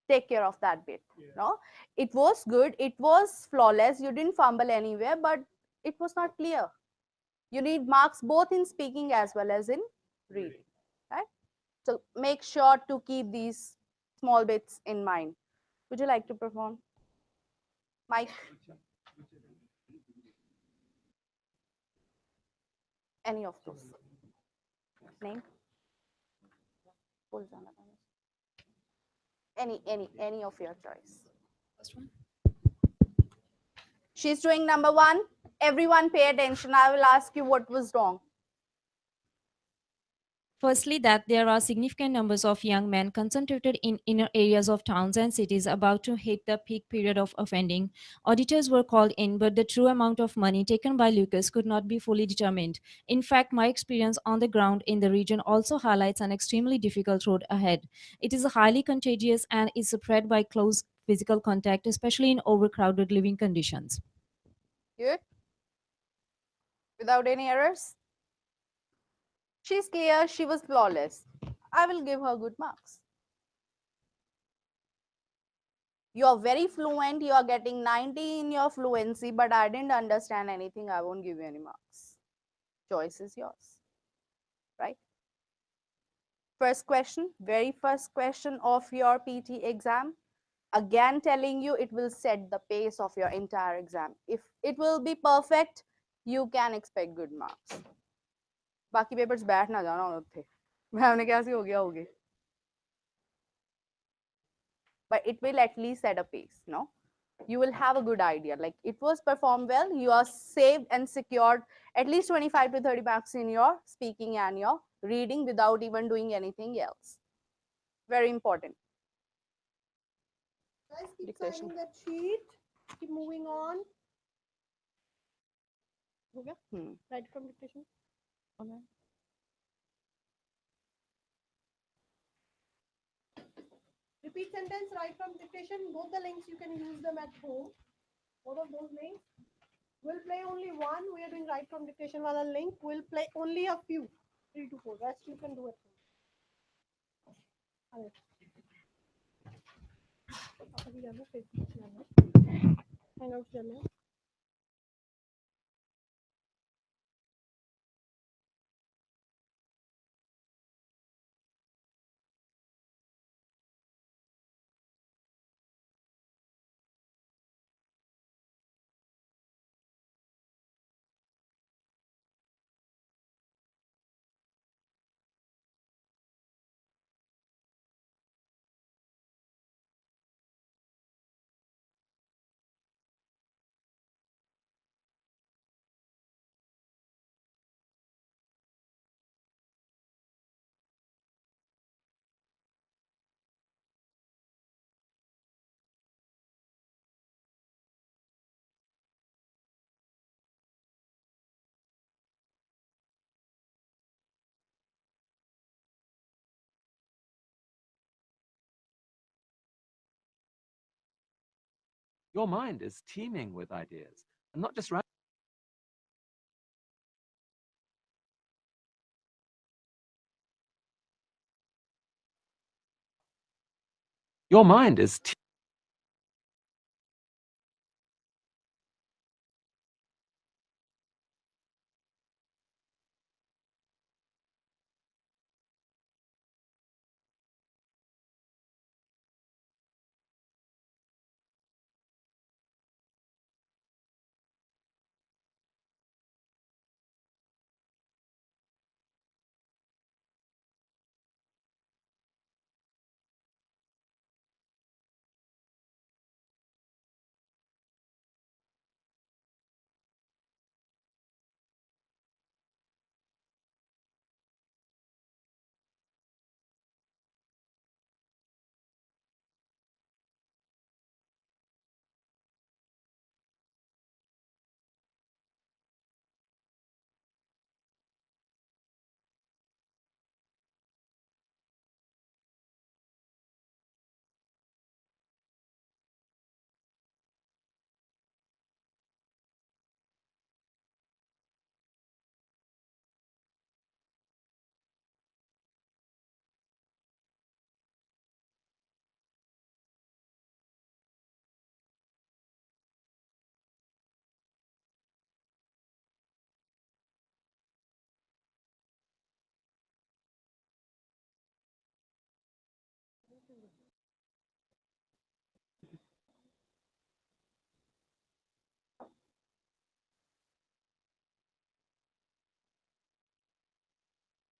Take care of that bit. No, it was good. It was flawless. You didn't fumble anywhere, but it was not clear. You need marks both in speaking as well as in reading, right? So make sure to keep these small bits in mind. Would you like to perform? Mike? Any of those. Name? Any of your choice. First one. She's doing number 1. Everyone pay attention. I will ask you what was wrong. Firstly, that there are significant numbers of young men concentrated in inner areas of towns and cities about to hit the peak period of offending. Auditors were called in, but the true amount of money taken by Lucas could not be fully determined. In fact, my experience on the ground in the region also highlights an extremely difficult road ahead. It is highly contagious and is spread by close physical contact, especially in overcrowded living conditions. Good? Without any errors? She's clear, she was flawless. I will give her good marks. You are very fluent, you are getting 90 in your fluency, but I didn't understand anything, I won't give you any marks. Choice is yours, right? First question, very first question of your PT exam. Again telling you, it will set the pace of your entire exam. If it will be perfect, you can expect good marks. बाकी papers बैठ ना जाना उन थे ma'am ने कैसे हो गया होगी but it will at least set a pace, no? You will have a good idea, like it was performed well, you are saved and secured at least 25 to 30 marks in your speaking and your reading without even doing anything else. Very important. Guys, keep Dictation. signing that sheet. Keep moving on. हो गया? Right from dictation. Okay. Repeat sentence right from dictation. Both the links you can use them at home. Both of those links. We'll play only one. We are doing right from dictation while a link. We'll play only a few. 3 to 4. Rest you can do at home. Hangouts जाना है. Your mind is teeming with ideas, and not just Your mind is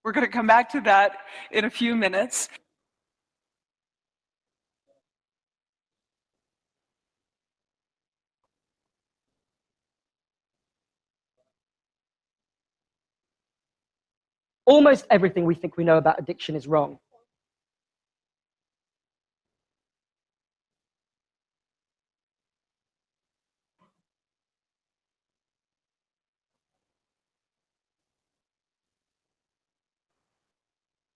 We're going to come back to that in a few minutes. Almost everything we think we know about addiction is wrong.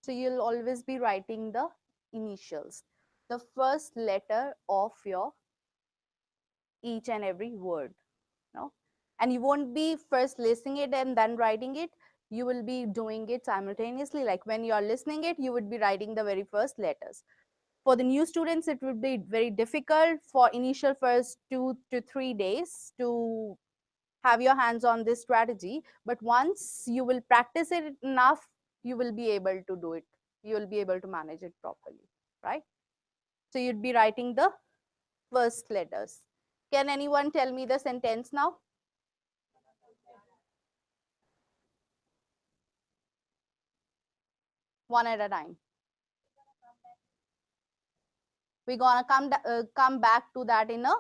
So you'll always be writing the initials, the first letter of your each and every word. No? And you won't be first listening it and then writing it. You will be doing it simultaneously. Like when you are listening it, you would be writing the very first letters. For the new students, it would be very difficult for initial first 2 to 3 days to have your hands on this strategy. But once you will practice it enough, you will be able to do it. You will be able to manage it properly, right? So you'd be writing the first letters. Can anyone tell me the sentence now? One at a time. We're gonna come back to that in a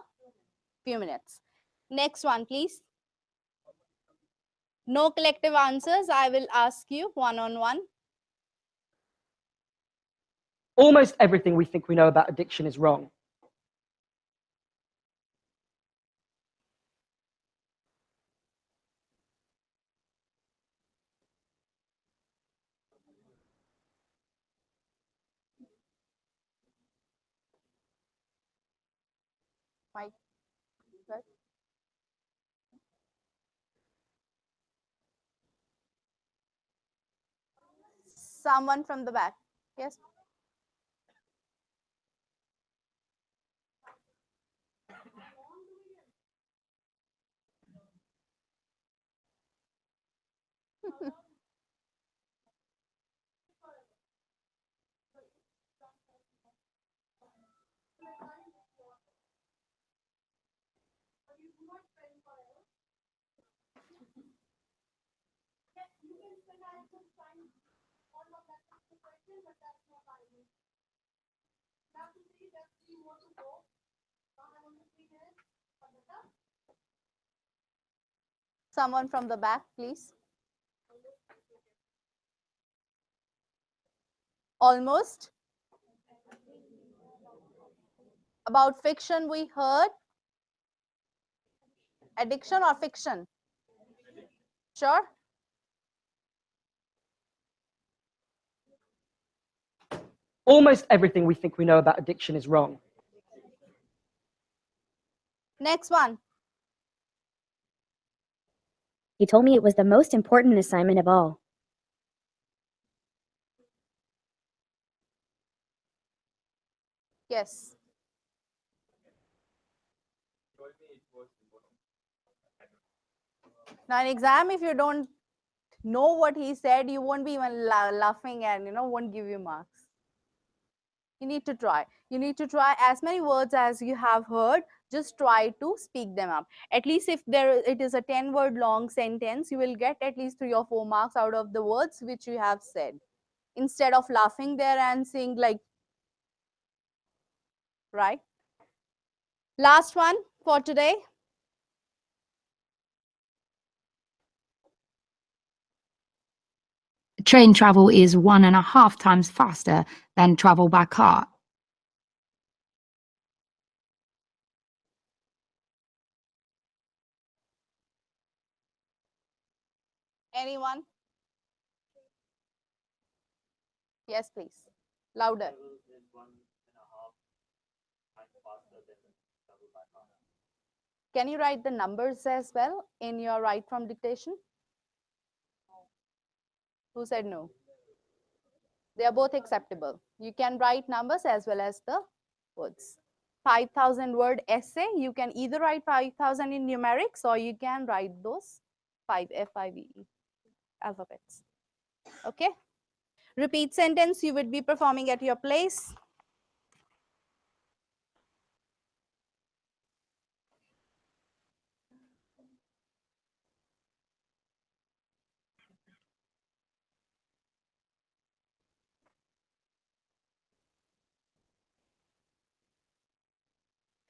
few minutes. Next one, please. No collective answers. I will ask you one on one. Almost everything we think we know about addiction is wrong. Mike. Good. Someone from the back. Yes. Someone from the back, please. Almost. About fiction we heard. Addiction or fiction? Sure. Almost everything we think we know about addiction is wrong. Next one. He told me it was the most important assignment of all. Yes. Now in exam, if you don't know what he said, you won't be even laughing and won't give you marks. You need to try. You need to try as many words as you have heard. Just try to speak them up. At least if it is a 10-word long sentence, you will get at least 3 or 4 marks out of the words which you have said. Instead of laughing there and saying like, right? Last one for today. Train travel is 1.5 times faster than travel by car. Anyone? Yes, please. Louder. Can you write the numbers as well in your write from dictation? Who said no? They are both acceptable. You can write numbers as well as the words. 5,000 word essay, you can either write 5,000 in numerics or you can write those 5 F-I-V-E alphabets. Okay? Repeat sentence you would be performing at your place.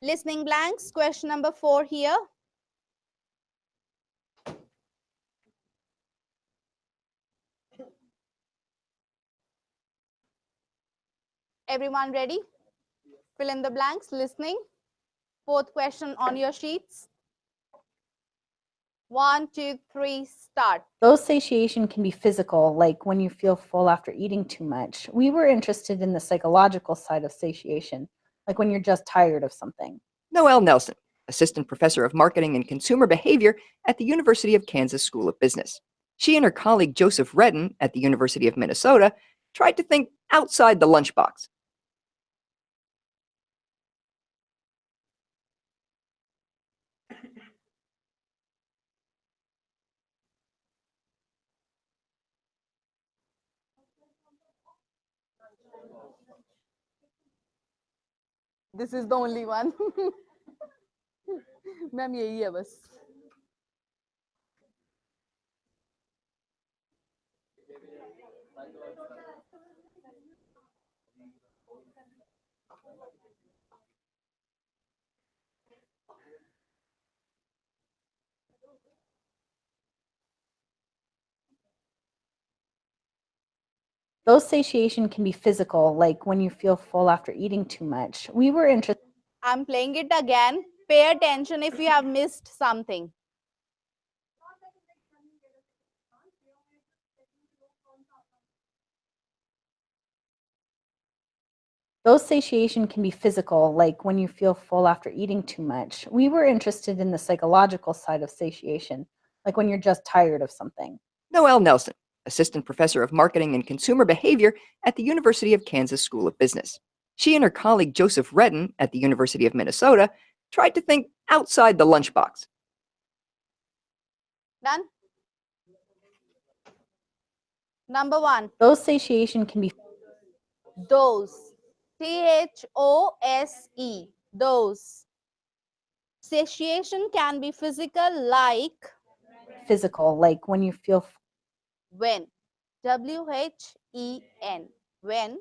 Listening blanks, question number 4 here. Everyone ready? Fill in the blanks, listening. Fourth question on your sheets. 1, 2, 3, start. Though satiation can be physical, like when you feel full after eating too much, we were interested in the psychological side of satiation, like when you're just tired of something. Noelle Nelson, assistant professor of marketing and consumer behavior at the University of Kansas School of Business. She and her colleague Joseph Redden at the University of Minnesota tried to think outside the lunchbox. This is the only one. Ma'am यही है बस. Though satiation can be physical, like when you feel full after eating too much, we were interested. I'm playing it again. Pay attention if you have missed something. Though satiation can be physical, like when you feel full after eating too much, we were interested in the psychological side of satiation, like when you're just tired of something. Noelle Nelson, assistant professor of marketing and consumer behavior at the University of Kansas School of Business. She and her colleague Joseph Redden at the University of Minnesota tried to think outside the lunchbox. Done? Number 1. Though satiation can be Dose. Those. Dose. Satiation can be physical, like physical, like when you feel when. WHEN. When.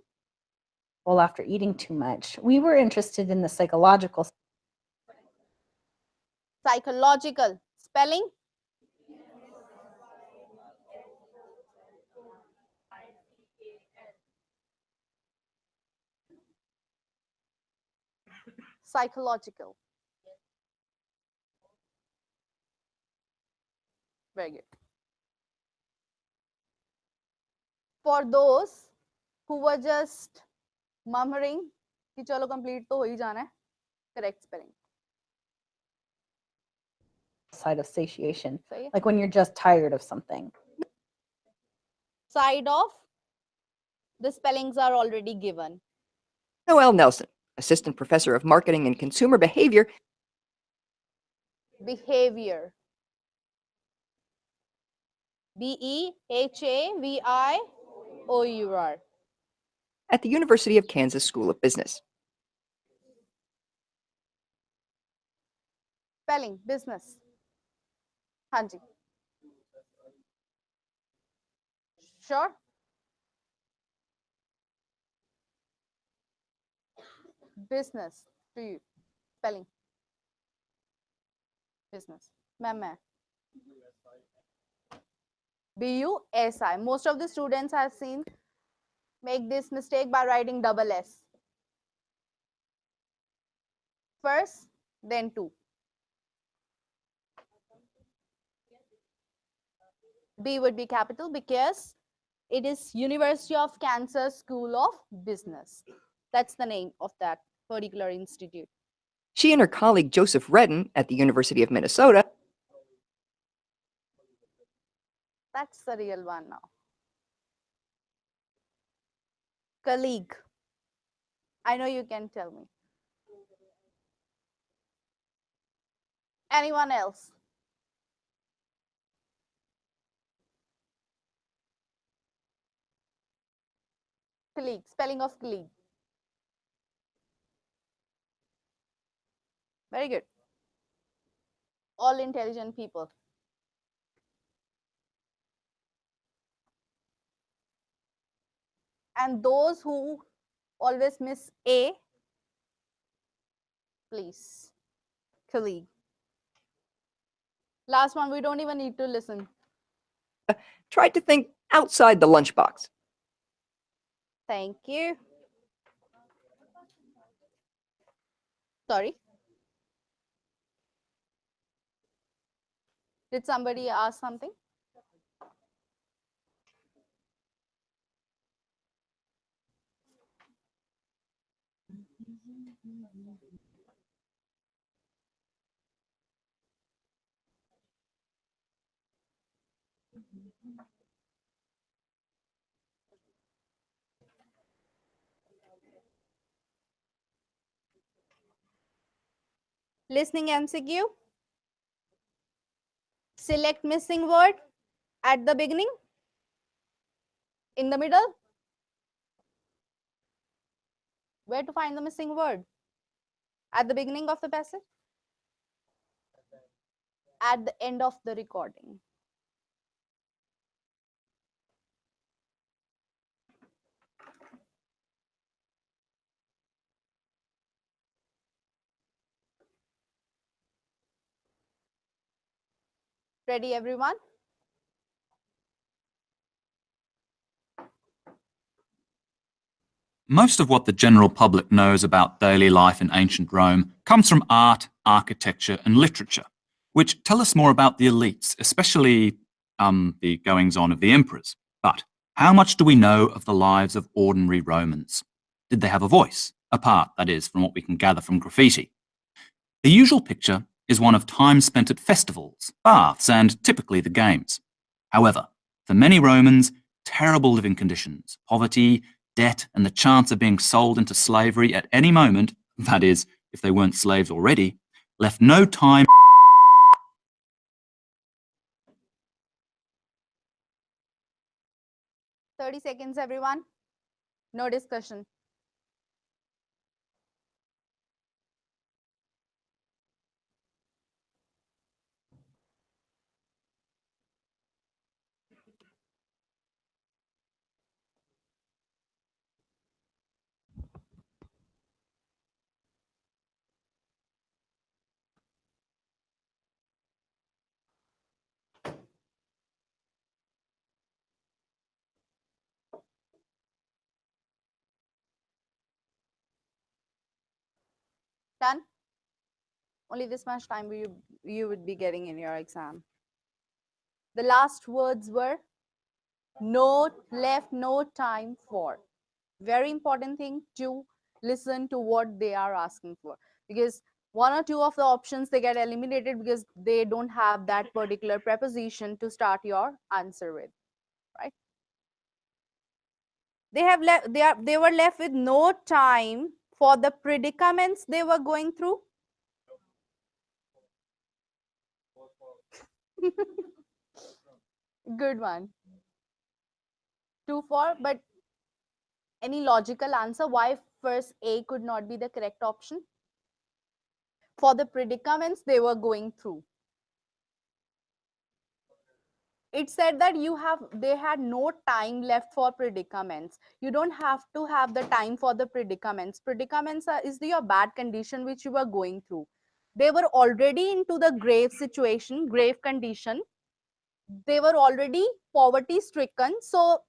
full after eating too much. We were interested in the psychological. Psychological. Spelling. Psychological. Very good. For those who were just murmuring कि चलो complete तो हो ही जाना है, correct spelling. Side of satiation, सही है? like when you're just tired of something. Side of, the spellings are already given. Noelle Nelson, assistant professor of marketing and consumer behavior. Behavior. BEHAVIOUR. At the University of Kansas School of Business. Spelling, business. हाँ जी. Sure. Business to you. Spelling. Business. मैं. BUSI. Most of the students have seen make this mistake by writing double S. First, then 2. B would be capital because it is University of Kansas School of Business. That's the name of that particular institute. She and her colleague Joseph Redden at the University of Minnesota. That's the real one now. Colleague. I know you can tell me. Anyone else? Colleague, spelling of colleague. Very good. All intelligent people. And those who always miss A, please. Colleague. Last one, we don't even need to listen. Tried to think outside the lunchbox. Thank you. Sorry. Did somebody ask something? Listening MCQ. Select missing word at the beginning, in the middle. Where to find the missing word? At the beginning of the passage? At the end of the recording. Ready, everyone? Most of what the general public knows about daily life in ancient Rome comes from art, architecture, and literature, which tell us more about the elites, especially the goings-on of the emperors. But how much do we know of the lives of ordinary Romans? Did they have a voice? Apart, that is, from what we can gather from graffiti. The usual picture is one of time spent at festivals, baths, and typically the games. However, for many Romans, terrible living conditions, poverty, debt, and the chance of being sold into slavery at any moment, that is, if they weren't slaves already, left no time. 30 seconds, everyone. No discussion. Done? Only this much time you would be getting in your exam. The last words were left no time for. Very important thing to listen to what they are asking for, because one or two of the options they get eliminated because they don't have that particular preposition to start your answer with, right? They were left with no time for the predicaments they were going through. Good one. 2 4, but any logical answer why first A could not be the correct option? For the predicaments they were going through. It said that they had no time left for predicaments. You don't have to have the time for the predicaments. Predicaments is your bad condition which you were going through. They were already into the grave situation, grave condition. They were already poverty stricken. So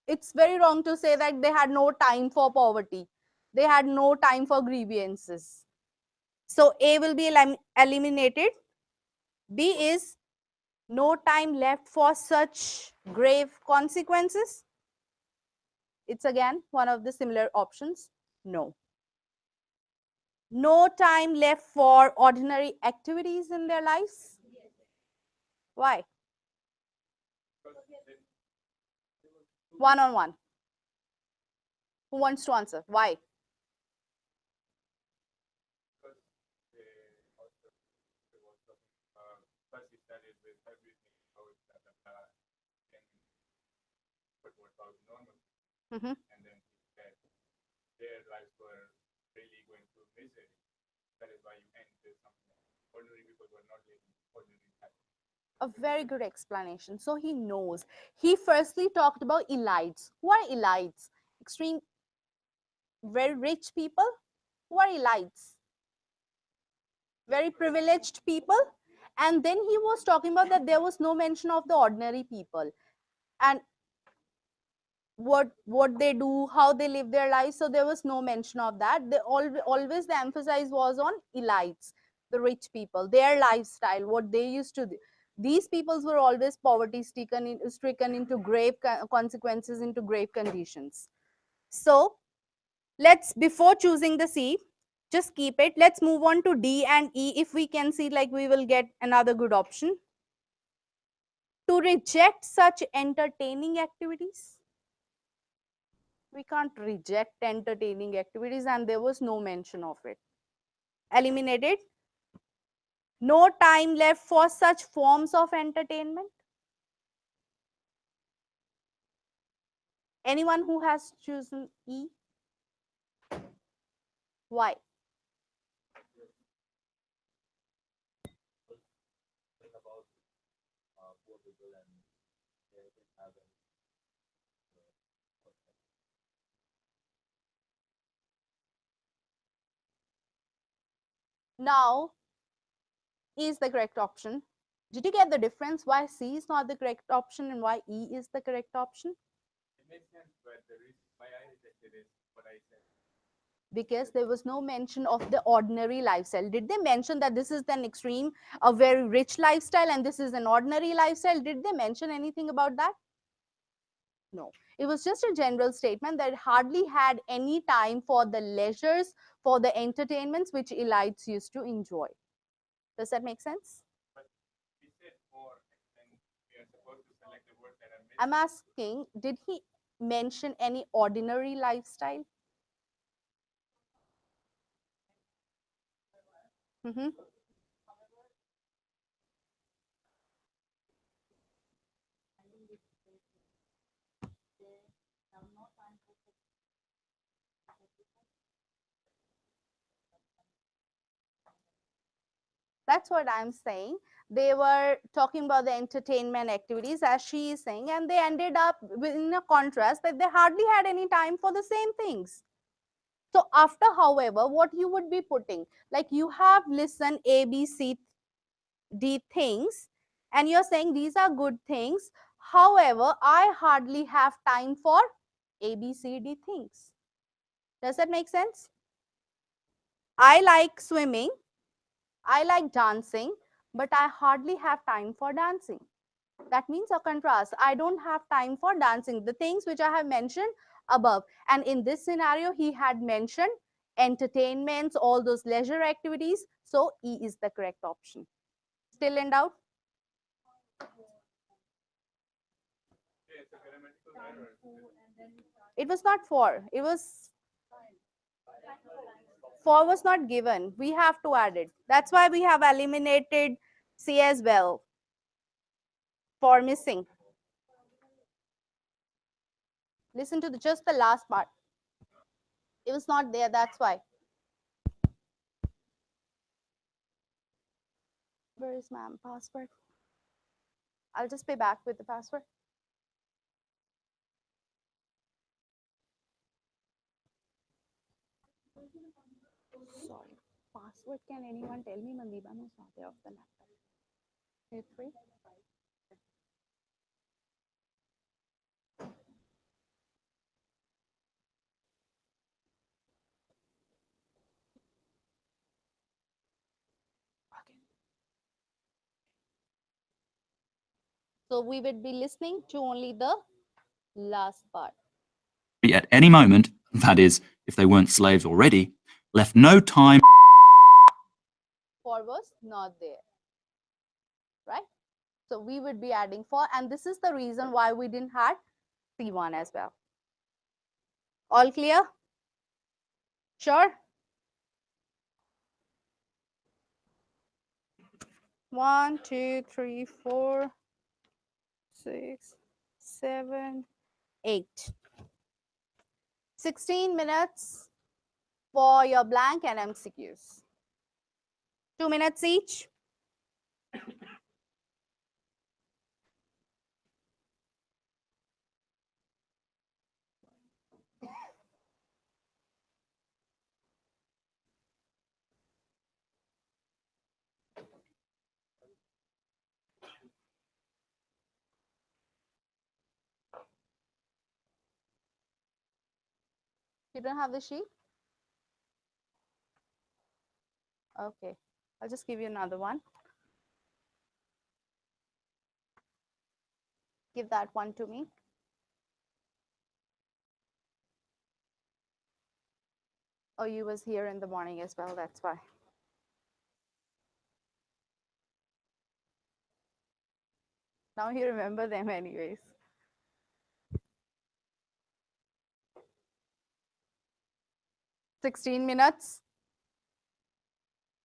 it's very wrong to say that they had no time for poverty. They had no time for grievances. So A will be eliminated. B is no time left for such grave consequences. It's again one of the similar options. No. No time left for ordinary activities in their lives. Why? One on one. Who wants to answer? Why? Mm-hmm. A very good explanation. So he knows. He firstly talked about elites. Who are elites? Extreme, very rich people. Who are elites? very privileged people. And then he was talking about that there was no mention of the ordinary people and what they do, how they live their lives. So there was no mention of that. They always the emphasis was on elites, the rich people, their lifestyle, what they used to do. These peoples were always poverty stricken into grave consequences, into grave conditions. So let's, before choosing the C, just keep it. Let's move on to D and E. If we can see, like, we will get another good option. To reject such entertaining activities. We can't reject entertaining activities, and there was no mention of it. Eliminated. No time left for such forms of entertainment. Anyone who has chosen E? Why? Now, E is the correct option. Did you get the difference why C is not the correct option and why E is the correct option? It makes sense, but the reason why I rejected is what I said. Because there was no mention of the ordinary lifestyle. Did they mention that this is an extreme, a very rich lifestyle, and this is an ordinary lifestyle? Did they mention anything about that? No. It was just a general statement that hardly had any time for the leisures, for the entertainments which elites used to enjoy. Does that make sense? I'm asking, did he mention any ordinary lifestyle? Mm-hmm. That's what I'm saying. They were talking about the entertainment activities, as she is saying, and they ended up in a contrast that they hardly had any time for the same things. So after, however, what you would be putting, like you have listened A, B, C, D things, and you're saying these are good things. However, I hardly have time for A, B, C, D things. Does that make sense? I like swimming. I like dancing, but I hardly have time for dancing. That means a contrast. I don't have time for dancing. The things which I have mentioned above. And in this scenario, he had mentioned entertainments, all those leisure activities. So E is the correct option. Still in doubt? It was not 4. It was 4 was not given. We have to add it. That's why we have eliminated C as well for missing. Listen to just the last part. It was not there, that's why. Where is ma'am password? I'll just pay back with the password. Sorry. Password, can anyone tell me? Mandeeba knows not there of the laptop. It's free. So we would be listening to only the last part. At any moment, that is, if they weren't slaves already, left no time. 4 was not there, right? So we would be adding 4, and this is the reason why we didn't have C1 as well. All clear? Sure? 1, 2, 3, 4, 6, 7, 8. 16 minutes for your blank and MCQs. 2 minutes each. You don't have the sheet? Okay, I'll just give you another one. Give that one to me. Oh, you was here in the morning as well, that's why. Now you remember them anyways. $16,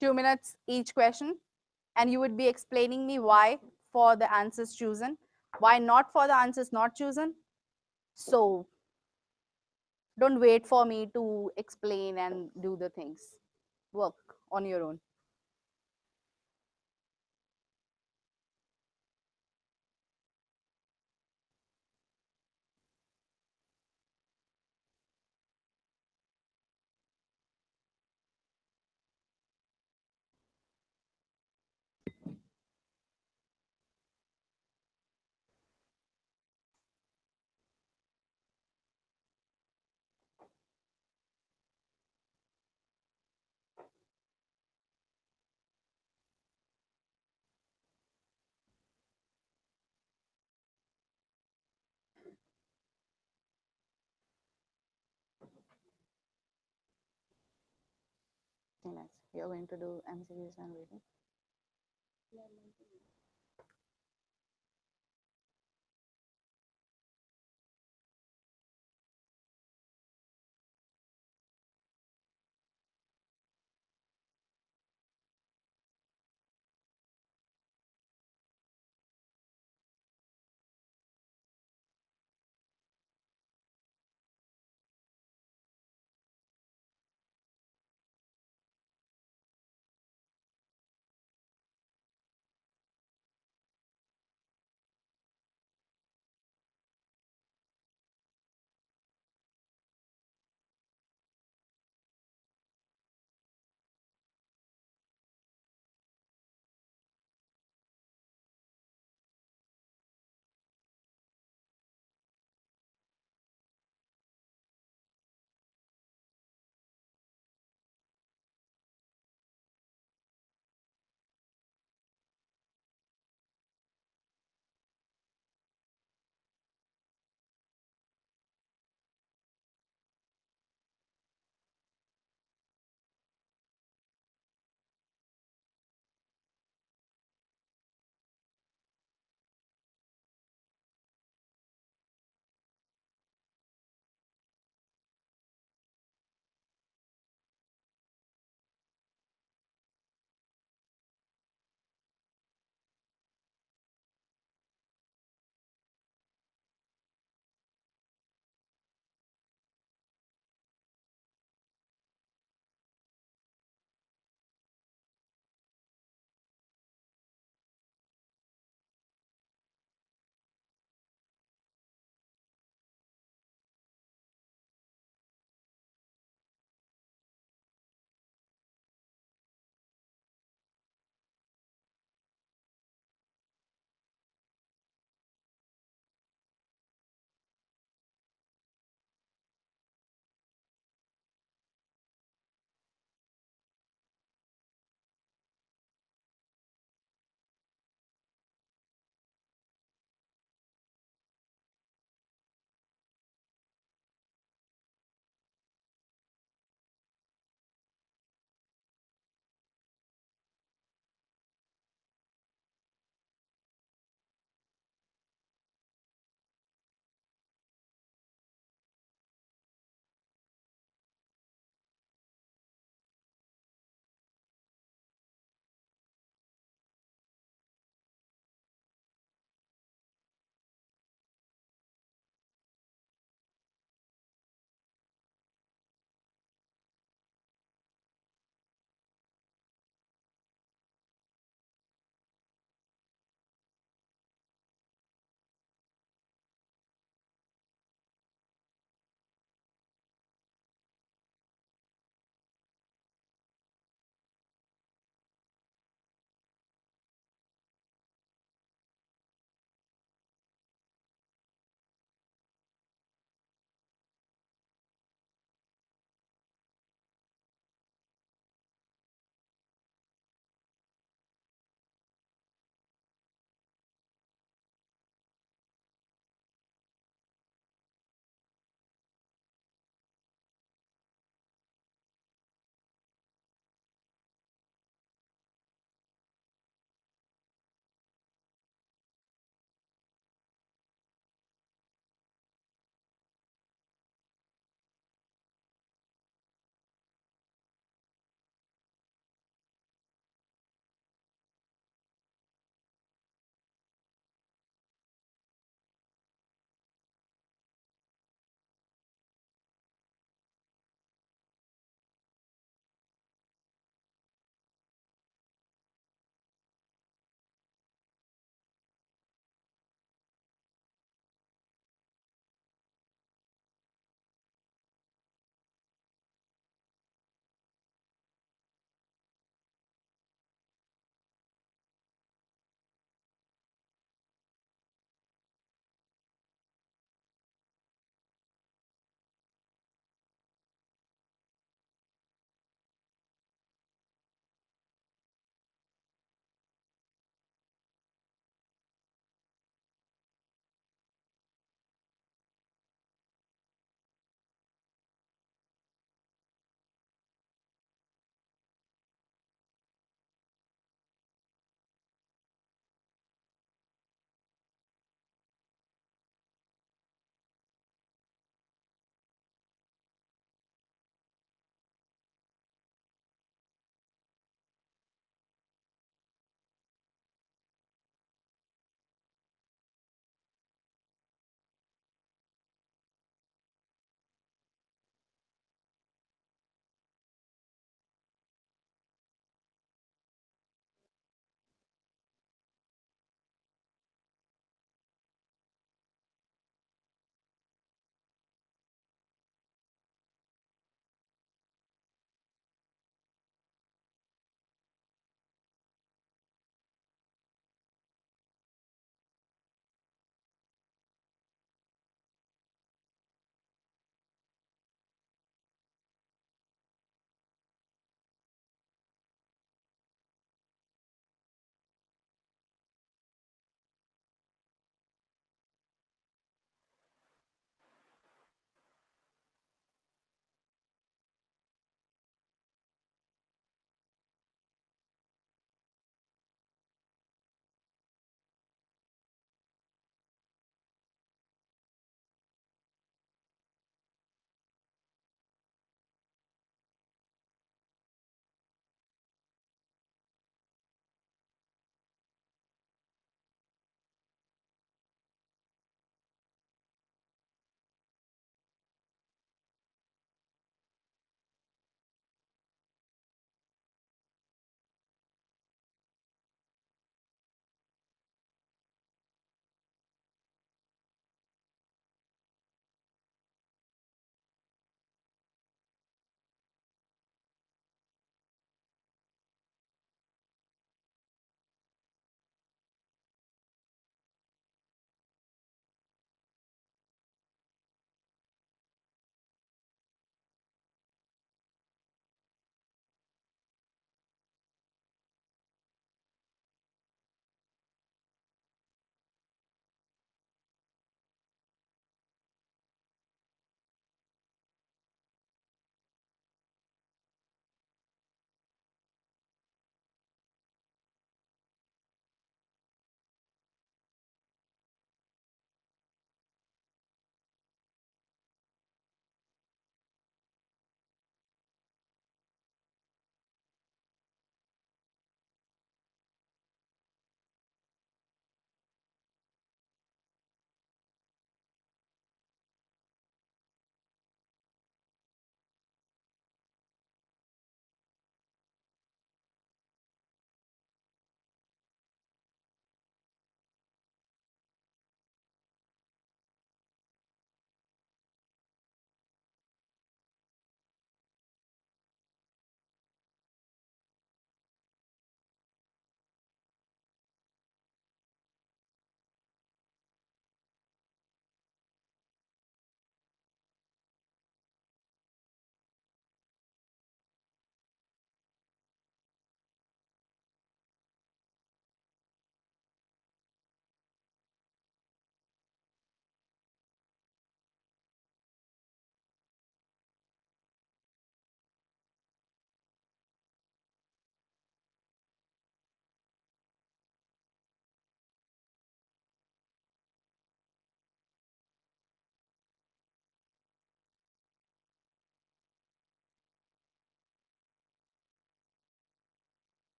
2 minutes each question, and you would be explaining me why for the answers chosen, why not for the answers not chosen. So don't wait for me to explain and do the things. Work on your own. Minutes. You're going to do MCQs and reading.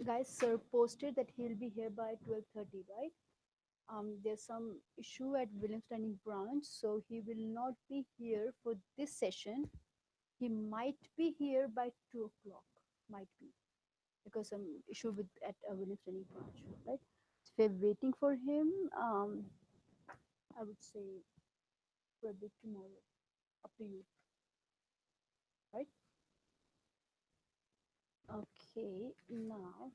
Guys, sir posted that he'll be here by 12:30, right? There's some issue at Williams Landing branch, so he will not be here for this session. He might be here by 2 o'clock, might be, because some issue with at Williams Landing branch, right? So we're waiting for him. I would say probably tomorrow. Up to you, right? Okay, now.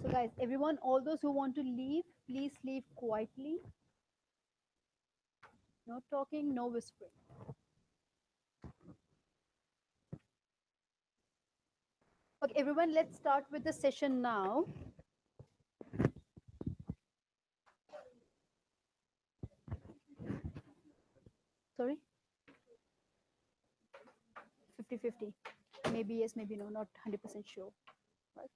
So guys, everyone, all those who want to leave, please leave quietly. No talking, no whispering. Okay, everyone, let's start with the session now. Sorry? 50-50. Maybe yes, maybe no, not 100% sure. Right?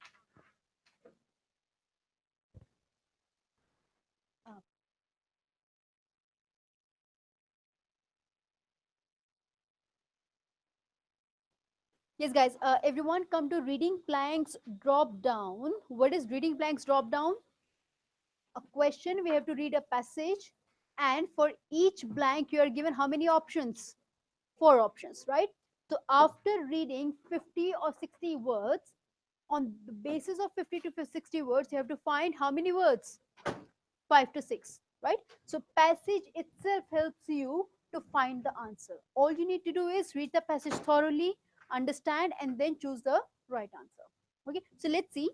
Yes, guys, everyone come to reading planks drop down. What is reading planks drop down? A question, we have to read a passage, and for each blank you are given how many options? 4 options, right? So after reading 50 or 60 words, on the basis of 50 to 60 words, you have to find how many words? 5 to 6, right? So passage itself helps you to find the answer. All you need to do is read the passage thoroughly, understand, and then choose the right answer. Okay, so let's see.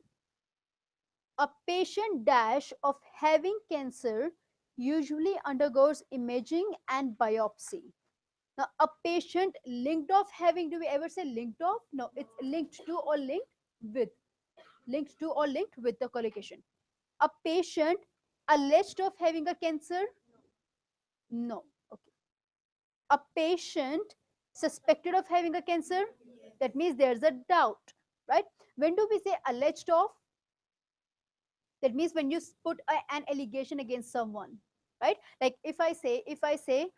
A patient dash of having cancer usually undergoes imaging and biopsy. Now, a patient linked of having, do we ever say linked of? No, it's linked to or linked with. Linked to or linked with the collocation. A patient alleged of having a cancer? No. Okay. A patient suspected of having a cancer? That means there's a doubt, right? When do we say alleged of? That means when you put an allegation against someone, right? Like if I say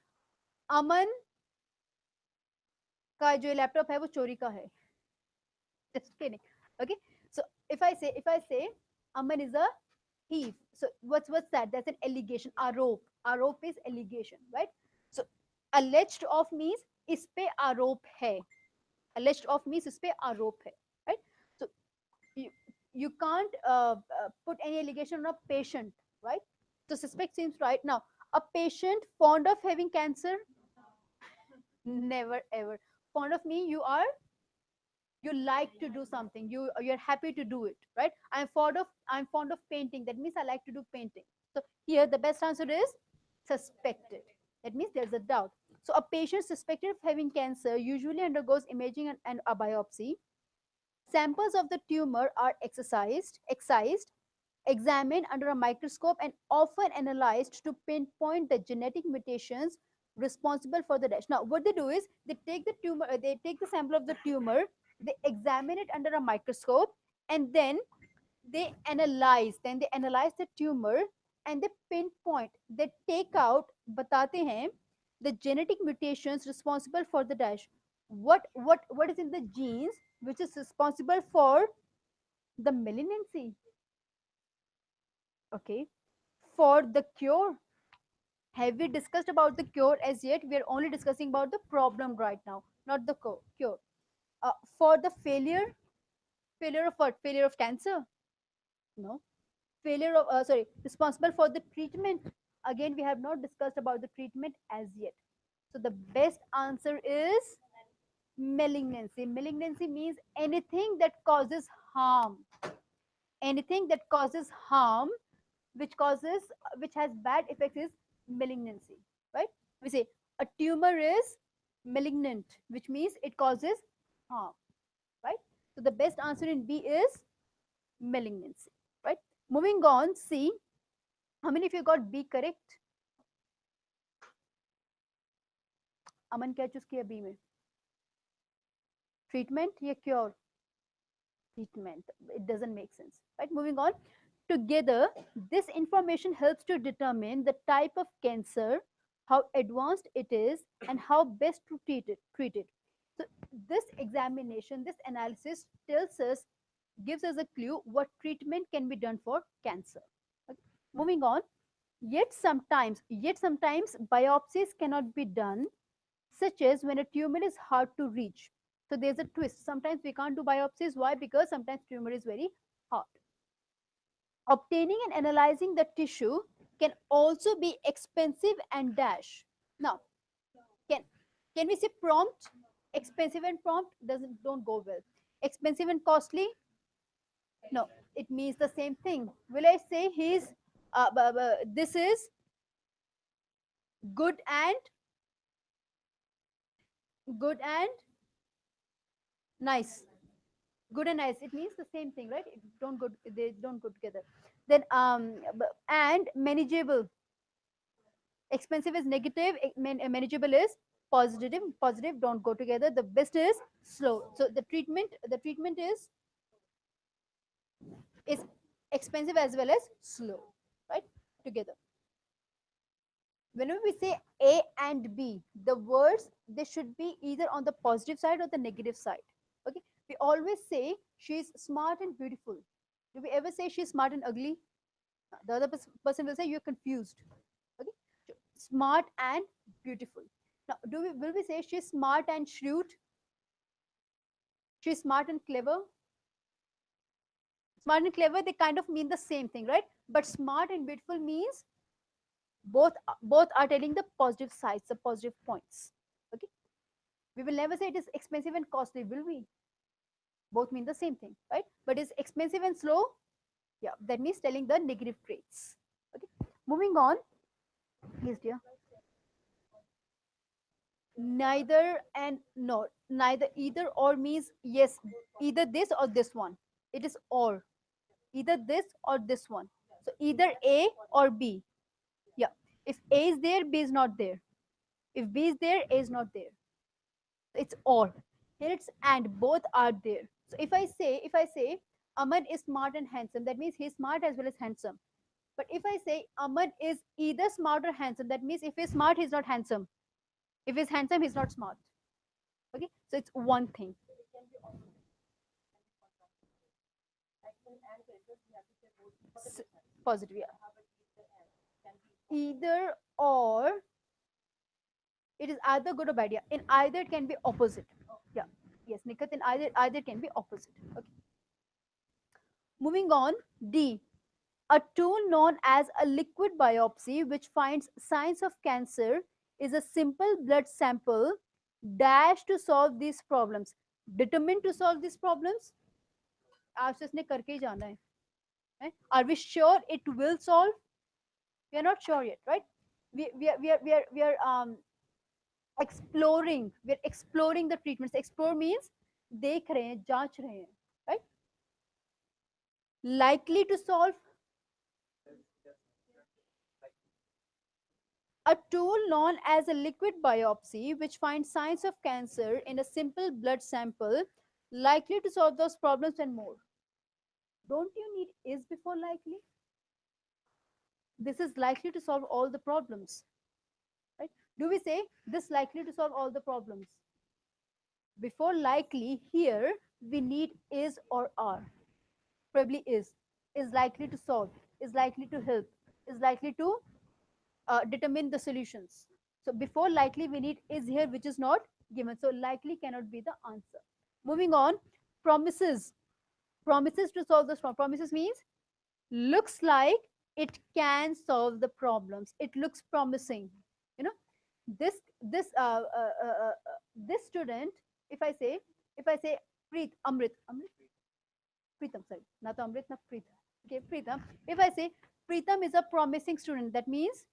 Aman का जो laptop है वो चोरी का है. Just kidding. Okay. So if I say Aman is a thief, so what's that? That's an allegation. Arop. Arop is allegation, right? So alleged of means इस पे आरोप है. Alleged of means इस पे आरोप है, right? So you can't put any allegation on a patient, right? So suspect seems right. Now a patient fond of having cancer? Never ever. Fond of me, you like to do something, you're happy to do it, right? I'm fond of painting, that means I like to do painting. So here the best answer is suspected. That means there's a doubt. So a patient suspected of having cancer usually undergoes imaging and a biopsy. Samples of the tumor are excised, examined under a microscope, and often analyzed to pinpoint the genetic mutations responsible for the dash. Now, what they do is they take the tumor, they take the sample of the tumor, they examine it under a microscope, and then they analyze the tumor, and they pinpoint, they take out, बताते हैं, the genetic mutations responsible for the dash. What is in the genes which is responsible for the malignancy? Okay. For the cure, have we discussed about the cure as yet? We are only discussing about the problem right now, not the cure. For the failure of what? Failure of cancer? No. Failure of, responsible for the treatment. Again, we have not discussed about the treatment as yet. So the best answer is malignancy. Malignancy means anything that causes harm. Anything that causes harm, which has bad effects, is malignancy, right? We say a tumor is malignant, which means it causes harm, right? So the best answer in B is malignancy, right? Moving on, C. How many of you got B correct? अमन क्या choose किया B में? Treatment या cure? Treatment. It doesn't make sense, right? Moving on. together, this information helps to determine the type of cancer, how advanced it is, and how best to treat it. So this examination, this analysis tells us, gives us a clue what treatment can be done for cancer. Okay. Moving on, yet sometimes biopsies cannot be done, such as when a tumor is hard to reach. So there's a twist. Sometimes we can't do biopsies. Why? Because sometimes tumor is very hard. Obtaining and analyzing the tissue can also be expensive and dash. Now, can we say prompt? Expensive and prompt don't go well. Expensive and costly? No, it means the same thing. Will I say this is good and nice? Good and nice, it means the same thing, right? They don't go together. Then and manageable. Expensive is negative, manageable is positive don't go together. The best is slow. So the treatment is expensive as well as slow, right? Together. Whenever we say A and B, the words, they should be either on the positive side or the negative side. Okay, we always say she's smart and beautiful. Do we ever say she's smart and ugly? The other person will say you're confused. Okay, so smart and beautiful. Now, will we say she's smart and shrewd? She's smart and clever. Smart and clever, they kind of mean the same thing, right? But smart and beautiful means both are telling the positive sides, the positive points. Okay, we will never say it is expensive and costly, will we? Both mean the same thing, right? But is expensive and slow? Yeah, that means telling the negative traits. Okay, moving on, please dear. Neither and no, neither, either or means yes, either this or this one. It is or, either this or this one. So either A or B. Yeah, if A is there, B is not there. If B is there, A is not there. It's or. Here it's and, both are there. So if I say Aman is smart and handsome, that means he's smart as well as handsome. But if I say Aman is either smart or handsome, that means if he's smart, he's not handsome. If he's handsome, he's not smart. Okay, so it's one thing. Positive, yeah. Either or, it is either good or bad. Yeah, in either it can be opposite. Yeah, yes, Nikat, in either it can be opposite. Okay. Moving on, D. A tool known as a liquid biopsy, which finds signs of cancer, is a simple blood sample dash to solve these problems. Determined to solve these problems? आपसे इसने करके ही जाना है. Are we sure it will solve? We are not sure yet, right? We are exploring. We are exploring the treatments. Explore means देख रहे हैं, जांच रहे हैं, right? Likely to solve. A tool known as a liquid biopsy, which finds signs of cancer in a simple blood sample, likely to solve those problems and more. Don't you need is before likely? This is likely to solve all the problems, right? Do we say this likely to solve all the problems? Before likely, here we need is or are. Probably is likely to solve, is likely to help, is likely to determine the solutions. So before likely we need is here, which is not given. So likely cannot be the answer. Moving on, promises. Promises to solve this problem. Promises means looks like it can solve the problems. It looks promising. You know, this student. If I say Amrit, Pritam, sorry, not Amrit, not Pritam. Okay, Pritam. If I say Pritam is a promising student, that means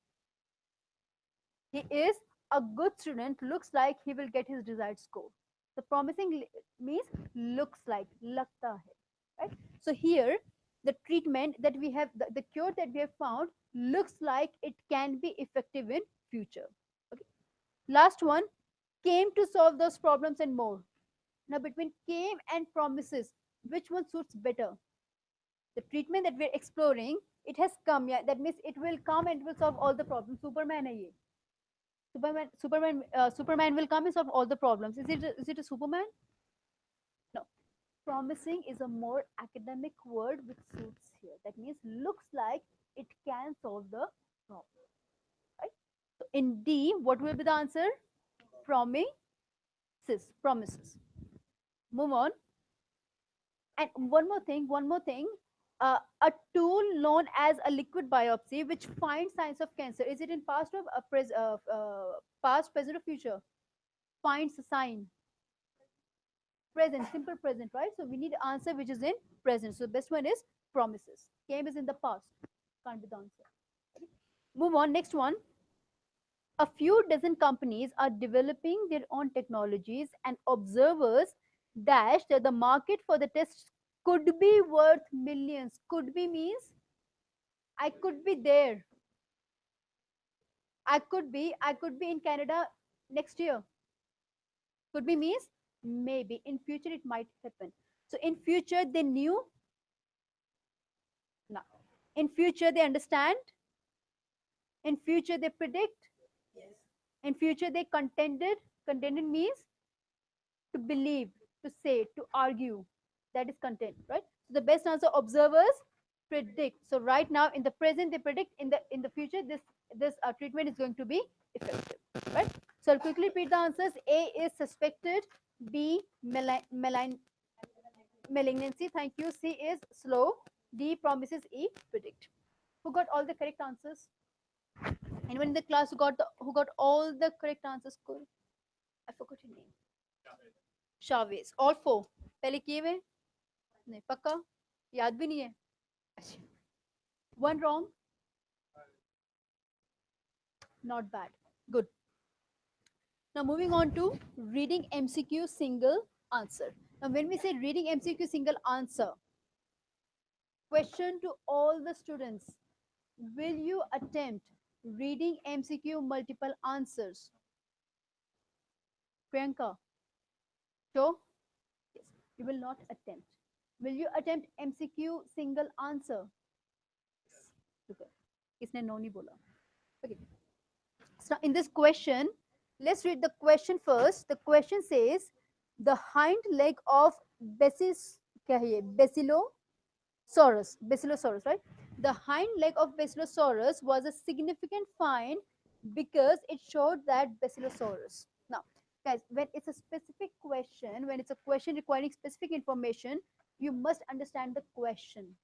he is a good student, looks like he will get his desired score. The promising means looks like, lagta hai, right? So here, the treatment that we have, the cure that we have found looks like it can be effective in future. Okay. Last one, came to solve those problems and more. Now between came and promises, which one suits better? The treatment that we're exploring, it has come. Yeah, that means it will come and will solve all the problems. Superman hai ye. Superman will come and solve all the problems. Is it a Superman? No. Promising is a more academic word which suits here. That means looks like it can solve the problem. Right? So in D, what will be the answer? Promises. Move on. And one more thing. A tool known as a liquid biopsy which finds signs of cancer. Is it in past or past, present, or future? Finds a sign. Present, simple present, right? So we need answer which is in present. So the best one is promises. Came is in the past. Can't be the answer. Okay. Move on. Next one. A few dozen companies are developing their own technologies, and observers dash that the market for the tests could be worth millions. Could be means I could be there. I could be in Canada next year. Could be means maybe in future it might happen. So in future they knew. No. In future they understand. In future they predict. Yes. In future they contended. Contended means to believe, to say, to argue. That is content, right? So the best answer, observers predict. So right now in the present they predict, in the future this treatment is going to be effective, right? So I'll quickly repeat the answers. A is suspected, B malignancy, thank you, C is slow, D promises, E predict. Who got all the correct answers? Anyone in the class who got all the correct answers? Cool. I forgot your name. Chavez. All four. पहले किए हुए नहीं पक्का याद भी नहीं है अच्छा one wrong not bad good. Now moving on to reading MCQ single answer. Now when we say reading MCQ single answer, question to all the students, will you attempt reading MCQ multiple answers? Priyanka, sure? Yes, you will not attempt. Will you attempt MCQ single answer? Okay. Kisne no nahi bola. Okay. So in this question, let's read the question first. The question says, the hind leg of Basilosaurus, right? The hind leg of Basilosaurus was a significant find because it showed that Basilosaurus. Now, guys, when it's a specific question, when it's a question requiring specific information, you must understand the question.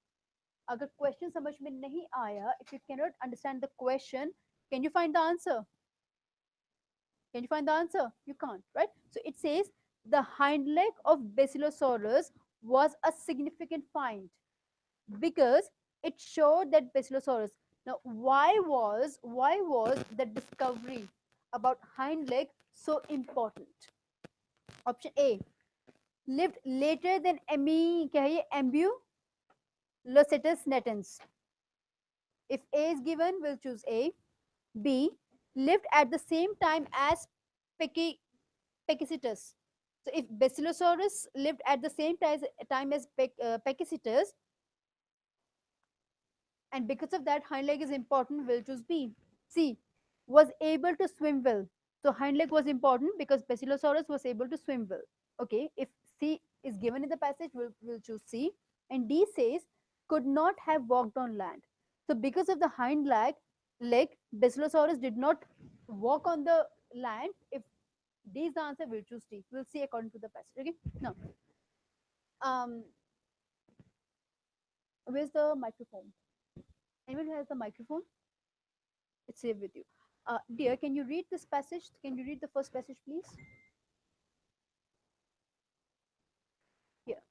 अगर question समझ में नहीं आया, if you cannot understand the question, can you find the answer? Can you find the answer? You can't, right? So it says the hind leg of Basilosaurus was a significant find because it showed that Basilosaurus. Now, why was the discovery about hind leg so important? Option A, lived later than Ambulocetus natans. If A is given, we'll choose A. B, lived at the same time as Pachycetus. So if Basilosaurus lived at the same time as Pachycetus, and because of that hind leg is important, we'll choose B. C, was able to swim well. So hind leg was important because Basilosaurus was able to swim well. Okay, if C is given in the passage, we'll choose C. And D says could not have walked on land. So because of the hind leg, Basilosaurus did not walk on the land. If D is the answer, we'll choose D. We'll see according to the passage. Okay, now where's the microphone? Anyone who has the microphone? It's here with you. Dear, can you read this passage? Can you read the first passage, please? Here.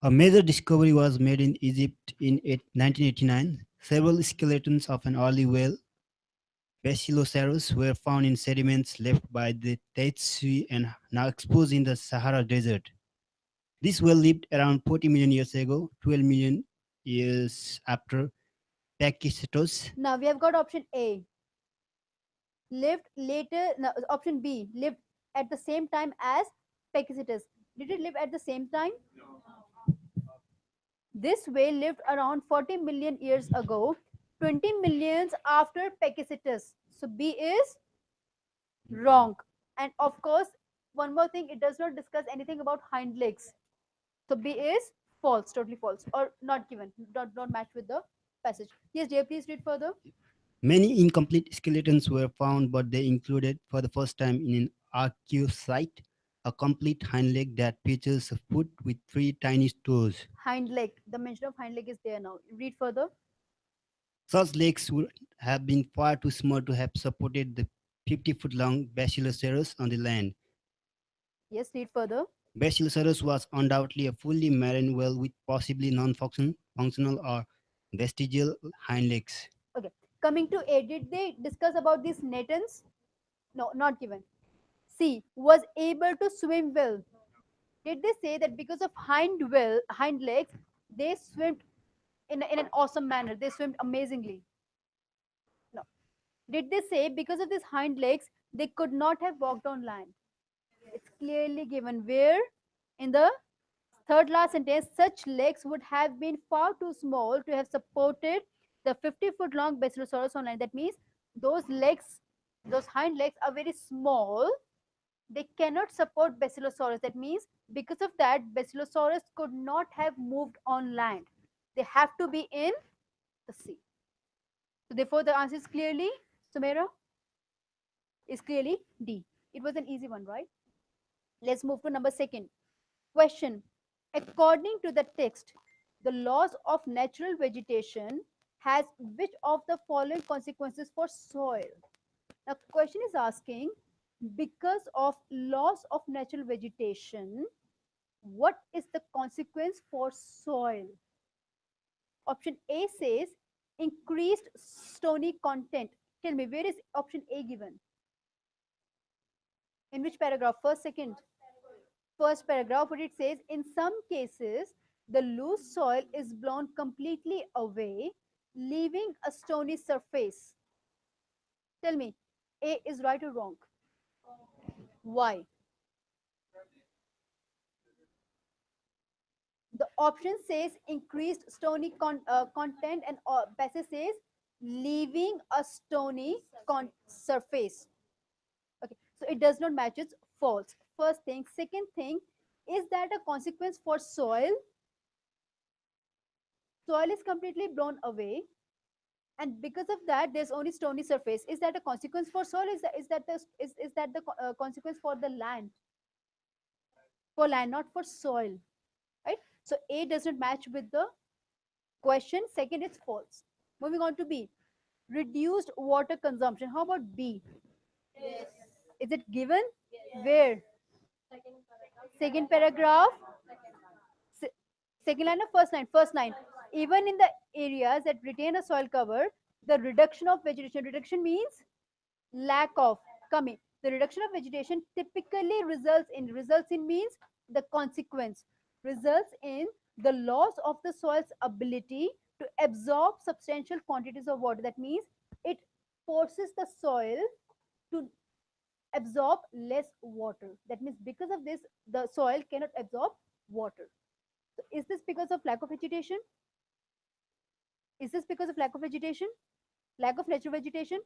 A major discovery was made in Egypt in 1989. Several skeletons of an early whale, Basilosaurus, were found in sediments left by the Sea and now exposed in the Sahara Desert. This whale lived around 40 million years ago, 12 million years after Pachycetus. Now we have got option A. Lived later, no, option B, lived at the same time as Pachycetus. Did it live at the same time? This whale lived around 40 million years ago, 20 millions after Pachycetus. So B is wrong. And of course, one more thing, it does not discuss anything about hind legs. So B is false, totally false, or not given, not match with the passage. Yes, dear, please read further. Many incomplete skeletons were found, but they included, for the first time in an archaeosite, a complete hind leg that features a foot with three tiny toes. Hind leg. The mention of hind leg is there now. Read further. Such legs would have been far too small to have supported the 50-foot-long Basilosaurus on the land. Yes, read further. Basilosaurus was undoubtedly a fully marine whale with possibly non-functional or vestigial hind legs. Okay. Coming to A, did they discuss about these natans? No, not given. C, was able to swim well. Did they say that because of hind legs, they swim in an awesome manner? They swim amazingly. No. Did they say because of these hind legs, they could not have walked on land? It's clearly given where in the third last sentence, such legs would have been far too small to have supported the 50-foot long Basilosaurus on land. That means those legs, those hind legs are very small. They cannot support Basilosaurus. That means because of that, Basilosaurus could not have moved on land. They have to be in the sea. So therefore, the answer is clearly, Sumera, is clearly D. It was an easy one, right? Let's move to number second. Question. According to the text, the laws of natural vegetation has which of the following consequences for soil? Now, question is asking, because of loss of natural vegetation, what is the consequence for soil? Option A says increased stony content. Tell me, where is option A given? In which paragraph? First, second? First paragraph, what it says, in some cases, the loose soil is blown completely away, leaving a stony surface. Tell me, A is right or wrong? Why? The option says increased stony content, and passage says leaving a stony surface. Okay, so it does not match. It's false. First thing. Second thing, is that a consequence for soil? Soil is completely blown away, and because of that, there's only stony surface. Is that a consequence for soil? Is that the consequence for the land? For land, not for soil, right? So A does not match with the question. Second, it's false. Moving on to B, reduced water consumption. How about B? Yes. Is it given? Yes. Where? Second paragraph. Second line or first line? First line. Even in the areas that retain a soil cover, the reduction of vegetation. Reduction means lack of, coming. The reduction of vegetation typically results in means the consequence, results in the loss of the soil's ability to absorb substantial quantities of water. That means it forces the soil to absorb less water. That means because of this, the soil cannot absorb water. So is this because of lack of vegetation? Is this because of lack of vegetation? Lack of natural vegetation?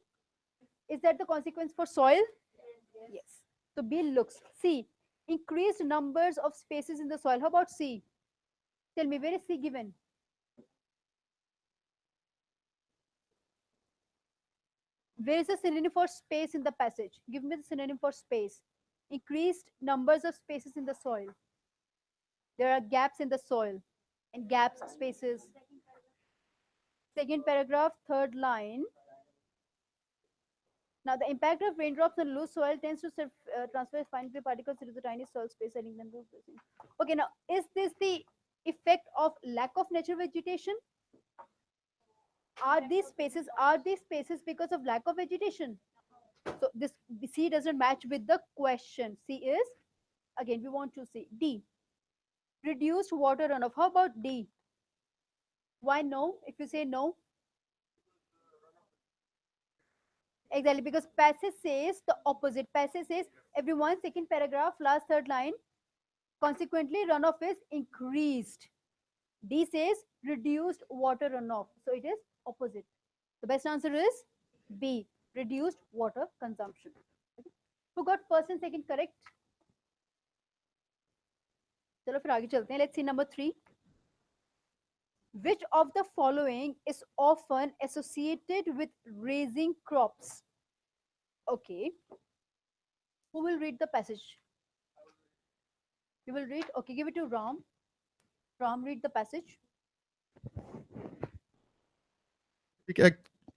Is that the consequence for soil? Yes. So B looks. C, increased numbers of spaces in the soil. How about C? Tell me, where is C given? Where is the synonym for space in the passage? Give me the synonym for space. Increased numbers of spaces in the soil. There are gaps in the soil, and gaps, spaces. Second paragraph, third line. Now, the impact of raindrops on loose soil tends to transfer fine particles into the tiny soil space. Okay, now, is this the effect of lack of natural vegetation? Are these spaces because of lack of vegetation? So this C doesn't match with the question. C is, again, we want to see D, reduced water runoff. How about D? Why no? If you say no, exactly, because passage says the opposite. Passage says, everyone, second paragraph, last third line, consequently runoff is increased. D says reduced water runoff. So it is opposite. The best answer is B, reduced water consumption. Okay. Who got first and second correct? चलो फिर आगे चलते हैं. Let's see number 3. Which of the following is often associated with raising crops? Okay. Who will read the passage? You will read? Okay, give it to Ram. Ram, read the passage.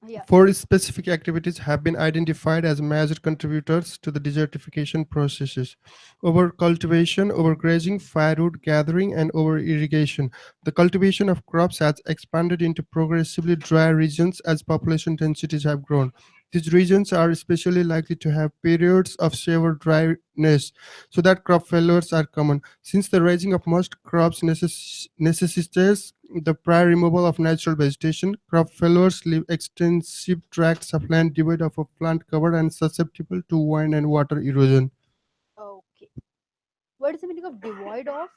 Yeah. Four specific activities have been identified as major contributors to the desertification processes: overcultivation, overgrazing, firewood gathering, and over-irrigation. The cultivation of crops has expanded into progressively dry regions as population densities have grown. These regions are especially likely to have periods of severe dryness, so that crop failures are common. Since the raising of most crops necessitates the prior removal of natural vegetation, crop failures leave extensive tracts of land devoid of a plant cover and susceptible to wind and water erosion. Okay. What is the meaning of devoid of?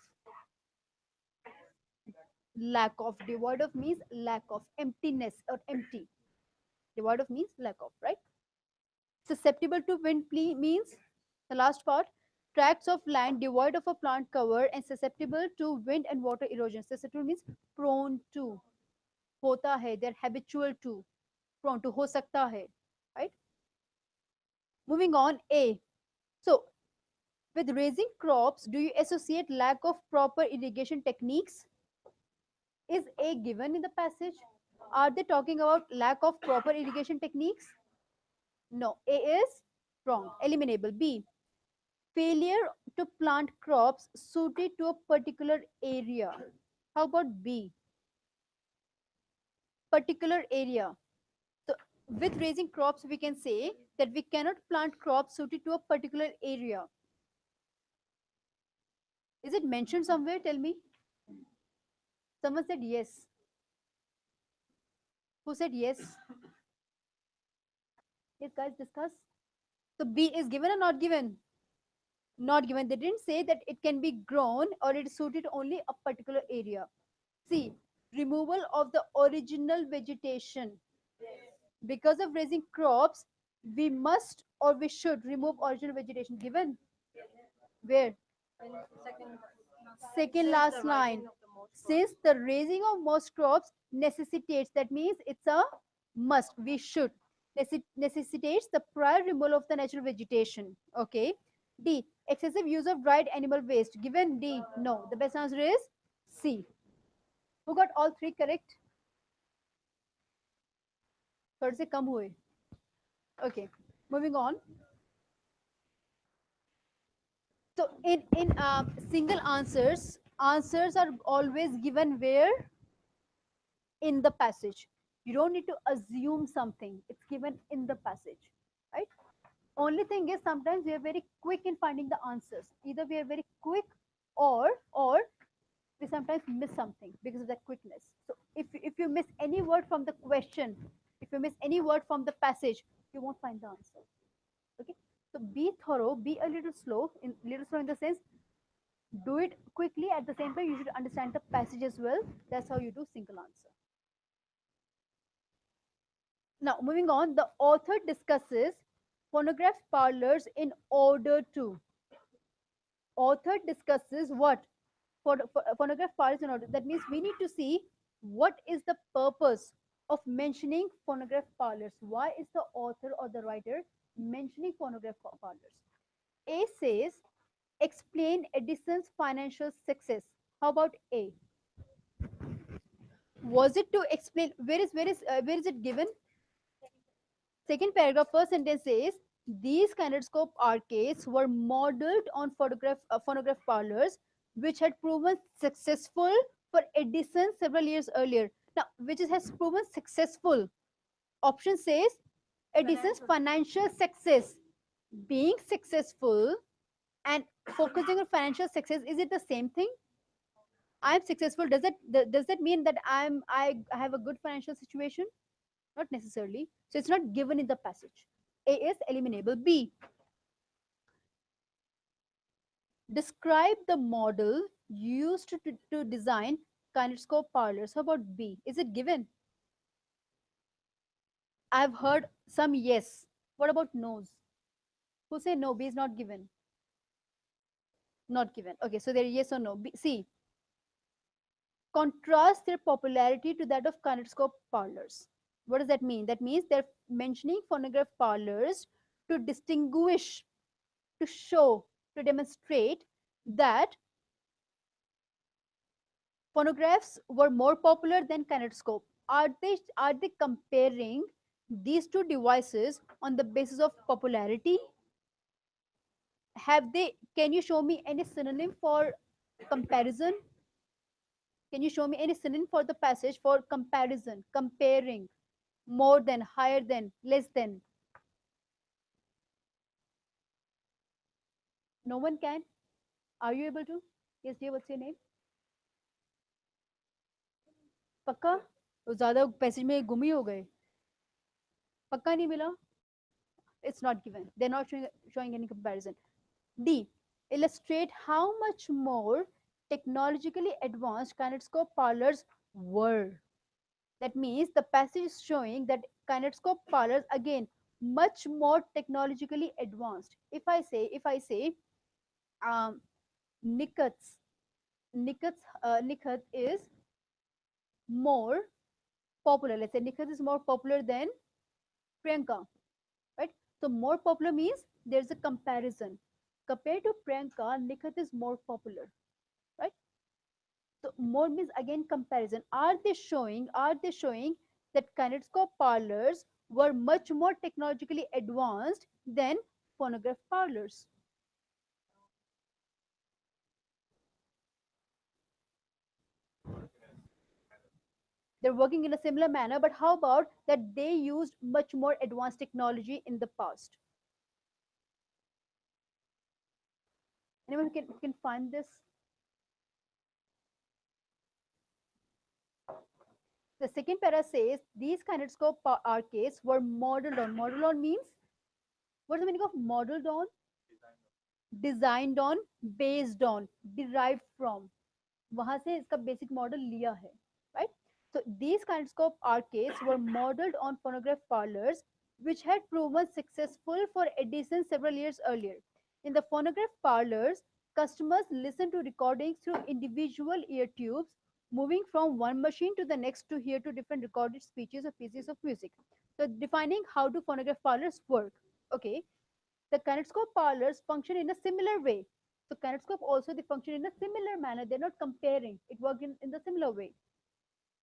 Lack of. Devoid of means lack of, emptiness or empty. Devoid of means lack of, right? Susceptible to wind means the last part. Tracts of land devoid of a plant cover and susceptible to wind and water erosion. Susceptible means prone to. Hota hai, they're habitual to. Prone to, ho sakta hai, right? Moving on, A. So, with raising crops, do you associate lack of proper irrigation techniques? Is A given in the passage? Are they talking about lack of proper irrigation techniques? No, A is wrong, eliminable. B, failure to plant crops suited to a particular area. How about B, particular area? So with raising crops, we can say that we cannot plant crops suited to a particular area. Is it mentioned somewhere? Tell me. Someone said yes. Who said yes? Yes, guys, discuss. So B is given or not given? Not given. They didn't say that it can be grown or it is suited only a particular area. C, removal of the original vegetation. Because of raising crops, we must or we should remove original vegetation. Given? Where? Second last line. Since the raising of most crops necessitates, that means it's a must, we should, necessitates the prior removal of the natural vegetation. Okay. D, excessive use of dried animal waste. Given? D, no. The best answer is C. Who got all three correct? थोड़े से कम हुए. Okay, moving on. So in single answers are always given where? In the passage. You don't need to assume something. It's given in the passage, right? Only thing is sometimes we are very quick in finding the answers. Either we are very quick or we sometimes miss something because of that quickness. So if you miss any word from the question, if you miss any word from the passage, you won't find the answer. Okay. So be thorough, be a little slow in the sense, do it quickly. At the same time, you should understand the passage as well. That's how you do single answer. Now, moving on, the author discusses phonograph parlors in order to. Author discusses what? Phonograph parlors in order. That means we need to see what is the purpose of mentioning phonograph parlors. Why is the author or the writer mentioning phonograph parlors? A says, explain Edison's financial success. How about A? Was it to explain? Where is it given? Second paragraph, first sentence says, these kinetoscope arcades were modeled on phonograph parlors, which had proven successful for Edison several years earlier. Now, which has proven successful? Option says Edison's financial success. Being successful and focusing on financial success, is it the same thing? I'm successful. Does that mean that I have a good financial situation? Not necessarily. So it's not given in the passage. A is eliminable. B, describe the model used to design kinetoscope parlors. How about B? Is it given? I've heard some yes. What about no's? Who say no? B is not given. Not given. Okay, so they're yes or no. B, C. Contrast their popularity to that of kinetoscope parlors. What does that mean? That means they're mentioning phonograph parlors to distinguish, to show, to demonstrate that phonographs were more popular than kinetoscope. Are they comparing these two devices on the basis of popularity? Have they? Can you show me any synonym for comparison? Can you show me any synonym for the passage for comparison, comparing, more than, higher than, less than? No one can. Are you able to? Yes, dear. What's your name? पक्का? वो ज़्यादा passage में गुम ही हो गए. पक्का नहीं मिला? It's not given. They're not showing any comparison. D. Illustrate how much more technologically advanced kinetoscope parlors were. That means the passage is showing that kinetoscope parlors, again, much more technologically advanced. If I say um, Nikat's Nikat is more popular. Let's say Nikat is more popular than Priyanka, right? So more popular means there's a comparison. Compared to Priyanka, Nikat is more popular, right? So more means again comparison. Are they showing that kinetoscope parlors were much more technologically advanced than phonograph parlors? They're working in a similar manner, but how about that they used much more advanced technology in the past? Anyone can find this? The second para says these kinetoscope arcades were modeled on. Modeled on means, what's the meaning of modeled on? Designed on, based on, derived from. वहां से इसका basic model लिया है, right? So these kinetoscope arcades were modeled on phonograph parlors, which had proven successful for Edison several years earlier. In the phonograph parlors, customers listened to recordings through individual ear tubes, moving from one machine to the next to hear two different recorded speeches or pieces of music. So defining how do phonograph parlors work? Okay, the kinetoscope parlors function in a similar way. So kinetoscope also they function in a similar manner. They're not comparing. It worked in the similar way.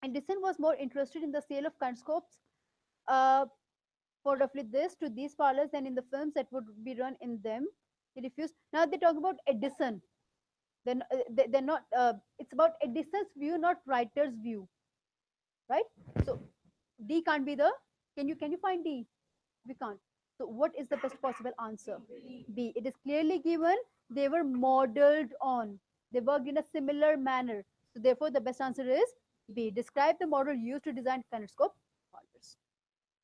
And Edison was more interested in the sale of kinetoscopes uh, for roughly this to these parlors than in the films that would be run in them. He refused. Now they talk about Edison. Then they're not. It's about Edison's view, not writer's view, right? So D can't be the. Can you find D? We can't. So what is the best possible answer? B. It is clearly given they were modeled on. They worked in a similar manner. So therefore the best answer is B. Describe the model used to design kinetoscope parlors.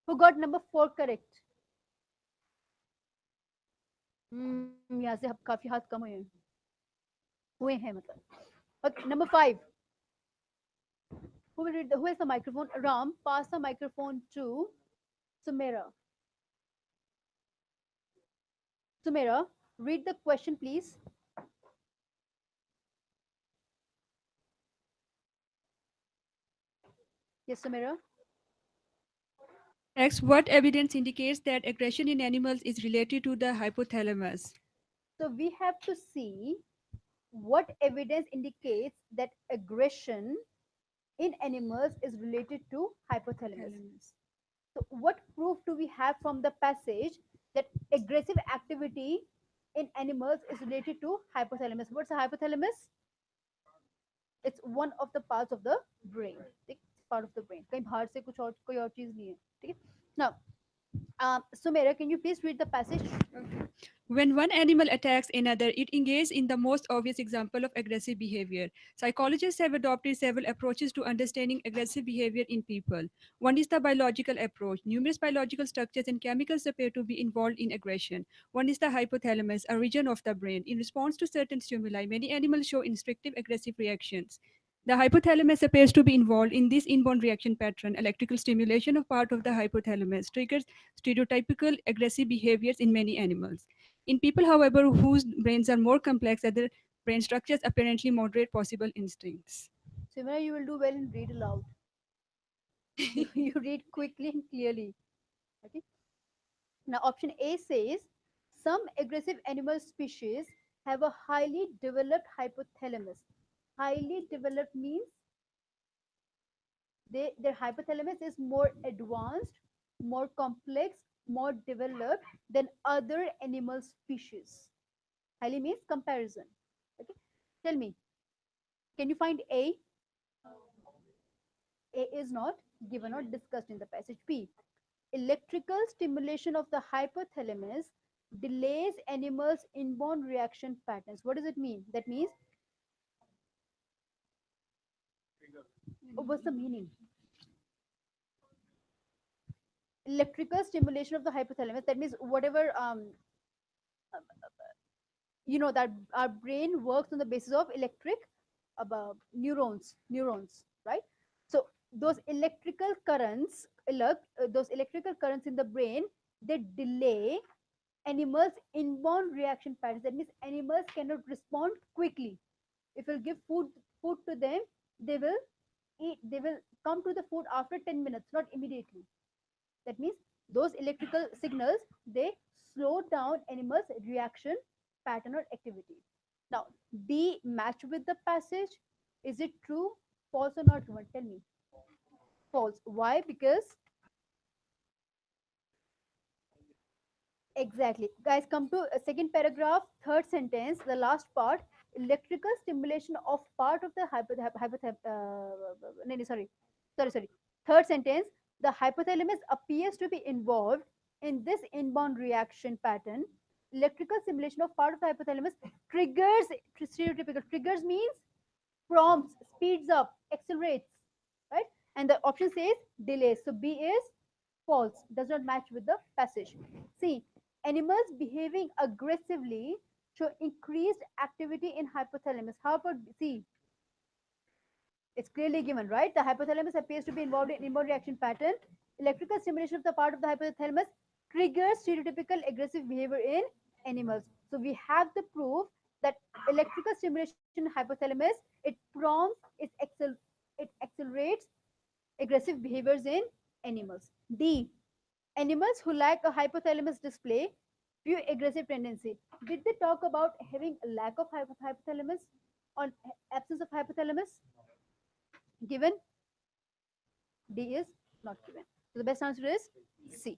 Who got number 4 correct? यहाँ से काफी हाथ कम हुए हैं मतलब. Okay, number 5. Who has the microphone? Ram, pass the microphone to Sumera. Sumera, read the question, please. Yes, Sumera. X, what evidence indicates that aggression in animals is related to the hypothalamus? So we have to see what evidence indicates that aggression in animals is related to hypothalamus. So what proof do we have from the passage that aggressive activity in animals is related to hypothalamus? What's the hypothalamus? It's one of the parts of the brain. It's part of the brain. कहीं बाहर से कुछ और कोई और चीज नहीं है. ठीक है? Now, Sumera, can you please read the passage? When one animal attacks another, it engages in the most obvious example of aggressive behavior. Psychologists have adopted several approaches to understanding aggressive behavior in people. One is the biological approach. Numerous biological structures and chemicals appear to be involved in aggression. One is the hypothalamus, a region of the brain. In response to certain stimuli, many animals show instinctive aggressive reactions. The hypothalamus appears to be involved in this inborn reaction pattern. Electrical stimulation of part of the hypothalamus triggers stereotypical aggressive behaviors in many animals. In people, however, whose brains are more complex, other brain structures apparently moderate possible instincts. Simona, you will do well in read aloud. You read quickly and clearly. Okay. Now, option A says some aggressive animal species have a highly developed hypothalamus. Highly developed means their hypothalamus is more advanced, more complex, more developed than other animal species. Highly means comparison. Okay. Tell me, can you find A? A is not given or discussed in the passage. B. Electrical stimulation of the hypothalamus delays animals' inborn reaction patterns. What does it mean? That means, what's the meaning? Electrical stimulation of the hypothalamus. That means whatever you know that our brain works on the basis of electric neurons, right? So those electrical currents, those electrical currents in the brain, they delay animals inborn reaction patterns. That means animals cannot respond quickly. If you give food to them, they will eat, they will come to the food after 10 minutes, not immediately. That means those electrical signals, they slow down animals reaction pattern or activity. Now, B match with the passage. Is it true, false or not? Tell me. False. Why? Because exactly. Guys, come to a second paragraph, third sentence, the last part. Electrical stimulation of part of the sorry. Third sentence, the hypothalamus appears to be involved in this inbound reaction pattern. Electrical stimulation of part of the hypothalamus triggers, stereotypical triggers means prompts, speeds up, accelerates, right? And the option says delays. So B is false, does not match with the passage. See, animals behaving aggressively show increased activity in hypothalamus. How about C? It's clearly given, right? The hypothalamus appears to be involved in inborn reaction pattern. Electrical stimulation of the part of the hypothalamus triggers stereotypical aggressive behavior in animals. So we have the proof that electrical stimulation in hypothalamus, it prompts, it accelerates aggressive behaviors in animals. D. Animals who lack a hypothalamus display few aggressive tendency. Did they talk about having a lack of hypothalamus or absence of hypothalamus? Given? D is not given. So the best answer is C.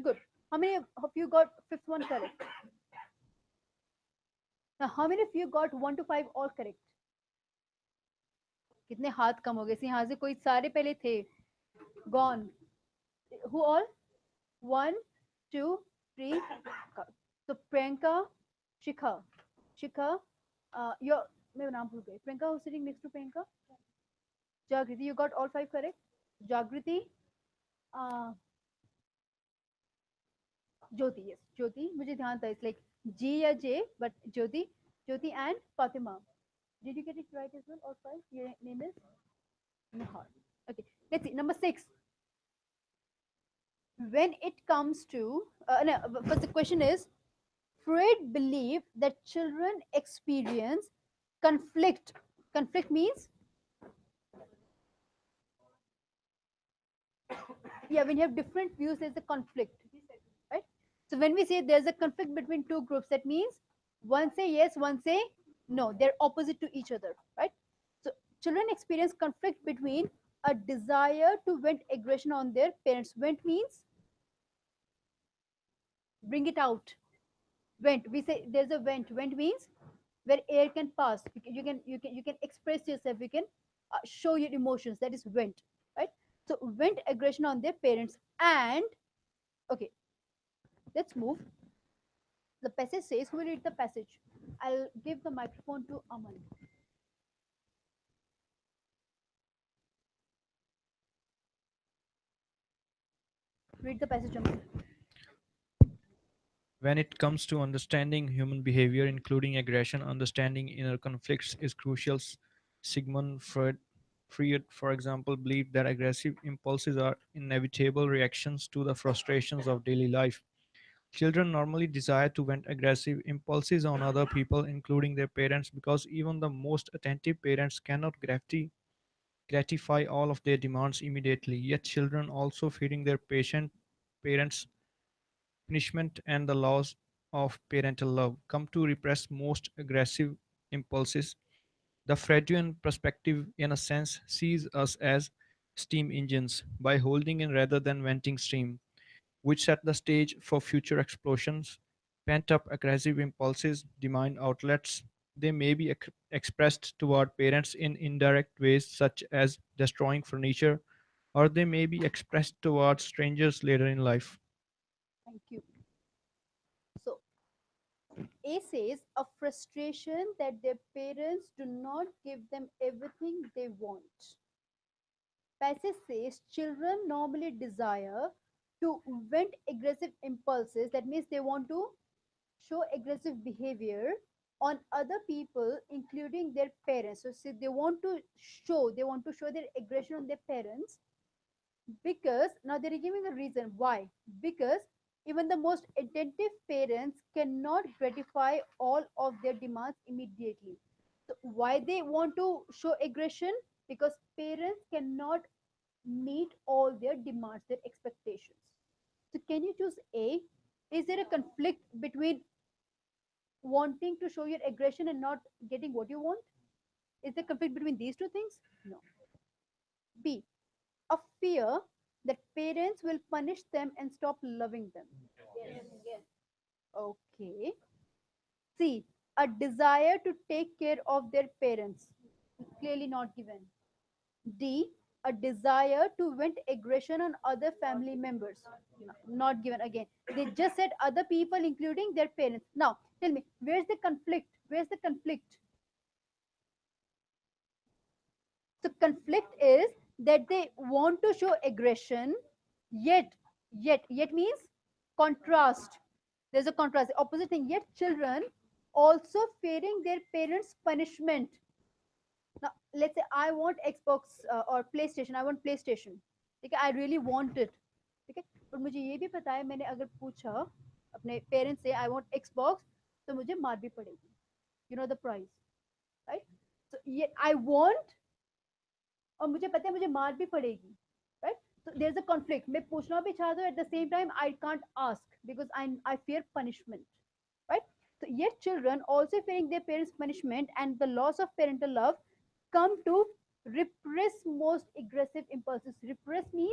Good. How many of you got fifth one correct? Now, how many of you got 1 to 5 all correct? कितने हाथ कम हो गए से यहाँ से कोई सारे पहले थे gone. Who all? 1, 2, 3. So Priyanka, Shikha, your मैं नाम भूल गई. Priyanka, who's sitting next to Priyanka? Jagriti, you got all 5 correct. Jagriti, Jyoti, yes, Jyoti. मुझे ध्यान था. It's like G या J, but Jyoti and Fatima. Did you get it right as well? All 5. Your name is Nihar. Okay, let's see. Number 6. When it comes to no, but the question is, Freud believed that children experience conflict. Conflict means, yeah, when you have different views, there's a conflict, right? So when we say there's a conflict between two groups, that means one say yes, one say no. They're opposite to each other, right? So children experience conflict between a desire to vent aggression on their parents. Vent means bring it out. Vent. We say there's a vent. Vent means where air can pass. You can express yourself. You can show your emotions. That is vent, right? So vent aggression on their parents. And okay, let's move. The passage says, who will read the passage? I'll give the microphone to Aman. Read the passage, Aman. When it comes to understanding human behavior, including aggression, understanding inner conflicts is crucial. Sigmund Freud Freud, for example, believed that aggressive impulses are inevitable reactions to the frustrations of daily life. Children normally desire to vent aggressive impulses on other people, including their parents, because even the most attentive parents cannot gratify all of their demands immediately. Yet, children also fearing their patient parents' punishment and the laws of parental love come to repress most aggressive impulses. The Freudian perspective, in a sense, sees us as steam engines by holding in rather than venting steam, which set the stage for future explosions. Pent up aggressive impulses demand outlets. They may be expressed toward parents in indirect ways, such as destroying furniture, or they may be expressed toward strangers later in life. Thank you. So A says a frustration that their parents do not give them everything they want. Passage says children normally desire to vent aggressive impulses. That means they want to show aggressive behavior on other people, including their parents. So see, they want to show their aggression on their parents, because now they're giving a reason why. Because even the most attentive parents cannot gratify all of their demands immediately. So why they want to show aggression? Because parents cannot meet all their demands, their expectations. So can you choose A? Is there a conflict between wanting to show your aggression and not getting what you want? Is there conflict between these two things? No. B, a fear that parents will punish them and stop loving them. Yes. Okay. C, a desire to take care of their parents. Clearly not given. D, a desire to vent aggression on other family members. No, not given again. They just said other people, including their parents. Now, tell me, where's the conflict? Where's the conflict? So conflict is that they want to show aggression, yet means contrast. There's a contrast, the opposite thing. Yet children also fearing their parents' punishment. Now, let's say I want Xbox or PlayStation. I want PlayStation. Okay, I really want it. Okay, but मुझे ये भी पता है, मैंने अगर पूछा अपने parents से I want Xbox, तो मुझे मार भी पड़ेगी. You know the price, right? So yet I want, और मुझे पता है मुझे मार भी पड़ेगी, right? So there's a conflict. मैं पूछना भी चाहता हूँ, at the same time I can't ask because I fear punishment, right? So yet children also fearing their parents' punishment and the loss of parental love come to repress most aggressive impulses. Repress means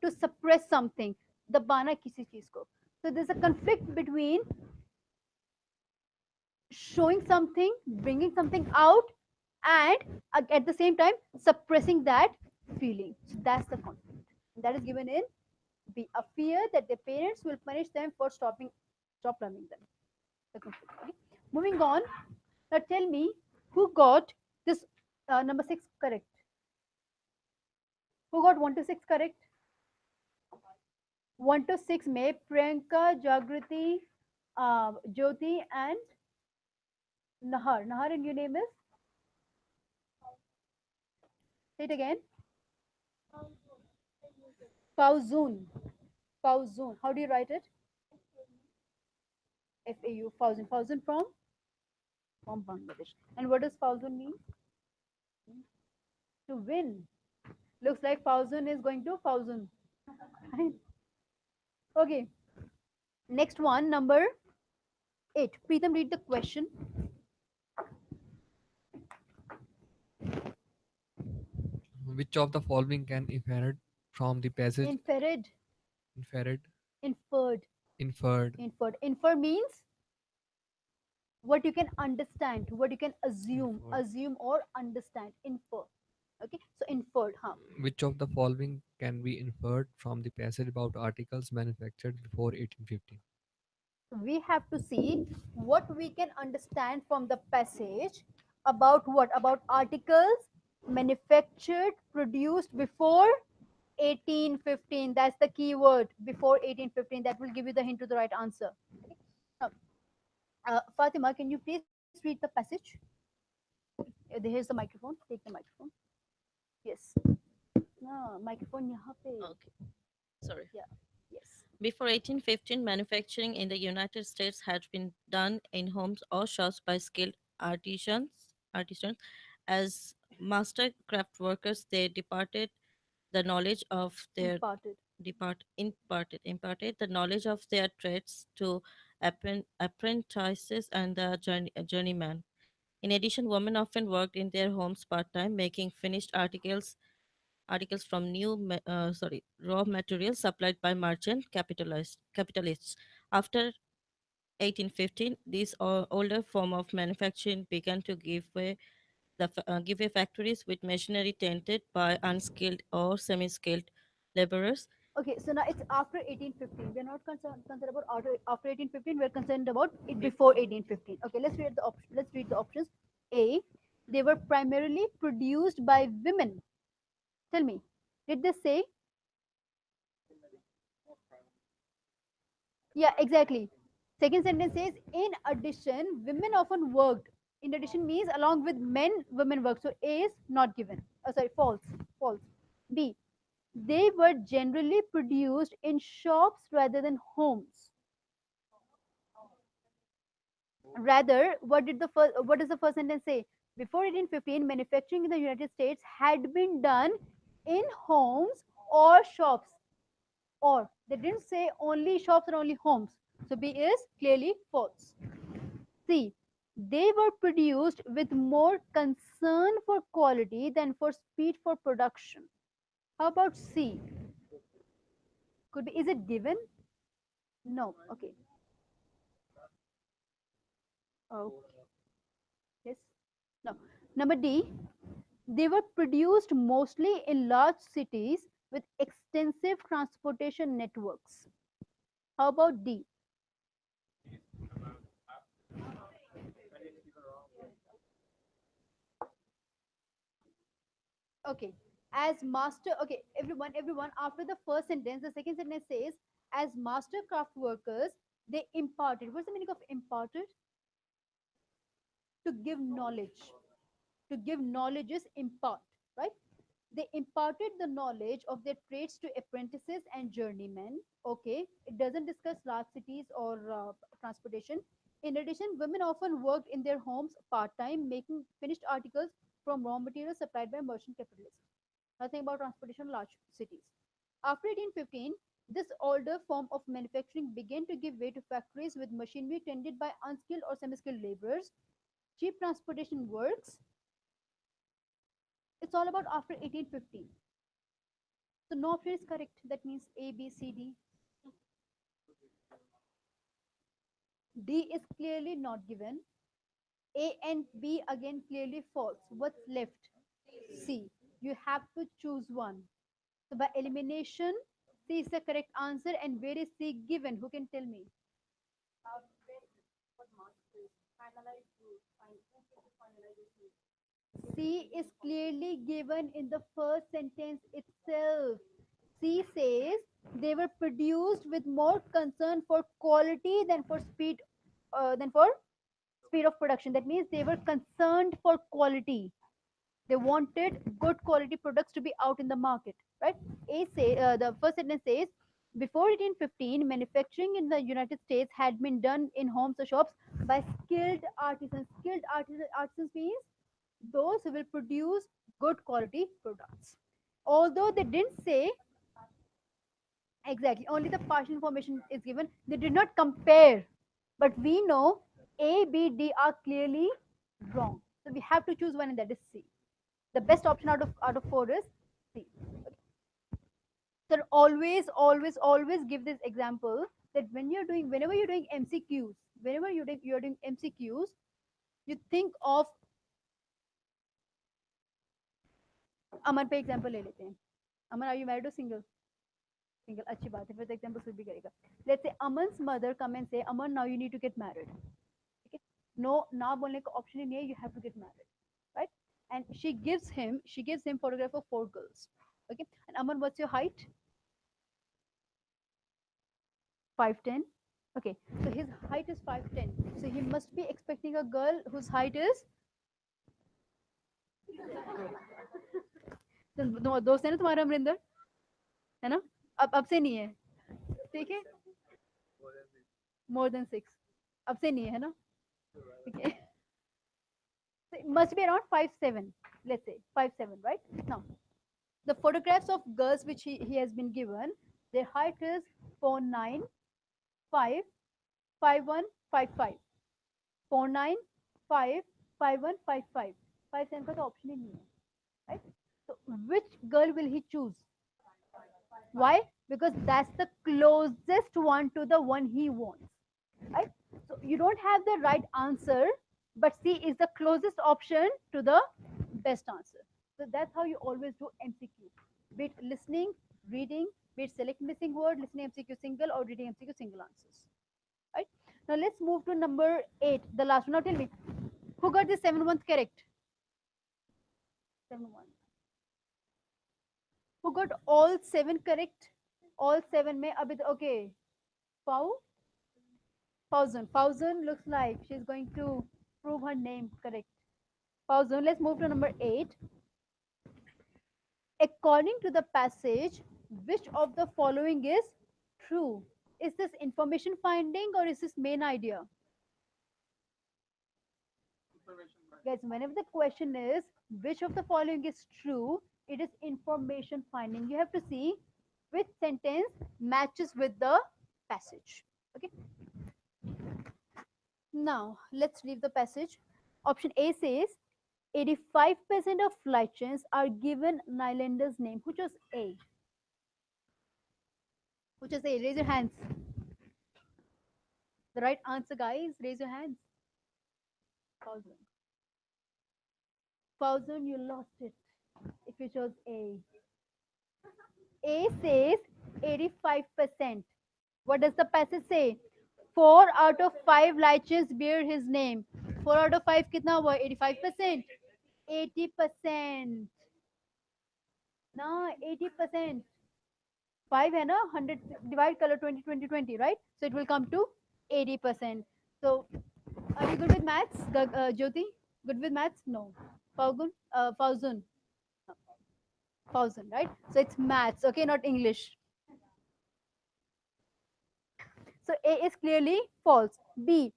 to suppress something, दबाना किसी चीज को. So there's a conflict between showing something, bringing something out, and at the same time suppressing that feeling. So that's the conflict. That is given in B, a fear that their parents will punish them for stop loving them. The conflict. Okay? Moving on. Now tell me who got this number 6 correct. Who got 1 to 6 correct? 1 to 6 में Priyanka, Jagriti, Jyoti and Nahar. Nahar, and your name is? Say it again. Fauzoon. Fauzoon. How do you write it? F-A-U. Fauzoon. Fauzoon from Bangladesh. And what does Fauzoon mean? To win. Looks like Fauzoon is going to Fauzoon. Okay. Next one, number 8. Preetham, read the question. Which of the following can inferred from the passage? Inferred. Inferred. Inferred. Inferred. Inferred. Infer means what you can understand, what you can assume, assume or understand. Infer. Okay, so inferred. Which of the following can be inferred from the passage about articles manufactured before 1850? We have to see what we can understand from the passage about what? About articles manufactured, produced before 1815. That's the key word, before 1815. That will give you the hint to the right answer. Now, Fatima, can you please read the passage? Here's the microphone. Take the microphone. Yes. No, microphone यहाँ पे. Okay. Sorry. Yeah. Yes. Before 1815, manufacturing in the United States had been done in homes or shops by skilled artisans as master craft workers. They departed the knowledge of their Imparted. imparted the knowledge of their trades to apprentices and the journeyman. In addition, women often worked in their homes part-time, making finished articles from raw materials supplied by merchant capitalists. After 1815, this older form of manufacturing began to give way factories with machinery tended by unskilled or semi-skilled laborers. Okay, so now it's after 1815. We're not concerned about after 1815. We're concerned about it before 1815. Okay, let's read the let's read the options. A, they were primarily produced by women. Tell me, did they say? Yeah, exactly. Second sentence says, in addition, women often worked. In addition means along with men, women work. So A is not given. Oh, sorry, false. False. B, they were generally produced in shops rather than homes. Rather, what does the first sentence say? Before 1815, manufacturing in the United States had been done in homes or shops. Or they didn't say only shops or only homes. So B is clearly false. C, they were produced with more concern for quality than for speed for production. How about C? Could be, is it given? No. Okay. Okay. Yes. No. Number D, they were produced mostly in large cities with extensive transportation networks. How about D? Okay. As master, okay, everyone, after the first sentence, the second sentence says, as master craft workers, they imparted. What's the meaning of imparted? To give knowledge. To give knowledge is impart, right? They imparted the knowledge of their trades to apprentices and journeymen. Okay, it doesn't discuss large cities or transportation. In addition, women often worked in their homes part-time, making finished articles from raw materials supplied by merchant capitalists. Nothing about transportation in large cities. After 1815, this older form of manufacturing began to give way to factories with machinery tended by unskilled or semi-skilled laborers. Cheap transportation works. It's all about after 1815. So no option is correct. That means A, B, C, D. D is clearly not given. A and B again clearly false. What's left? C. You have to choose one. So by elimination, C is the correct answer. And where is C given? Who can tell me? C is clearly given in the first sentence itself. C says they were produced with more concern for quality than for speed of production. That means they were concerned for quality. They wanted good quality products to be out in the market, right? The first sentence says, before 1815, manufacturing in the United States had been done in homes or shops by skilled artisans. Artisans means those who will produce good quality products. Although they didn't say exactly, only the partial information is given. They did not compare, but we know A, B, D are clearly wrong. So we have to choose one, and that is C. The best option out of four is C. Okay. So always give this example that whenever you're doing MCQs, you're doing MCQs, you think of अमन पे example ले लेते हैं. अमन, are you married or single? Single. अच्छी बात है, फिर तो example फिर भी करेगा. Let's say Aman's mother come and say, Aman, now you need to get married. Okay? No, ना बोलने का option ही नहीं है. You have to get married, right? And she gives him photograph of 4 girls. Okay? And Aman, what's your height? 5'10". Okay, so his height is 5'10". So he must be expecting a girl whose height is. दोस्त है ना तुम्हारा अमरिंदर, है ना? अब से नहीं है, ठीक है? More than 6, अब से नहीं है ना? ठीक है? So it must be around 5'7", let's say 5'7", right? Now, the photographs of girls which he has been given, their height is 4'9", 5, 5'1", 5'5", 4'9", 5, 5'1", 5'5", 5'7" का तो option ही नहीं है, right? So which girl will he choose? Why? Because that's the closest one to the one he wants, right? So you don't have the right answer, but C is the closest option to the best answer. So that's how you always do MCQ. Be it listening, reading, be it select missing word, listening MCQ single, or reading MCQ single answers. Right? Now let's move to number 8, the last one. Now tell me, who got the 7 1 correct? 7 1. Who got all 7 correct? All 7 may abhi okay. Fauzan looks like she's going to prove her name correct. Fauzan, let's move to number 8. According to the passage, which of the following is true? Is this information finding or is this main idea? Guys, whenever the question is which of the following is true, it is information finding. You have to see which sentence matches with the passage. Okay. Now, let's read the passage. Option A says 85% of lichens are given Nylander's name. Who chose A? Who chose A? Raise your hands. The right answer, guys. Raise your hands. Fauzan, you lost it if you chose A. A says 85%. What does the passage say? 4 out of 5 lichens bear his name. 4 out of 5 कितना हुआ? 85%. 80%. ना 80%. 5 है ना, 100 divide color 20 20 20, right? So it will come to 80%. So are you good with maths, Jyoti? Good with maths? No. Fauzan, Fauzan, right? So it's maths, okay, not English. So A is clearly false. B,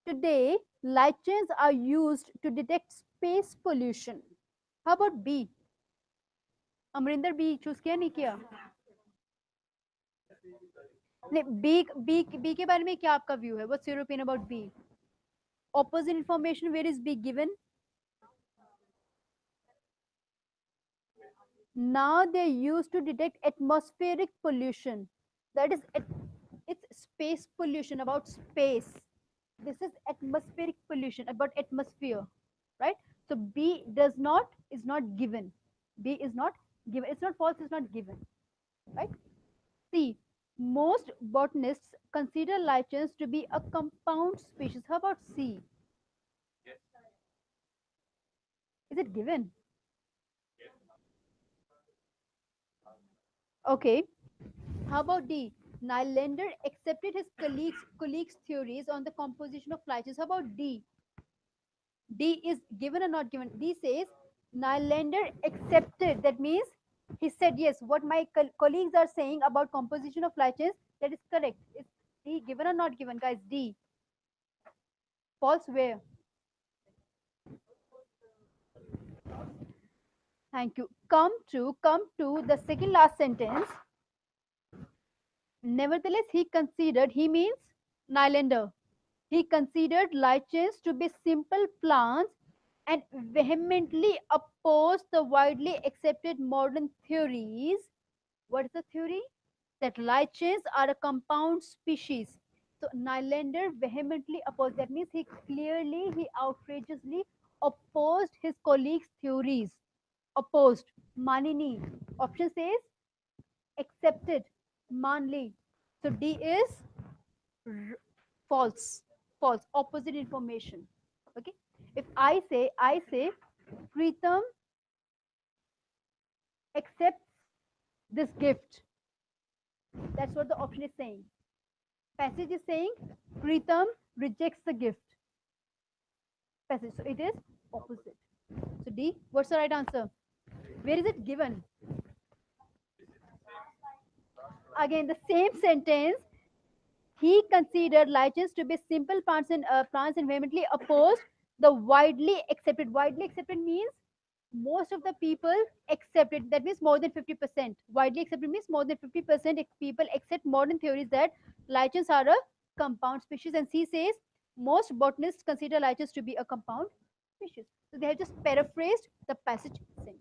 today lichens are used to detect space pollution. How about B? Amarinder B choose किया नहीं किया? B के बारे में क्या आपका view है? What's your opinion about B? Opposite information, where is B given? Now they're used to detect atmospheric pollution. That is, it's space pollution, about space. This is atmospheric pollution, about atmosphere, right? So B is not given. B is not given. It's not false, it's not given, right? C, most botanists consider lichens to be a compound species. How about C? Is it given? Okay. How about D? Nylander accepted his colleagues' theories on the composition of lichens. How about D? D is given or not given? D says Nylander accepted. That means he said, yes, what my colleagues are saying about composition of lichens, that is correct. Is D given or not given, guys? D. False where? Thank you. Come to the second last sentence. Nevertheless, he means Nylander. He considered lichens to be simple plants and vehemently opposed the widely accepted modern theories. What is the theory? That lichens are a compound species. So Nylander vehemently opposed. That means he outrageously opposed his colleagues' theories. Opposed. Manini. Option says accepted. Manli. So D is false. Opposite information. Okay. If I say Preetham accepts this gift, that's what the option is saying. Passage is saying Preetham rejects the gift. Passage, so it is opposite. So D, what's the right answer? Where is it given? Again, the same sentence. He considered lichens to be simple plants and vehemently opposed the widely accepted. Widely accepted means most of the people accept it. That means more than 50%. Widely accepted means more than 50% people accept modern theories that lichens are a compound species. And C says most botanists consider lichens to be a compound species. So they have just paraphrased the passage sentence.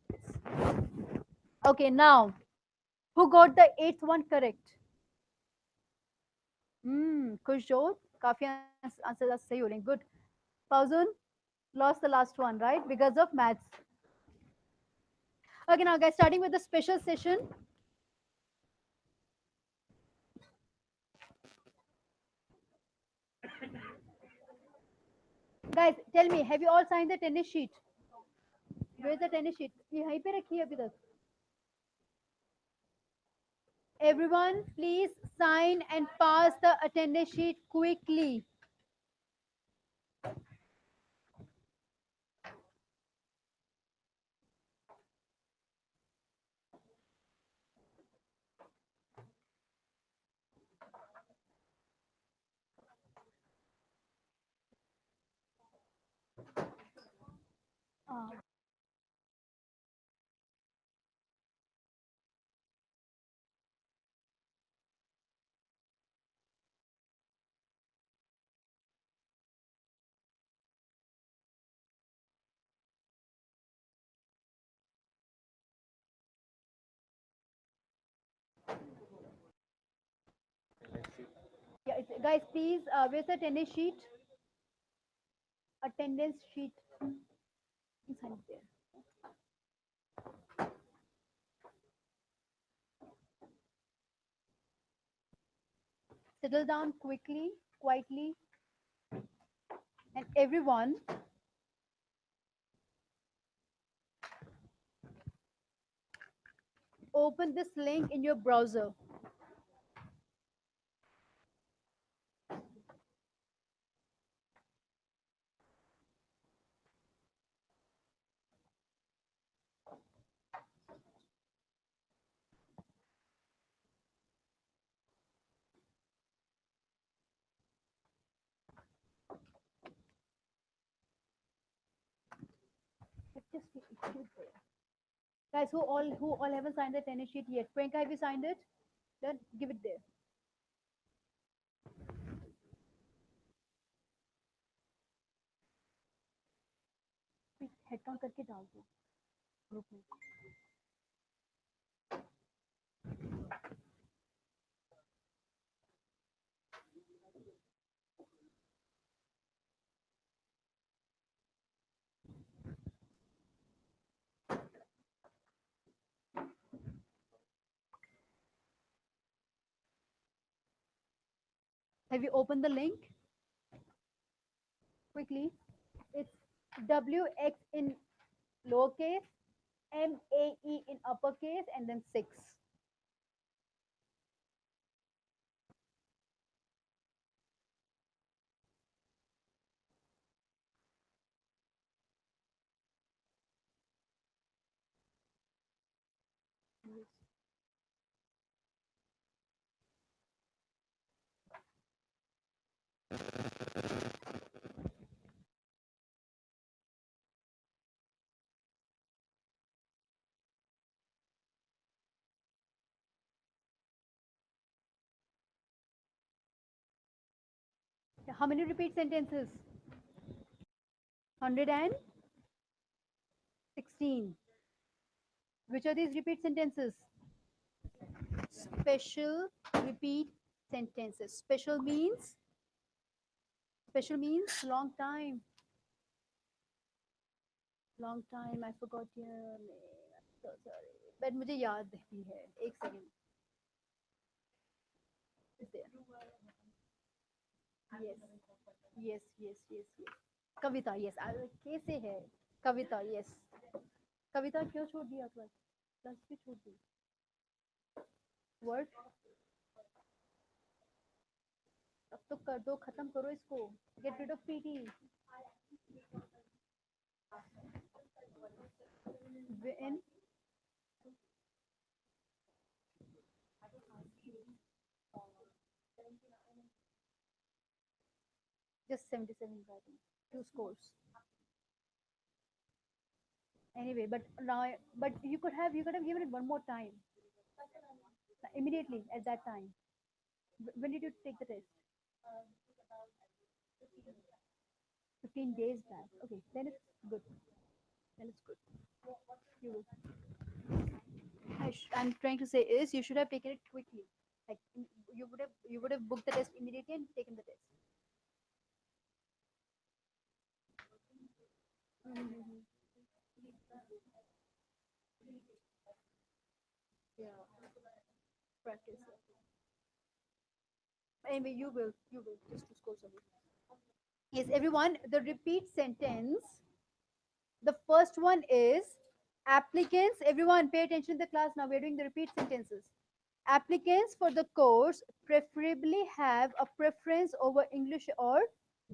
Okay, now who got the eighth one correct? खुश हो काफी answer सही हो रहे हैं. Good. Fauzun lost the last one, right? Because of maths. Okay, now guys, starting with the special session. Guys, tell me, have you all signed the tennis sheet? Where's the tennis sheet? यहीं पे रखी है अभी तक. Everyone, please sign and pass the attendance sheet quickly. Yeah, guys, please, where's the attendance sheet? Attendance sheet. Sign it there. Settle down quickly, quietly, and everyone open this link in your browser. Just give it there. Guys, who all haven't signed the tennis sheet yet? Priyanka, have you signed it? Then give it there. Head count करके डाल दो group में. Have you opened the link? Quickly. It's WX in lowercase, MAE in uppercase, and then 6. How many repeat sentences? 116. Which are these repeat sentences? Special repeat sentences. Special means long time. Long time. I forgot your name. I'm so sorry. But मुझे याद भी है. एक second. It's there. Yes. Yes. Kavita. Yes. कैसे है? कविता. Yes. कविता क्यों छोड़ दिया क्लास? क्लास क्यों छोड़ दी? Word. अब तो कर दो, खत्म करो इसको. Get rid of PT. When Just 77 writing, 2 scores. Anyway, but now, but you could have given it one more time. Immediately at that time. When did you take the test? 15 days back. Okay, then it's good. Then it's good. You will. I'm trying to say is you should have taken it quickly. Like you would have booked the test immediately and taken the test. Yeah, practice. Anyway, you will just 2 scores away. Yes, everyone. The repeat sentence. The first one is applicants. Everyone, pay attention to the class now. We're doing the repeat sentences. Applicants for the course preferably have a preference over English or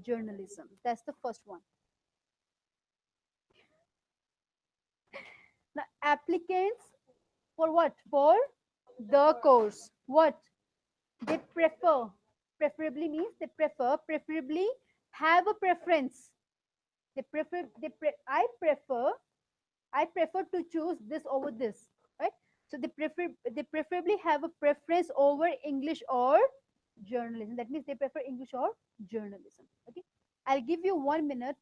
journalism. That's the first one. Now, applicants for what? For the course. What? They prefer. Preferably means they prefer. Preferably have a preference. They prefer. I prefer to choose this over this. Right? So they preferably have a preference over English or journalism. That means they prefer English or journalism. Okay. I'll give you 1 minute.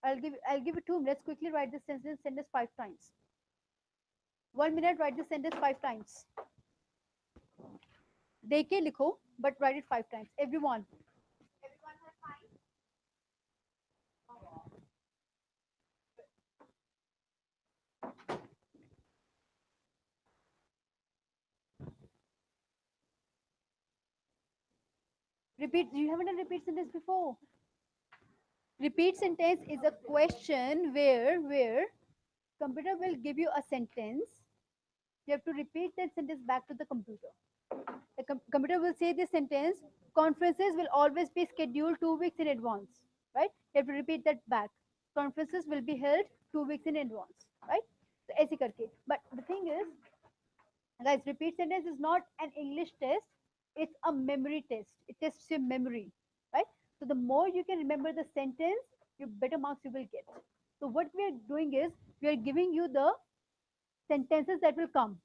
I'll give you 2 minutes. Quickly write this sentence 5 times. 1 minute, write this sentence 5 times. देके लिखो, but write it 5 times. Everyone. Repeat. You haven't done repeat sentence before. Repeat sentence is a question where computer will give you a sentence. You have to repeat that sentence back to the computer. The computer will say this sentence. Conferences will always be scheduled 2 weeks in advance. Right? You have to repeat that back. Conferences will be held 2 weeks in advance. Right? So ऐसे करके. But the thing is, guys, repeat sentence is not an English test. It's a memory test. It tests your memory. Right? So the more you can remember the sentence, the better marks you will get. So what we are doing is we are giving you the sentences that will come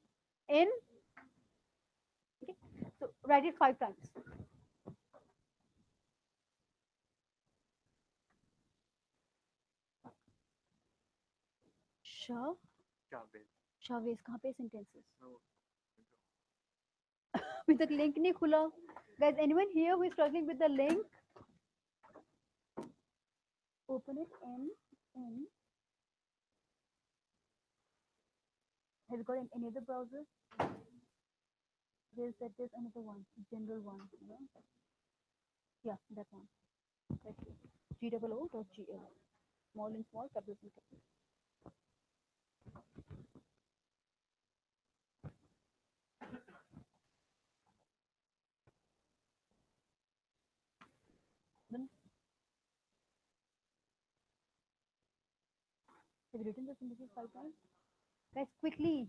in. Okay. So write it 5 times. Chavez कहाँ पे sentences? अभी तक link नहीं खुला. Guys, anyone here who is struggling with the link? Open it in. Have you got any other browser? There's another one, general one. Yeah, that one. Right here. GOO.gl. Small in small, capital in capital. Then, have you written the sentences 5 times? Guys, quickly,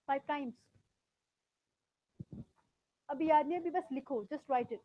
5 times. अभी याद नहीं, अभी बस लिखो. Just write it.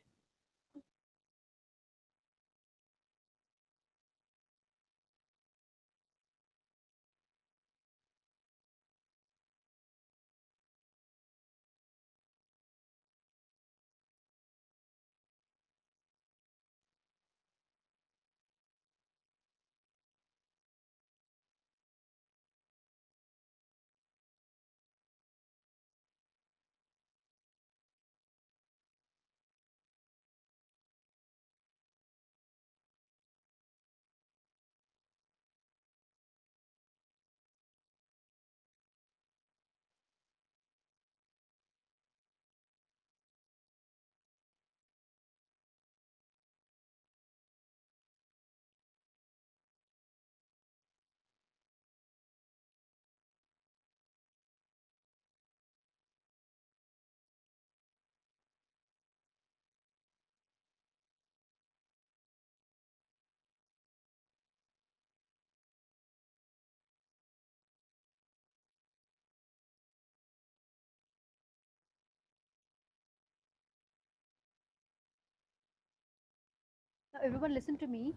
Now, everyone, listen to me.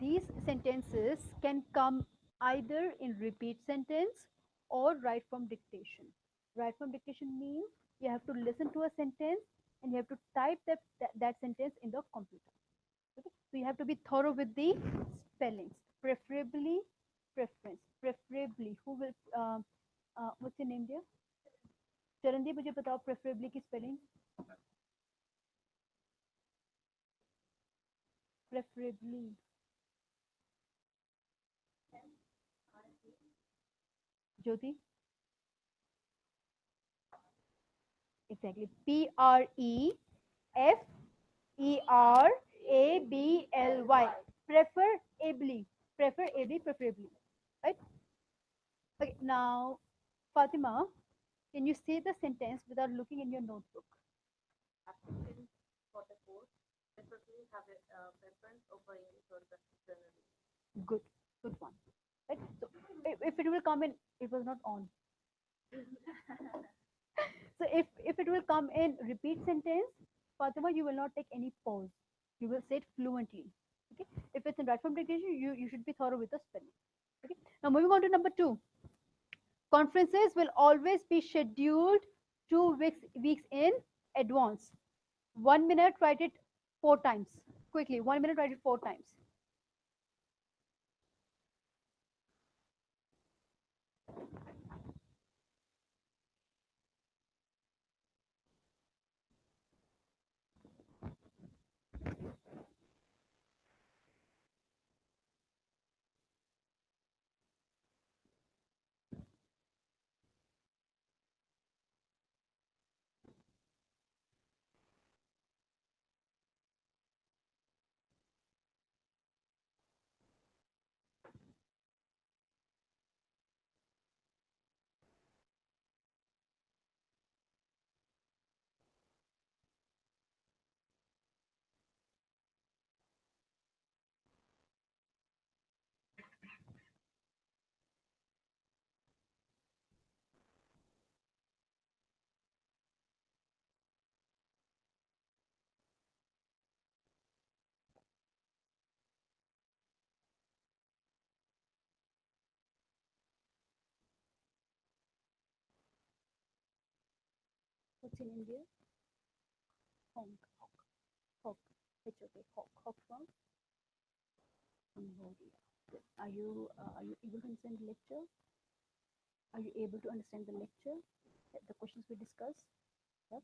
These sentences can come either in repeat sentence or right from dictation. Right from dictation means you have to listen to a sentence and you have to type that sentence in the computer. Okay? So you have to be thorough with the spellings, preferably preference, preferably. Who will? What's your name, dear? Charandeep मुझे बताओ preferably की spelling. Preferably. Jyoti. Exactly. Preferably. Preferably. Preferably. Right? Okay. Now, Fatima, can you say the sentence without looking in your notebook? Applicants for the course preferably have a preference over English or the generally. Good. Good one. Right? So, if it will come in, it was not on. So if it will come in repeat sentence, Fatima, you will not take any pause. You will say it fluently. Okay. If it's in right form dictation, you should be thorough with the spelling. Okay. Now moving on to number 2. Conferences will always be scheduled 2 weeks in advance. 1 minute, write it 4 times. Quickly, 1 minute, write it 4 times. What's in India? Hong. Hawk. H-O-K. Hawk. Hawk from Cambodia. Are you able to understand the lecture? Are you able to understand the lecture? The questions we discussed? Yep.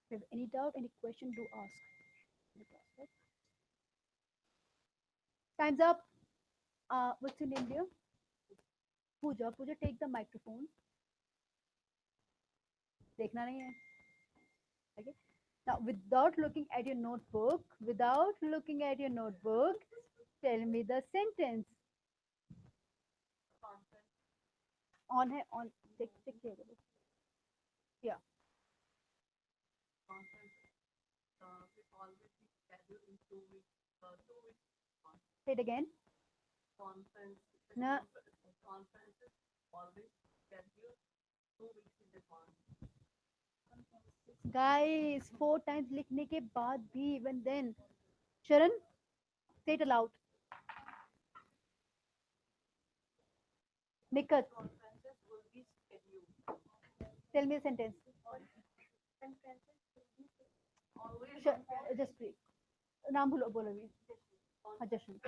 If you have any doubt, any question, do ask. Right? Time's up. What's your name, dear? Pooja. Pooja, take the microphone. देखना नहीं है. Okay. Now, without looking at your notebook, tell me the sentence. On है, on. Check किया करो. Yeah. Say it again. No. Guys, 4 times लिखने के बाद भी even then. Sharan, say it aloud. Nikat. Tell me a sentence. Just wait. नाम बोलो भी. हाँ, जशन.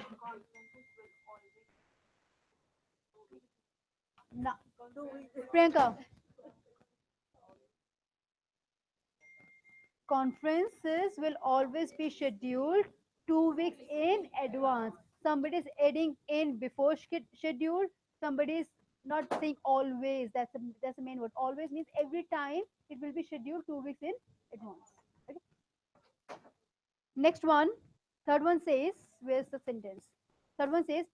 ना. Priyanka. Conferences will always be scheduled 2 weeks in advance. Somebody is adding in before schedule. Somebody is not saying always. That's the main word. Always means every time it will be scheduled 2 weeks in advance. Okay. Next one. Third one says, where's the sentence? Third one says,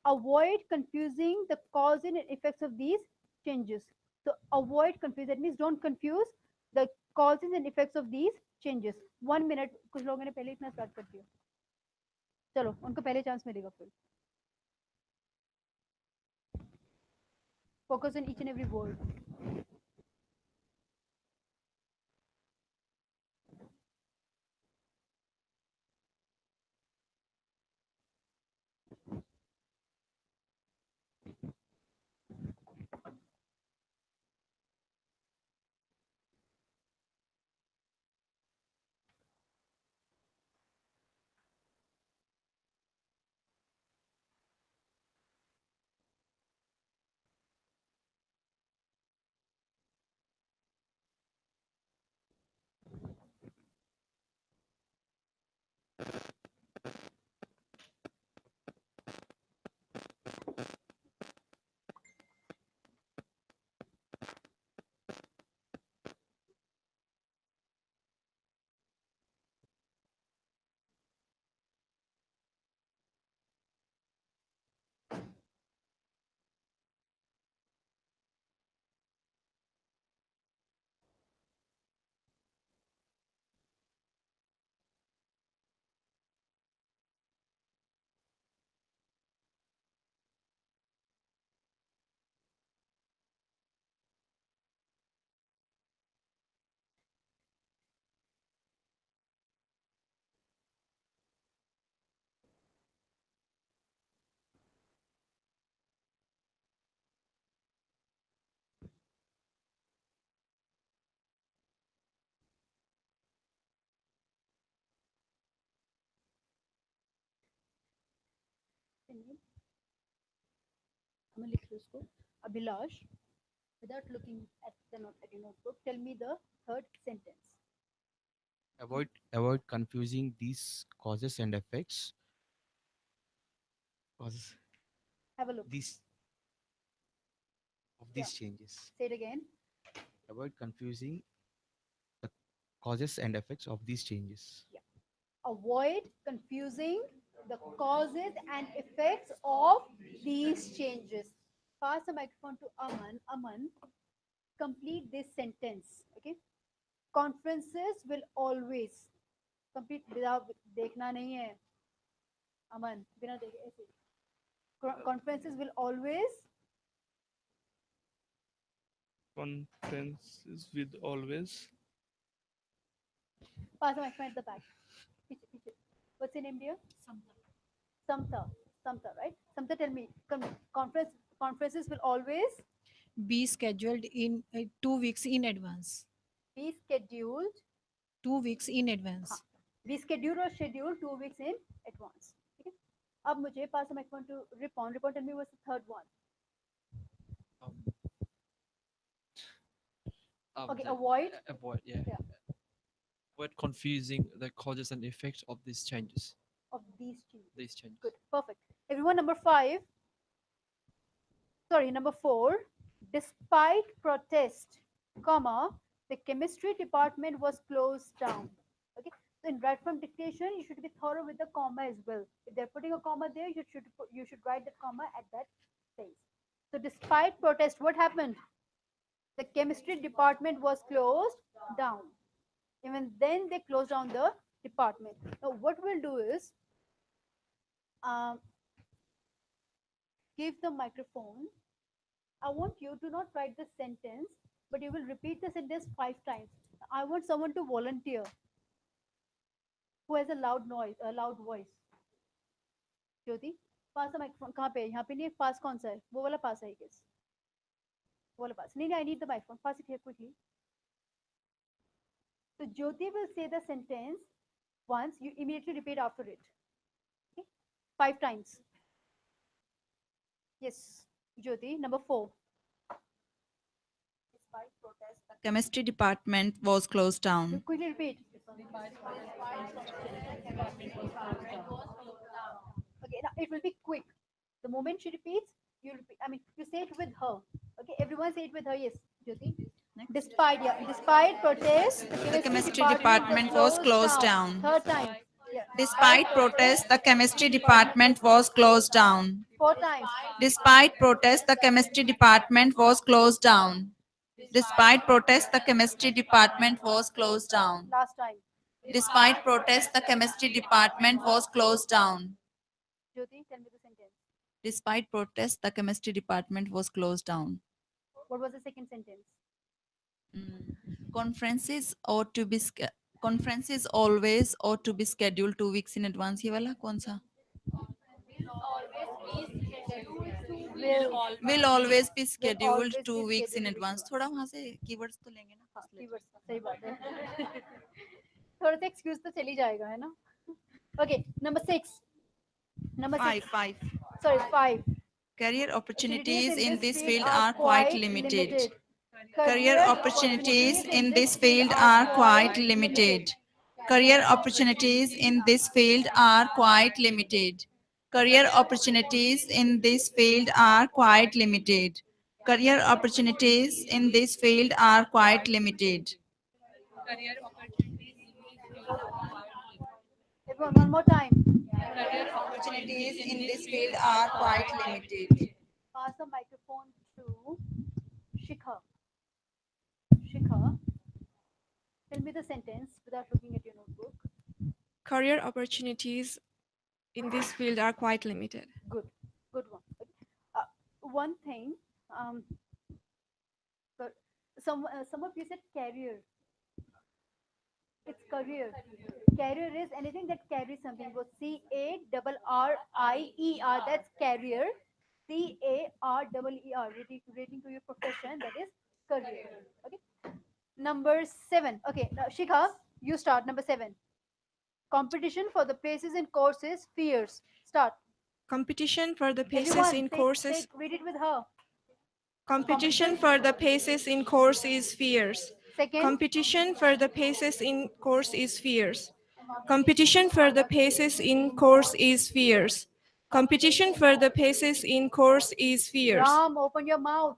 avoid confusing the cause and effects of these changes. So avoid confuse. That means don't confuse the causes and effects of these changes. 1 minute. कुछ लोगों ने पहले इतना start कर दिया. चलो उनको पहले chance मिलेगा फिर. Focus on each and every word. name? I'm gonna लिख लो उसको. Abhilash. Without looking at at your notebook, tell me the third sentence. Avoid confusing these causes and effects. Causes Have a look. these of Yeah. these changes. Say it again. Avoid confusing the causes and effects of these changes. Yeah. Avoid confusing the causes and effects of these changes. Pass the microphone to Aman. Aman, complete this sentence. Okay. Conferences will always complete without देखना नहीं है. Aman, बिना देखे ऐसे. Conferences will always Conferences with always. pass the microphone at the back. पीछे पीछे. What's your name, dear? Samta. Samta, right? Samta, tell me. Conferences will always be scheduled in 2 weeks in advance. be scheduled 2 weeks in advance. हाँ, be scheduled or scheduled 2 weeks in advance. Okay. अब मुझे pass the microphone to Ripon. Ripon, tell me what's the third one. Okay, avoid. Avoid, yeah. Yeah. Avoid confusing the causes and effects of these changes. Of these changes. These changes. Good, perfect. Everyone, number 5. Sorry, number 4. Despite protest, comma, the chemistry department was closed down. Okay, so in right from dictation, you should be thorough with the comma as well. If they're putting a comma there, you should write the comma at that place. So despite protest, what happened? The chemistry department was closed down. Even then, they closed down the department. Now, what we'll do is give the microphone. I want you to not write the sentence, but you will repeat the sentence 5 times. I want someone to volunteer who has a loud voice. Jyoti, pass the microphone. कहाँ पे? यहाँ पे नहीं. Pass कौन सा है? वो वाला pass है, I guess. वो वाला pass. नहीं, I need the microphone. Pass it here quickly. So Jyoti will say the sentence once. You immediately repeat after it. Okay? 5 times. Yes, Jyoti. Number 4. Despite protest, the chemistry department was closed down. Quickly repeat. Okay, now it will be quick. The moment she repeats, you repeat. I mean, you say it with her. Okay, everyone say it with her. Yes, Jyoti. Despite protest, The chemistry department was closed down. Third time. Yeah. Despite protest, the chemistry department was closed down. 4 times. Despite protest, the chemistry department was closed down. Despite protest, the chemistry department was closed down. Last time. Despite protest, the chemistry department was closed down. Jyoti, tell me the sentence. Despite protest, the chemistry department was closed down. What was the second sentence? Conferences always ought to be scheduled 2 weeks in advance. ये वाला कौन सा? Will always be scheduled 2 weeks in advance. थोड़ा वहाँ से keywords तो लेंगे ना. हाँ, keywords सही बात है. थोड़ा सा excuse तो चली जाएगा है ना. Okay, number 6. Number 6. 5. Sorry, 5. Career opportunities in this field are quite limited. Career opportunities in this field are quite limited. Career opportunities in this field are quite limited. Career opportunities in this field are quite limited. Career opportunities in this field are quite limited. Everyone, one more time. Career opportunities in this field are quite limited. Pass the microphone to Shikha. Shikha, tell me the sentence without looking at your notebook. Career opportunities in this field are quite limited. Good one. One thing, some of you said career. It's career. Career is anything that carries something. Go CARRIER. That's career. CAREER. Relating to your profession. That is career. Okay. Number 7. Okay. Now, Shikha, you start. Number 7. Competition for the places and courses fierce. Start. Competition for the places Everyone, in courses. read it with her. Competition for the places in course is fierce. Second. Competition for the places in course is fierce. Competition for the places in course is fierce. Competition for the places in course is fierce. Ram, open your mouth.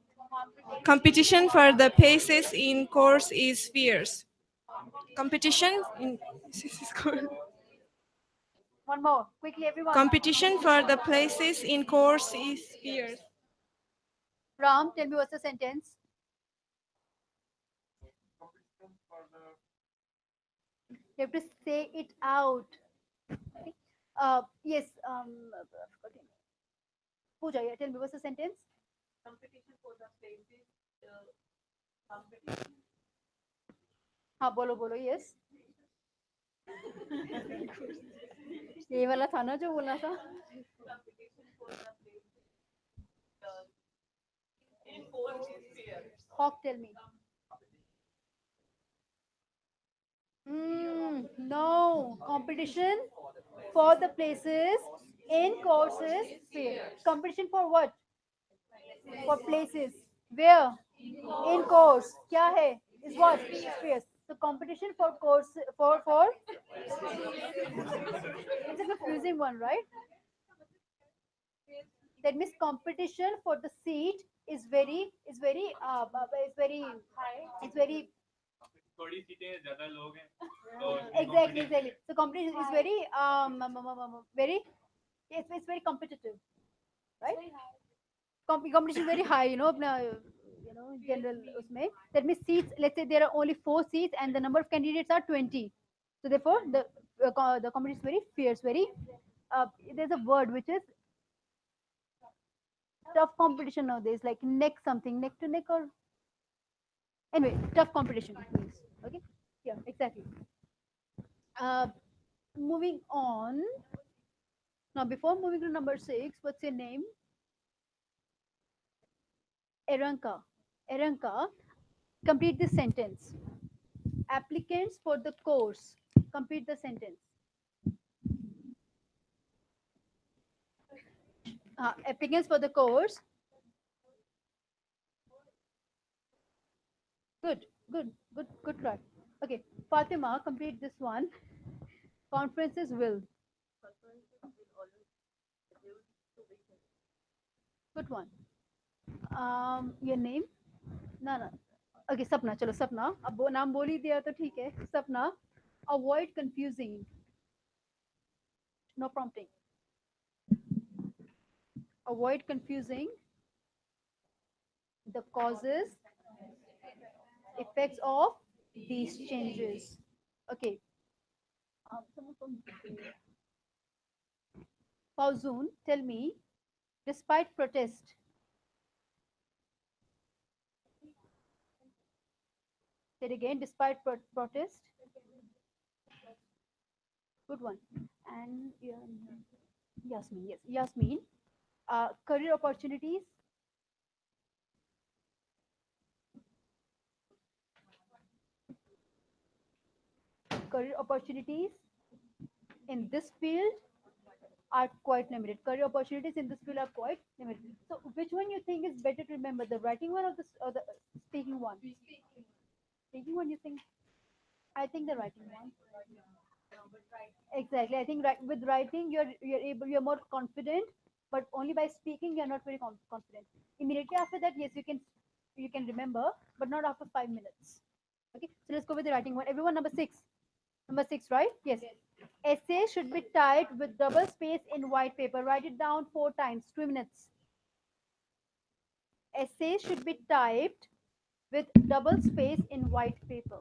Competition for the places in course is fierce. Competition in One more, quickly, everyone. competition for the places in course is fierce. Ram, tell me what's the sentence. You have to say it out. Okay. Yes. Pooja, yeah, tell me what's the sentence. Competition for the places. हाँ बोलो बोलो yes. ये वाला था ना जो बोला था. Hawk, tell me. No, competition for the places in courses fair. Competition for what? For places. Where? In course. क्या है? Is what? Fierce. So competition for course for. It's a confusing one, right? That means competition for the seat is very exactly. So competition is very it's very competitive, right? Competition very high, general usme. That means seats, let's say there are only 4 seats and the number of candidates are 20. So therefore the competition is very fierce, very there's a word which is tough competition nowadays, like neck to neck, or anyway, tough competition means. Okay, yeah, exactly. Moving on. Now, before moving to number 6, what's your name? Eranka. Eranka, complete this sentence. Applicants for the course. Complete the sentence. Applicants for the course. Good try. Okay, Fatima, complete this one. Conferences will. Good one. Your name? No. Okay, Sapna. चलो Sapna. अब वो नाम बोल ही दिया तो ठीक है. Sapna. Avoid confusing. No prompting. Avoid confusing the causes, effects of these changes. Okay. Fauzoon, tell me, despite protest, say it again, despite protest. Good one. And Yasmin, yes, Yasmin, career opportunities. Career opportunities in this field are quite limited. Career opportunities in this field are quite limited. So, which one you think is better to remember, the writing one or the speaking one? Speaking one, you think? I think the writing one. Exactly. I think with writing you're more confident, but only by speaking you're not very confident. Immediately after that, yes, you can remember, but not after 5 minutes. Okay. So let's go with the writing one. Everyone, number 6. Number 6, right? Yes. Essay should be typed with double space in white paper. Write it down 4 times. 2 minutes. Essay should be typed with double space in white paper.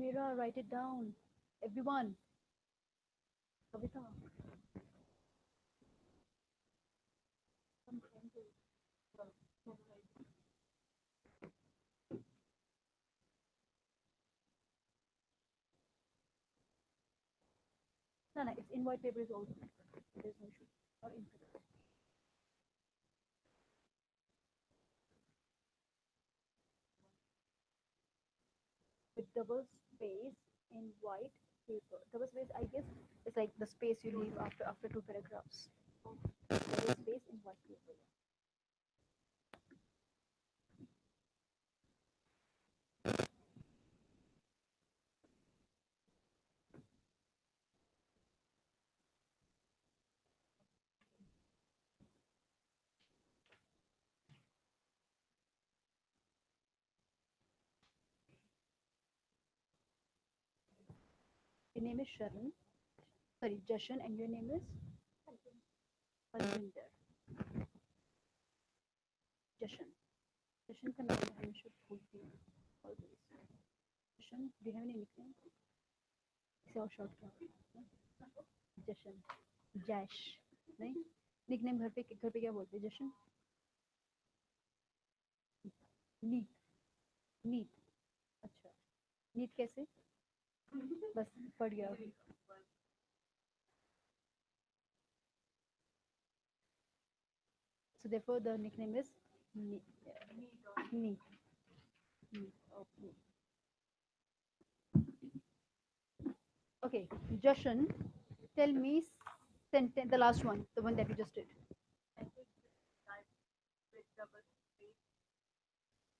Mira, write it down. Everyone. Kavita. No, no, it's in white paper is also. There's no issue. Not in paper. With double space in white paper. Double space, I guess, is like the space you leave after two paragraphs. Double space in white paper. Your name is Sharan. Sorry, Jashan, and your name is Alvinder. Jashan. Jashan का नाम मैं हमेशा भूलती हूँ always. Jashan, do you have any nickname? इसे और short क्या? जशन, जैश, नहीं? Nickname घर पे क्या बोलते हैं जशन? नीत, नीत, अच्छा, नीत कैसे? बस पढ़ गया अभी. So therefore the nickname is Neat. Neat. Okay. Okay, Jashan, tell me sentence, the last one, the one that we just did.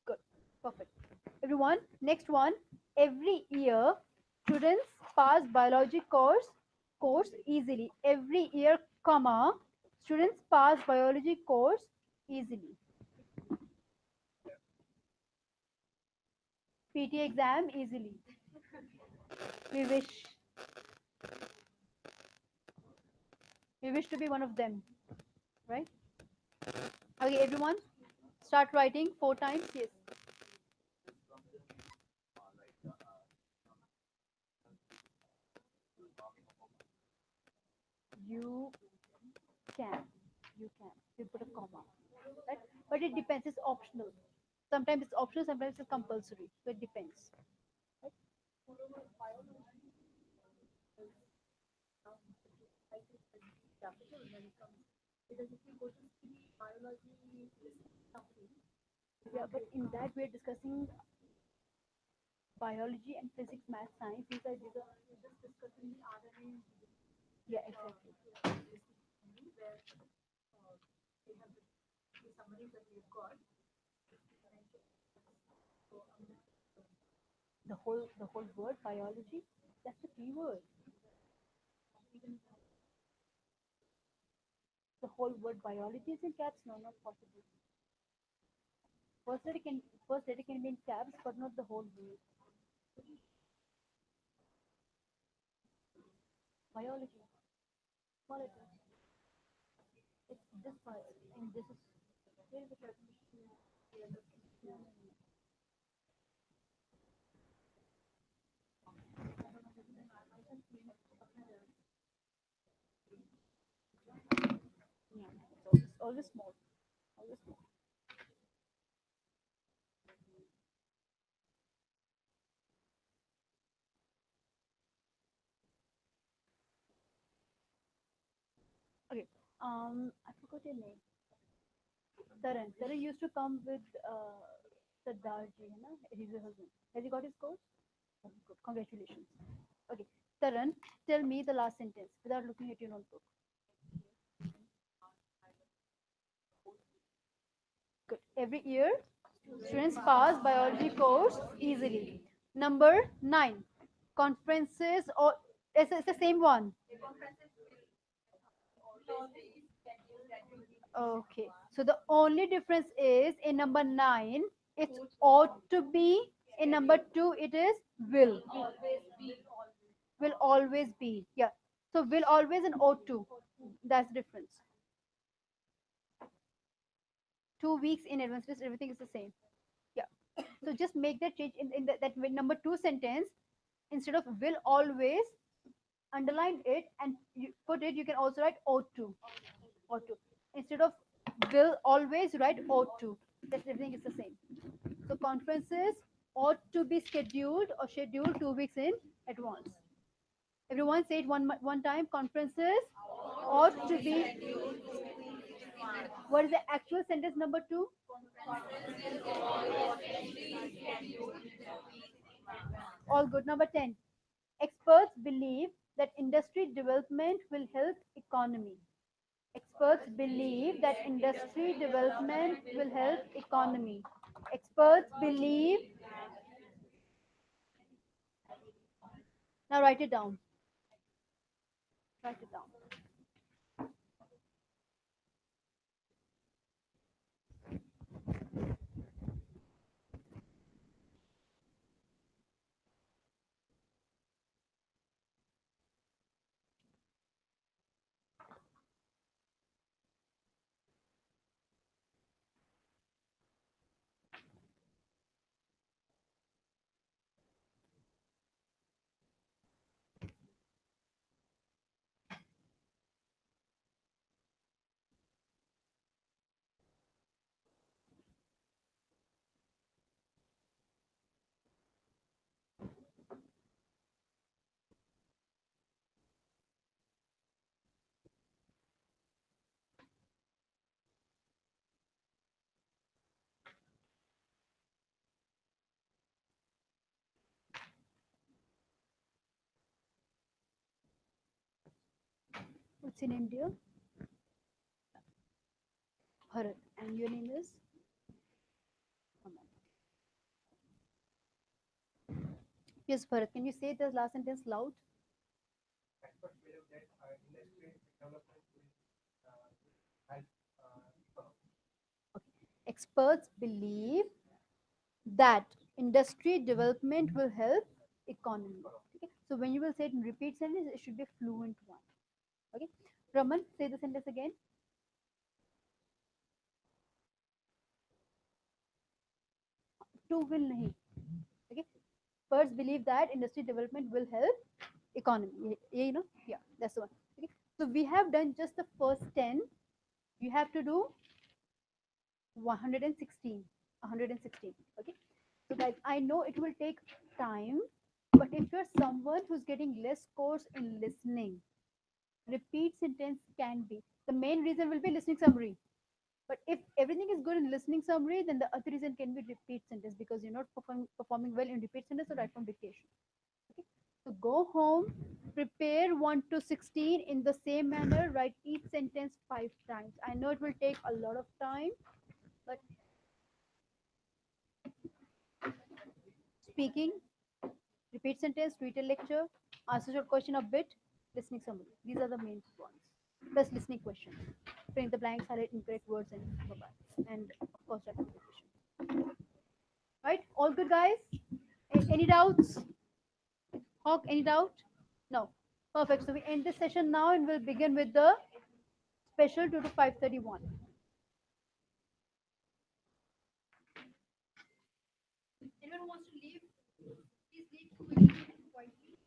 Good, perfect. Everyone, next one. Every year, students pass biology course easily. Every year, comma, students pass biology course easily. PT exam easily. We wish. We wish to be one of them, right? Okay, everyone, start writing 4 times. Yes. You can. You can. You put a comma, right? But it depends. It's optional. Sometimes it's optional. Sometimes it's compulsory. So it depends. Right? Yeah, but in that we're discussing biology and physics, math, science. These are just discussing the RNA. Yeah, exactly. The whole word biology. That's the key word. The whole word biology is in caps. No, not possible. First letter can be in caps, but not the whole word. Biology. Small letter. It's this part, and this is where is the definition? Yeah, it's always small. Always small. Okay. I forgot your name. Taran. Taran used to come with Sardarji, है ना? He's your husband. Has he got his course? Oh, good. Congratulations. Okay. Taran, tell me the last sentence without looking at your notebook. Good. Every year, students pass biology course easily. Number 9. Conferences or it's the same one. Okay. So the only difference is in number 9, it's ought to be. In number 2, it is will. Will always be. Yeah. So will always and ought to. That's the difference. 2 weeks in advance, just everything is the same. Yeah. So just make that change in that number 2 sentence. Instead of will always, underline it and you put it, you can also write ought to. Ought to. Instead of will always, write ought to. That everything is the same. So conferences ought to be scheduled or scheduled 2 weeks in advance. Everyone say it one time. Conferences ought to be. What is the actual sentence number 2? All good. Number 10. Experts believe that industry development will help economy. Experts believe that industry development will help economy. Experts believe. Now write it down. Write it down. What's your name, dear? Bharat. And your name is? Yes, Bharat. Can you say the last sentence loud? Experts believe that industry development will help economy. Okay? So when you will say it in repeat sentence, it should be a fluent one. Okay. Raman, say the sentence again. To will nahi. Okay. Experts believe that industry development will help economy. You know? Yeah, that's the one. Okay. So we have done just the first 10. You have to do 116. 116. Okay. So guys, I know it will take time, but if you're someone who's getting less scores in listening, repeat sentence can be. The main reason will be listening summary. But if everything is good in listening summary, then the other reason can be repeat sentence because you're not performing well in repeat sentence or right from dictation. Okay. So go home, prepare 1 to 16 in the same manner, write each sentence 5 times. I know it will take a lot of time, but speaking, repeat sentence, read a lecture, answer your question a bit, listening summary. These are the main ones. Plus listening question. Fill in the blanks, highlight incorrect words, and bye-bye. And of course, documentation. Right? All good, guys? Any doubts? Hawk, any doubt? No. Perfect. So we end this session now and we'll begin with the special 2 to 5:31. Anyone who wants to leave, please leave quickly and quietly.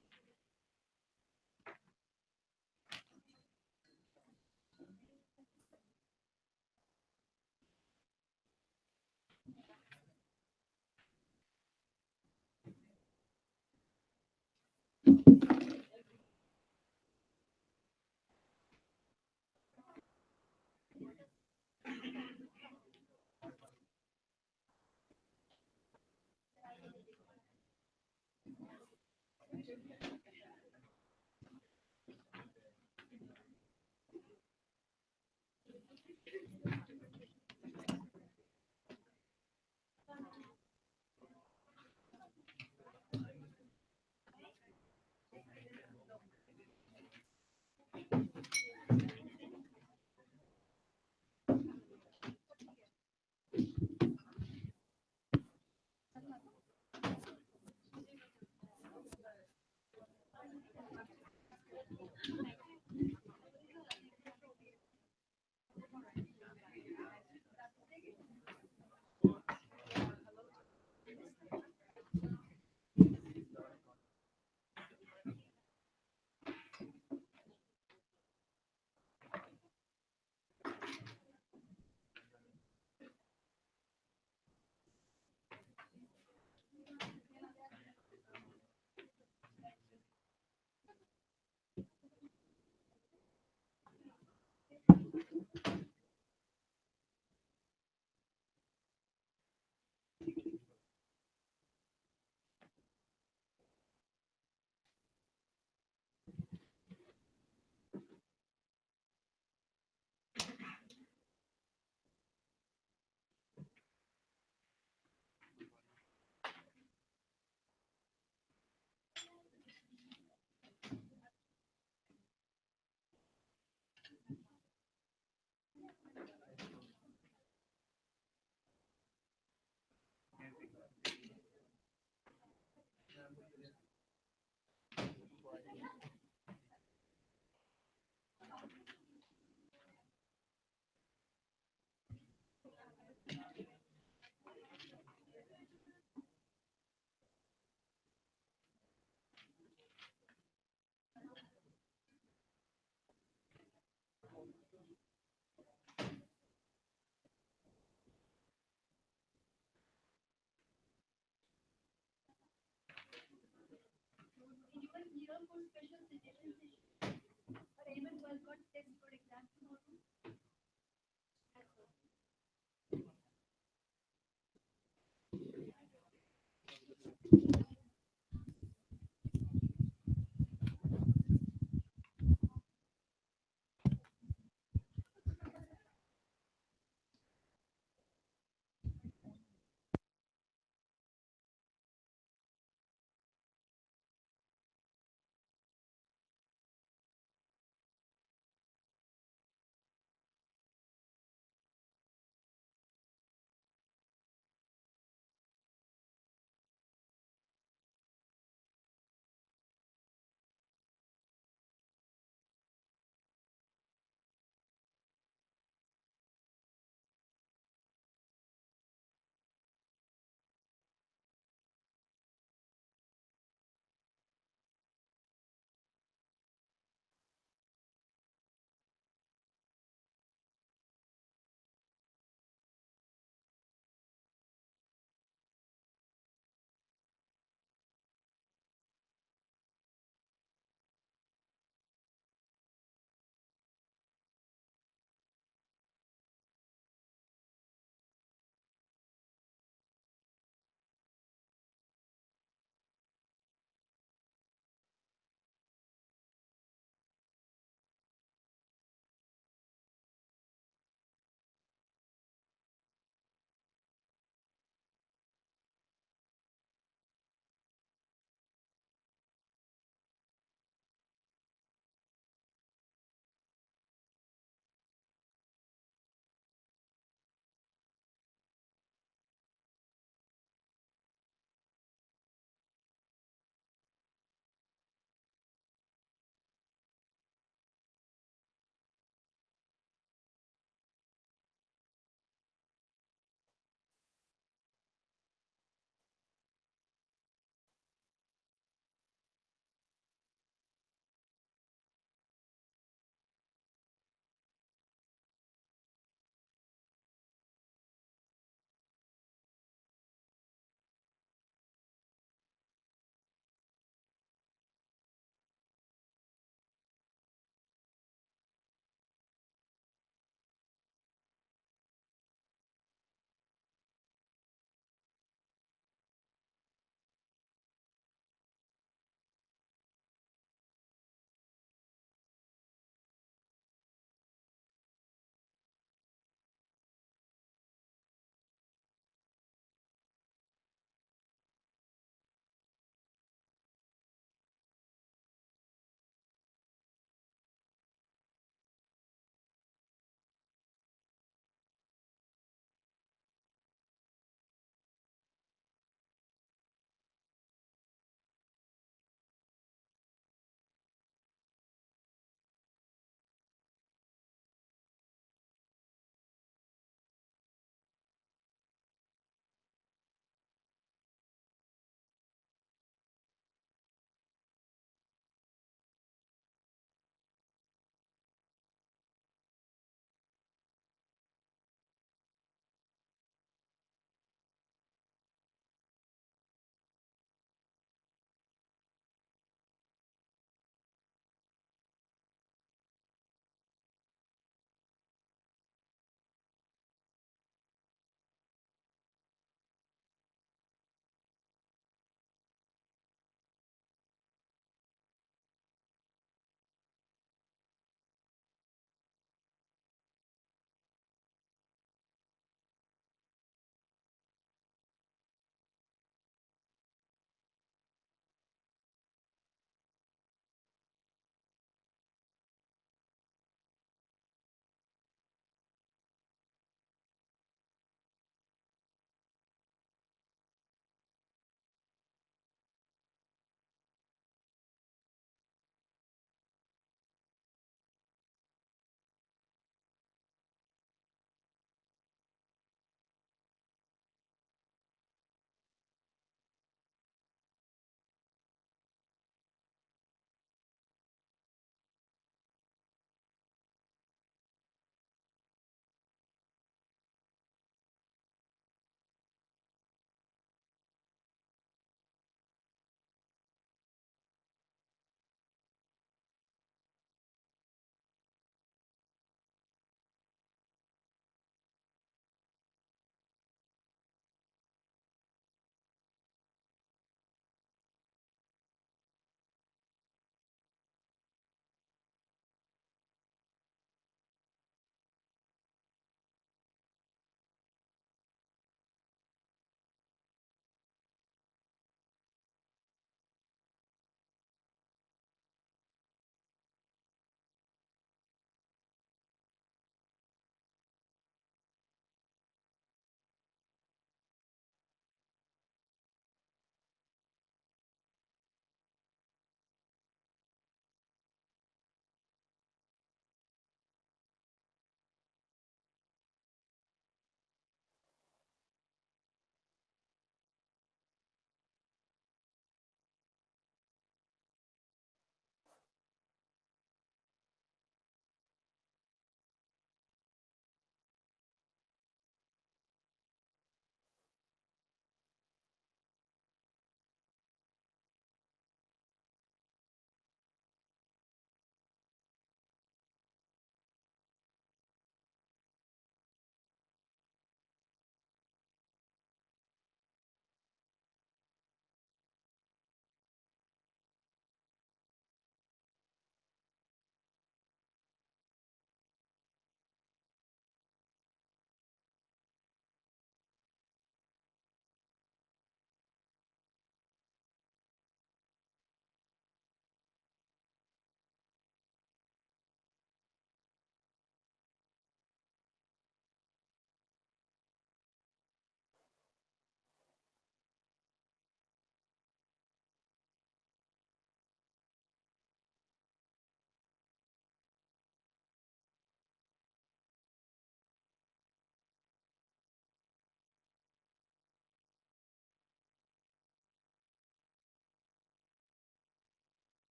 term for special citizen